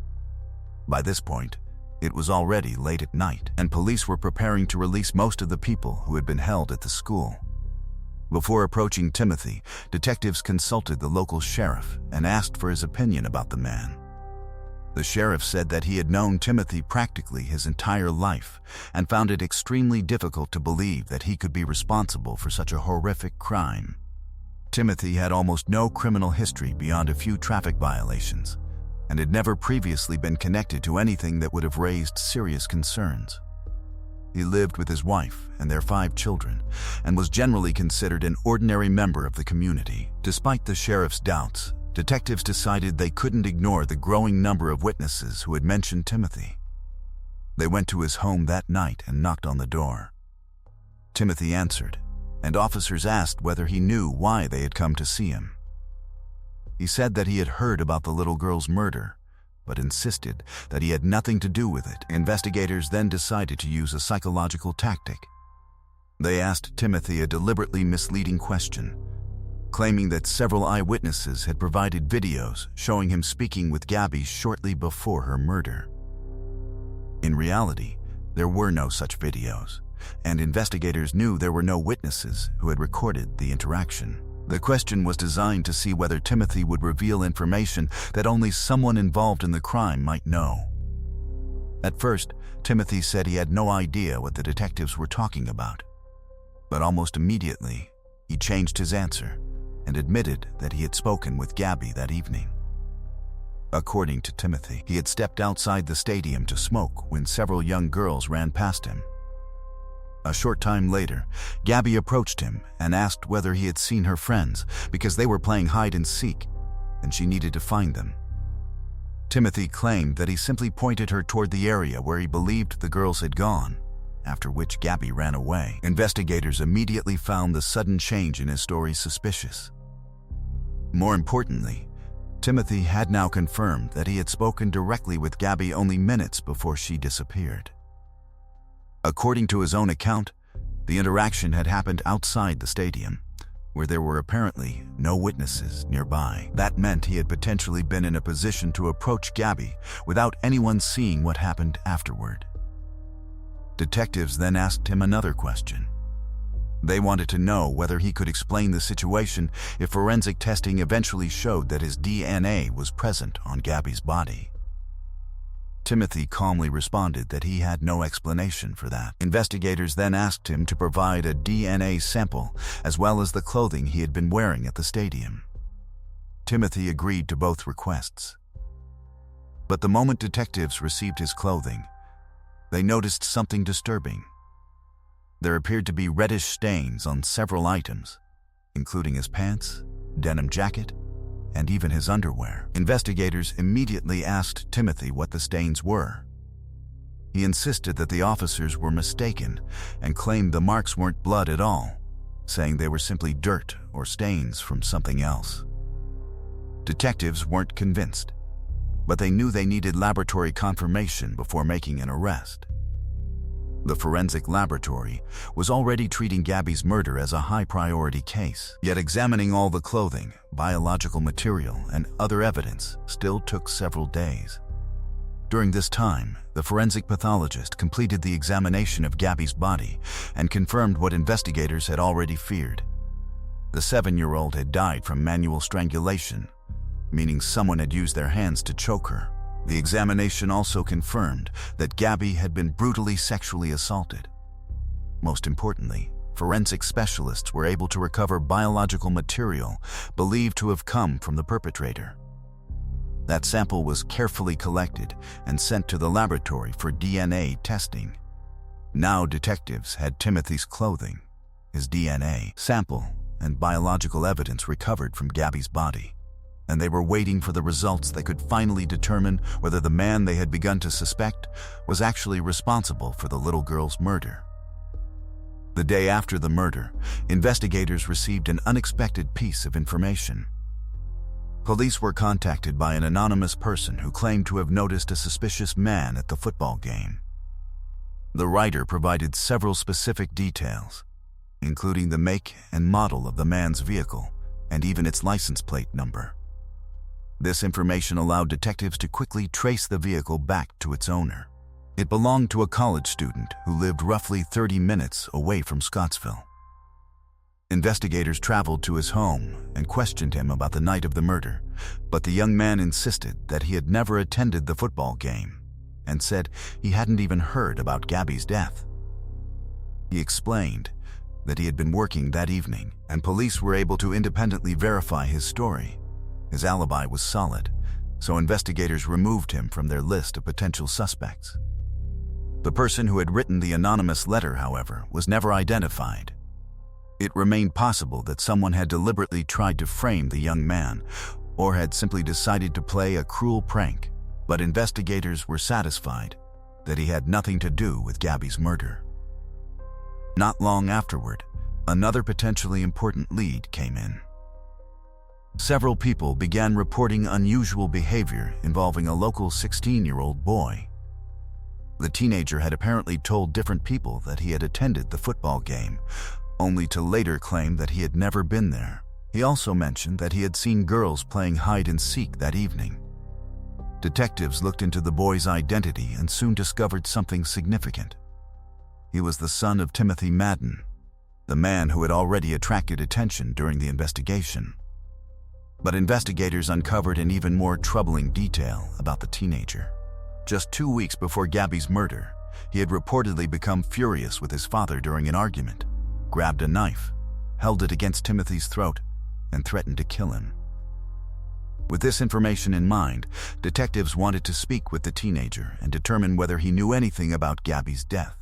By this point, it was already late at night, and police were preparing to release most of the people who had been held at the school. Before approaching Timothy, detectives consulted the local sheriff and asked for his opinion about the man. The sheriff said that he had known Timothy practically his entire life and found it extremely difficult to believe that he could be responsible for such a horrific crime. Timothy had almost no criminal history beyond a few traffic violations, and had never previously been connected to anything that would have raised serious concerns. He lived with his wife and their 5 children, and was generally considered an ordinary member of the community. Despite the sheriff's doubts, detectives decided they couldn't ignore the growing number of witnesses who had mentioned Timothy. They went to his home that night and knocked on the door. Timothy answered, and officers asked whether he knew why they had come to see him. He said that he had heard about the little girl's murder, but insisted that he had nothing to do with it. Investigators then decided to use a psychological tactic. They asked Timothy a deliberately misleading question, claiming that several eyewitnesses had provided videos showing him speaking with Gabby shortly before her murder. In reality, there were no such videos, and investigators knew there were no witnesses who had recorded the interaction. The question was designed to see whether Timothy would reveal information that only someone involved in the crime might know. At first, Timothy said he had no idea what the detectives were talking about. But almost immediately, he changed his answer and admitted that he had spoken with Gabby that evening. According to Timothy, he had stepped outside the stadium to smoke when several young girls ran past him. A short time later, Gabby approached him and asked whether he had seen her friends because they were playing hide and seek, and she needed to find them. Timothy claimed that he simply pointed her toward the area where he believed the girls had gone, after which Gabby ran away. Investigators immediately found the sudden change in his story suspicious. More importantly, Timothy had now confirmed that he had spoken directly with Gabby only minutes before she disappeared. According to his own account, the interaction had happened outside the stadium, where there were apparently no witnesses nearby. That meant he had potentially been in a position to approach Gabby without anyone seeing what happened afterward. Detectives then asked him another question. They wanted to know whether he could explain the situation if forensic testing eventually showed that his DNA was present on Gabby's body. Timothy calmly responded that he had no explanation for that. Investigators then asked him to provide a DNA sample as well as the clothing he had been wearing at the stadium. Timothy agreed to both requests. But the moment detectives received his clothing, they noticed something disturbing. There appeared to be reddish stains on several items, including his pants, denim jacket, and even his underwear. Investigators immediately asked Timothy what the stains were. He insisted that the officers were mistaken and claimed the marks weren't blood at all, saying they were simply dirt or stains from something else. Detectives weren't convinced, but they knew they needed laboratory confirmation before making an arrest. The forensic laboratory was already treating Gabby's murder as a high-priority case, yet examining all the clothing, biological material, and other evidence still took several days. During this time, the forensic pathologist completed the examination of Gabby's body and confirmed what investigators had already feared. The 7-year-old had died from manual strangulation, meaning someone had used their hands to choke her. The examination also confirmed that Gabby had been brutally sexually assaulted. Most importantly, forensic specialists were able to recover biological material believed to have come from the perpetrator. That sample was carefully collected and sent to the laboratory for DNA testing. Now detectives had Timothy's clothing, his DNA sample, and biological evidence recovered from Gabby's body, and they were waiting for the results that could finally determine whether the man they had begun to suspect was actually responsible for the little girl's murder. The day after the murder, investigators received an unexpected piece of information. Police were contacted by an anonymous person who claimed to have noticed a suspicious man at the football game. The writer provided several specific details, including the make and model of the man's vehicle and even its license plate number. This information allowed detectives to quickly trace the vehicle back to its owner. It belonged to a college student who lived roughly 30 minutes away from Scottsville. Investigators traveled to his home and questioned him about the night of the murder, but the young man insisted that he had never attended the football game and said he hadn't even heard about Gabby's death. He explained that he had been working that evening, and police were able to independently verify his story. His alibi was solid, so investigators removed him from their list of potential suspects. The person who had written the anonymous letter, however, was never identified. It remained possible that someone had deliberately tried to frame the young man or had simply decided to play a cruel prank, but investigators were satisfied that he had nothing to do with Gabby's murder. Not long afterward, another potentially important lead came in. Several people began reporting unusual behavior involving a local 16-year-old boy. The teenager had apparently told different people that he had attended the football game, only to later claim that he had never been there. He also mentioned that he had seen girls playing hide-and-seek that evening. Detectives looked into the boy's identity and soon discovered something significant. He was the son of Timothy Madden, the man who had already attracted attention during the investigation. But investigators uncovered an even more troubling detail about the teenager. Just 2 weeks before Gabby's murder, he had reportedly become furious with his father during an argument, grabbed a knife, held it against Timothy's throat, and threatened to kill him. With this information in mind, detectives wanted to speak with the teenager and determine whether he knew anything about Gabby's death.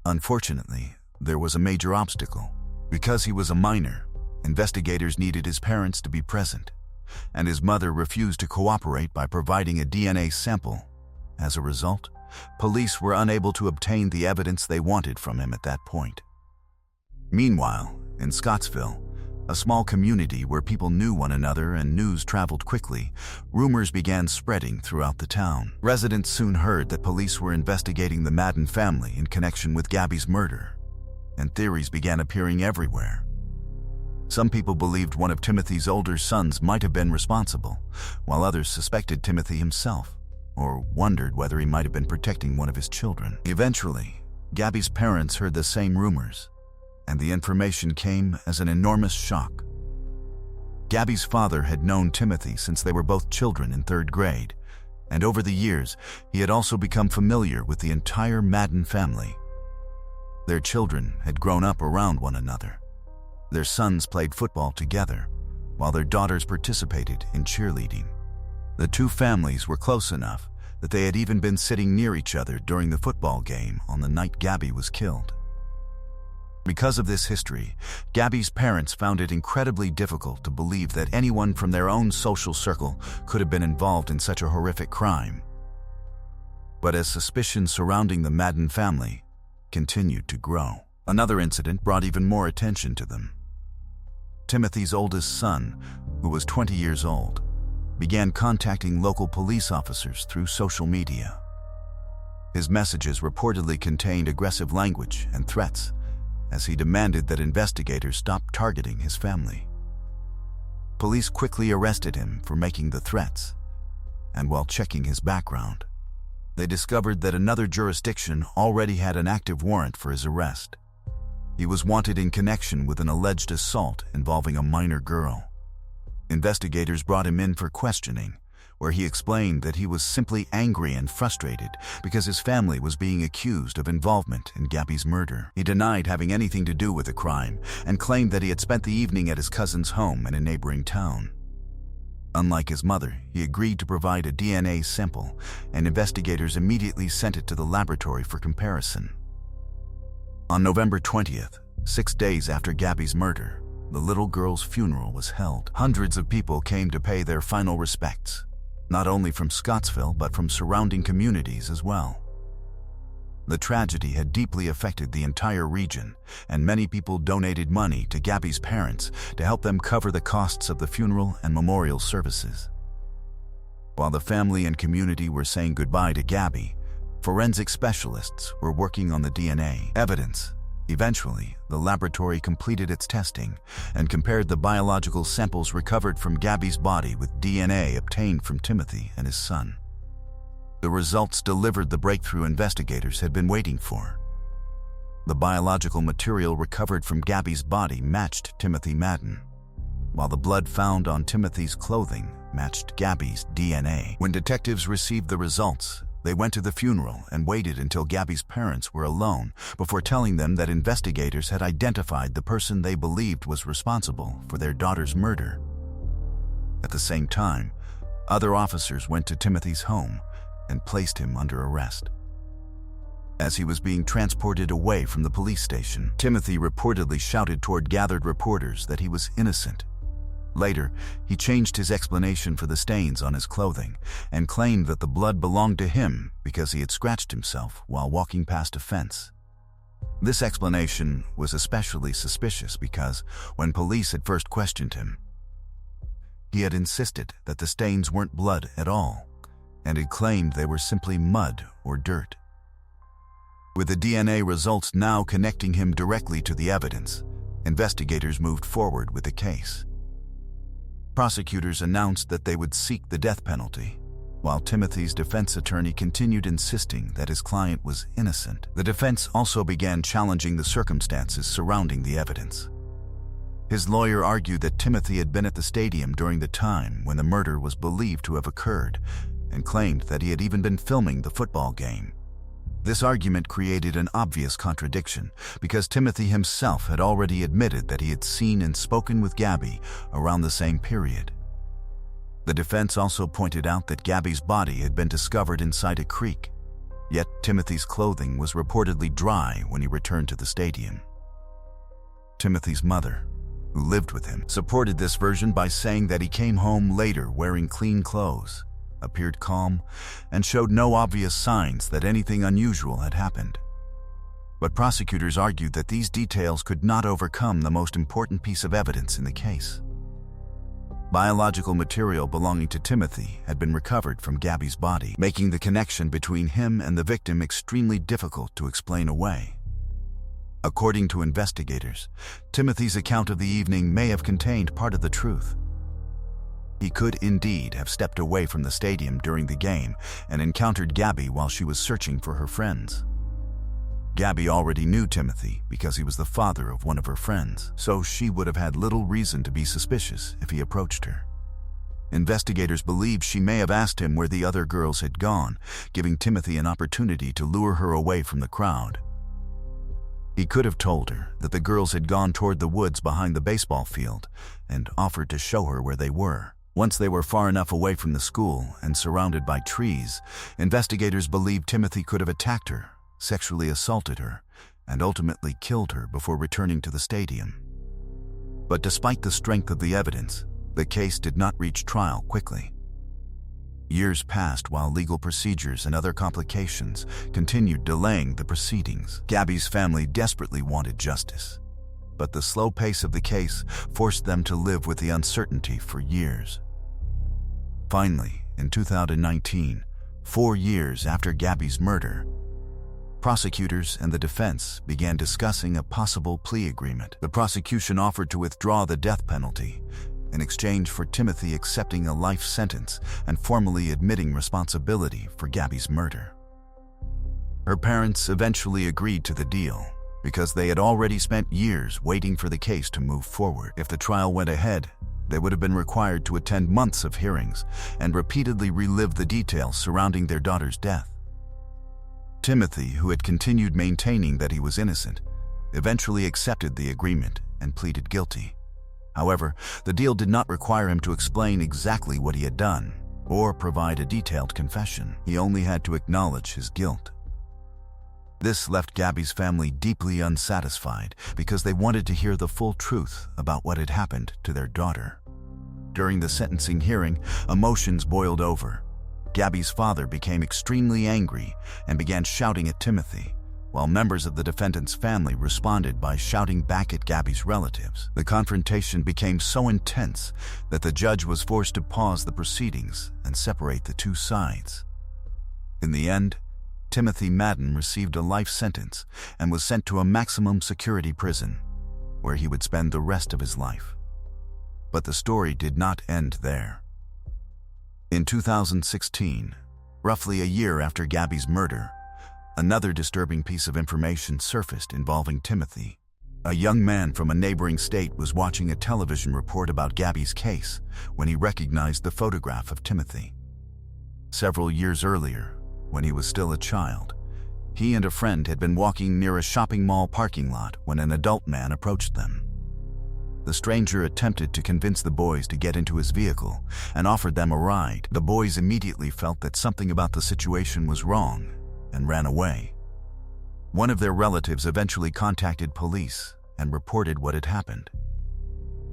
Unfortunately, there was a major obstacle. Because he was a minor, investigators needed his parents to be present, and his mother refused to cooperate by providing a DNA sample. As a result, police were unable to obtain the evidence they wanted from him at that point. Meanwhile, in Scottsville, A small community where people knew one another and news traveled quickly, rumors began spreading throughout the town. Residents soon heard that police were investigating the Madden family in connection with Gabby's murder, and theories began appearing everywhere. Some people believed one of Timothy's older sons might have been responsible, while others suspected Timothy himself, or wondered whether he might have been protecting one of his children. Eventually, Gabby's parents heard the same rumors, and the information came as an enormous shock. Gabby's father had known Timothy since they were both children in 3rd grade, and over the years, he had also become familiar with the entire Madden family. Their children had grown up around one another. Their sons played football together, while their daughters participated in cheerleading. The two families were close enough that they had even been sitting near each other during the football game on the night Gabby was killed. Because of this history, Gabby's parents found it incredibly difficult to believe that anyone from their own social circle could have been involved in such a horrific crime. But as suspicions surrounding the Madden family continued to grow, another incident brought even more attention to them. Timothy's oldest son, who was 20 years old, began contacting local police officers through social media. His messages reportedly contained aggressive language and threats, as he demanded that investigators stop targeting his family. Police quickly arrested him for making the threats, and while checking his background, they discovered that another jurisdiction already had an active warrant for his arrest. He was wanted in connection with an alleged assault involving a minor girl. Investigators brought him in for questioning, where he explained that he was simply angry and frustrated because his family was being accused of involvement in Gabby's murder. He denied having anything to do with the crime and claimed that he had spent the evening at his cousin's home in a neighboring town. Unlike his mother, he agreed to provide a DNA sample, and investigators immediately sent it to the laboratory for comparison. On November 20th, 6 days after Gabby's murder, the little girl's funeral was held. Hundreds of people came to pay their final respects, not only from Scottsville but from surrounding communities as well. The tragedy had deeply affected the entire region, and many people donated money to Gabby's parents to help them cover the costs of the funeral and memorial services. While the family and community were saying goodbye to Gabby, forensic specialists were working on the DNA evidence. Eventually, the laboratory completed its testing and compared the biological samples recovered from Gabby's body with DNA obtained from Timothy and his son. The results delivered the breakthrough investigators had been waiting for. The biological material recovered from Gabby's body matched Timothy Madden, while the blood found on Timothy's clothing matched Gabby's DNA. When detectives received the results, they went to the funeral and waited until Gabby's parents were alone before telling them that investigators had identified the person they believed was responsible for their daughter's murder. At the same time, other officers went to Timothy's home and placed him under arrest. As he was being transported away from the police station, Timothy reportedly shouted toward gathered reporters that he was innocent. Later, he changed his explanation for the stains on his clothing and claimed that the blood belonged to him because he had scratched himself while walking past a fence. This explanation was especially suspicious because, when police had first questioned him, he had insisted that the stains weren't blood at all and had claimed they were simply mud or dirt. With the DNA results now connecting him directly to the evidence, investigators moved forward with the case. Prosecutors announced that they would seek the death penalty, while Timothy's defense attorney continued insisting that his client was innocent. The defense also began challenging the circumstances surrounding the evidence. His lawyer argued that Timothy had been at the stadium during the time when the murder was believed to have occurred, and claimed that he had even been filming the football game. This argument created an obvious contradiction because Timothy himself had already admitted that he had seen and spoken with Gabby around the same period. The defense also pointed out that Gabby's body had been discovered inside a creek, yet Timothy's clothing was reportedly dry when he returned to the stadium. Timothy's mother, who lived with him, supported this version by saying that he came home later wearing clean clothes, appeared calm, and showed no obvious signs that anything unusual had happened. But prosecutors argued that these details could not overcome the most important piece of evidence in the case. Biological material belonging to Timothy had been recovered from Gabby's body, making the connection between him and the victim extremely difficult to explain away. According to investigators, Timothy's account of the evening may have contained part of the truth. He could indeed have stepped away from the stadium during the game and encountered Gabby while she was searching for her friends. Gabby already knew Timothy because he was the father of one of her friends, so she would have had little reason to be suspicious if he approached her. Investigators believed she may have asked him where the other girls had gone, giving Timothy an opportunity to lure her away from the crowd. He could have told her that the girls had gone toward the woods behind the baseball field and offered to show her where they were. Once they were far enough away from the school and surrounded by trees, investigators believed Timothy could have attacked her, sexually assaulted her, and ultimately killed her before returning to the stadium. But despite the strength of the evidence, the case did not reach trial quickly. Years passed while legal procedures and other complications continued delaying the proceedings. Gabby's family desperately wanted justice, but the slow pace of the case forced them to live with the uncertainty for years. Finally, in 2019, 4 years after Gabby's murder, prosecutors and the defense began discussing a possible plea agreement. The prosecution offered to withdraw the death penalty in exchange for Timothy accepting a life sentence and formally admitting responsibility for Gabby's murder. Her parents eventually agreed to the deal because they had already spent years waiting for the case to move forward. If the trial went ahead, they would have been required to attend months of hearings and repeatedly relive the details surrounding their daughter's death. Timothy, who had continued maintaining that he was innocent, eventually accepted the agreement and pleaded guilty. However, the deal did not require him to explain exactly what he had done or provide a detailed confession. He only had to acknowledge his guilt. This left Gabby's family deeply unsatisfied because they wanted to hear the full truth about what had happened to their daughter. During the sentencing hearing, emotions boiled over. Gabby's father became extremely angry and began shouting at Timothy, while members of the defendant's family responded by shouting back at Gabby's relatives. The confrontation became so intense that the judge was forced to pause the proceedings and separate the two sides. In the end, Timothy Madden received a life sentence and was sent to a maximum security prison, where he would spend the rest of his life. But the story did not end there. In 2016, roughly a year after Gabby's murder, another disturbing piece of information surfaced involving Timothy. A young man from a neighboring state was watching a television report about Gabby's case when he recognized the photograph of Timothy. Several years earlier, when he was still a child, he and a friend had been walking near a shopping mall parking lot when an adult man approached them. The stranger attempted to convince the boys to get into his vehicle and offered them a ride. The boys immediately felt that something about the situation was wrong and ran away. One of their relatives eventually contacted police and reported what had happened.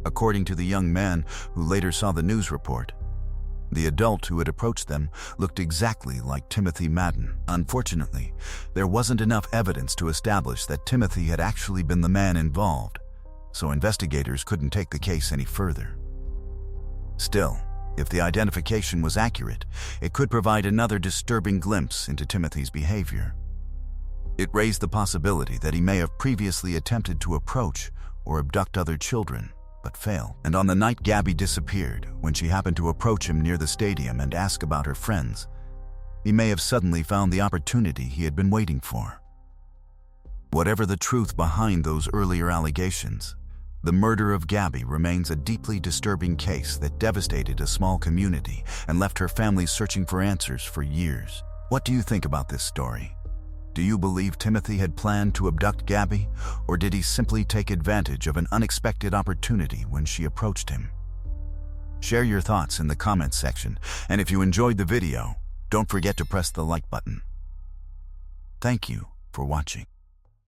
According to the young man who later saw the news report, the adult who had approached them looked exactly like Timothy Madden. Unfortunately, there wasn't enough evidence to establish that Timothy had actually been the man involved, so investigators couldn't take the case any further. Still, if the identification was accurate, it could provide another disturbing glimpse into Timothy's behavior. It raised the possibility that he may have previously attempted to approach or abduct other children, but failed. And on the night Gabby disappeared, when she happened to approach him near the stadium and ask about her friends, he may have suddenly found the opportunity he had been waiting for. Whatever the truth behind those earlier allegations, the murder of Gabby remains a deeply disturbing case that devastated a small community and left her family searching for answers for years. What do you think about this story? Do you believe Timothy had planned to abduct Gabby, or did he simply take advantage of an unexpected opportunity when she approached him? Share your thoughts in the comments section, and if you enjoyed the video, don't forget to press the like button. Thank you for watching.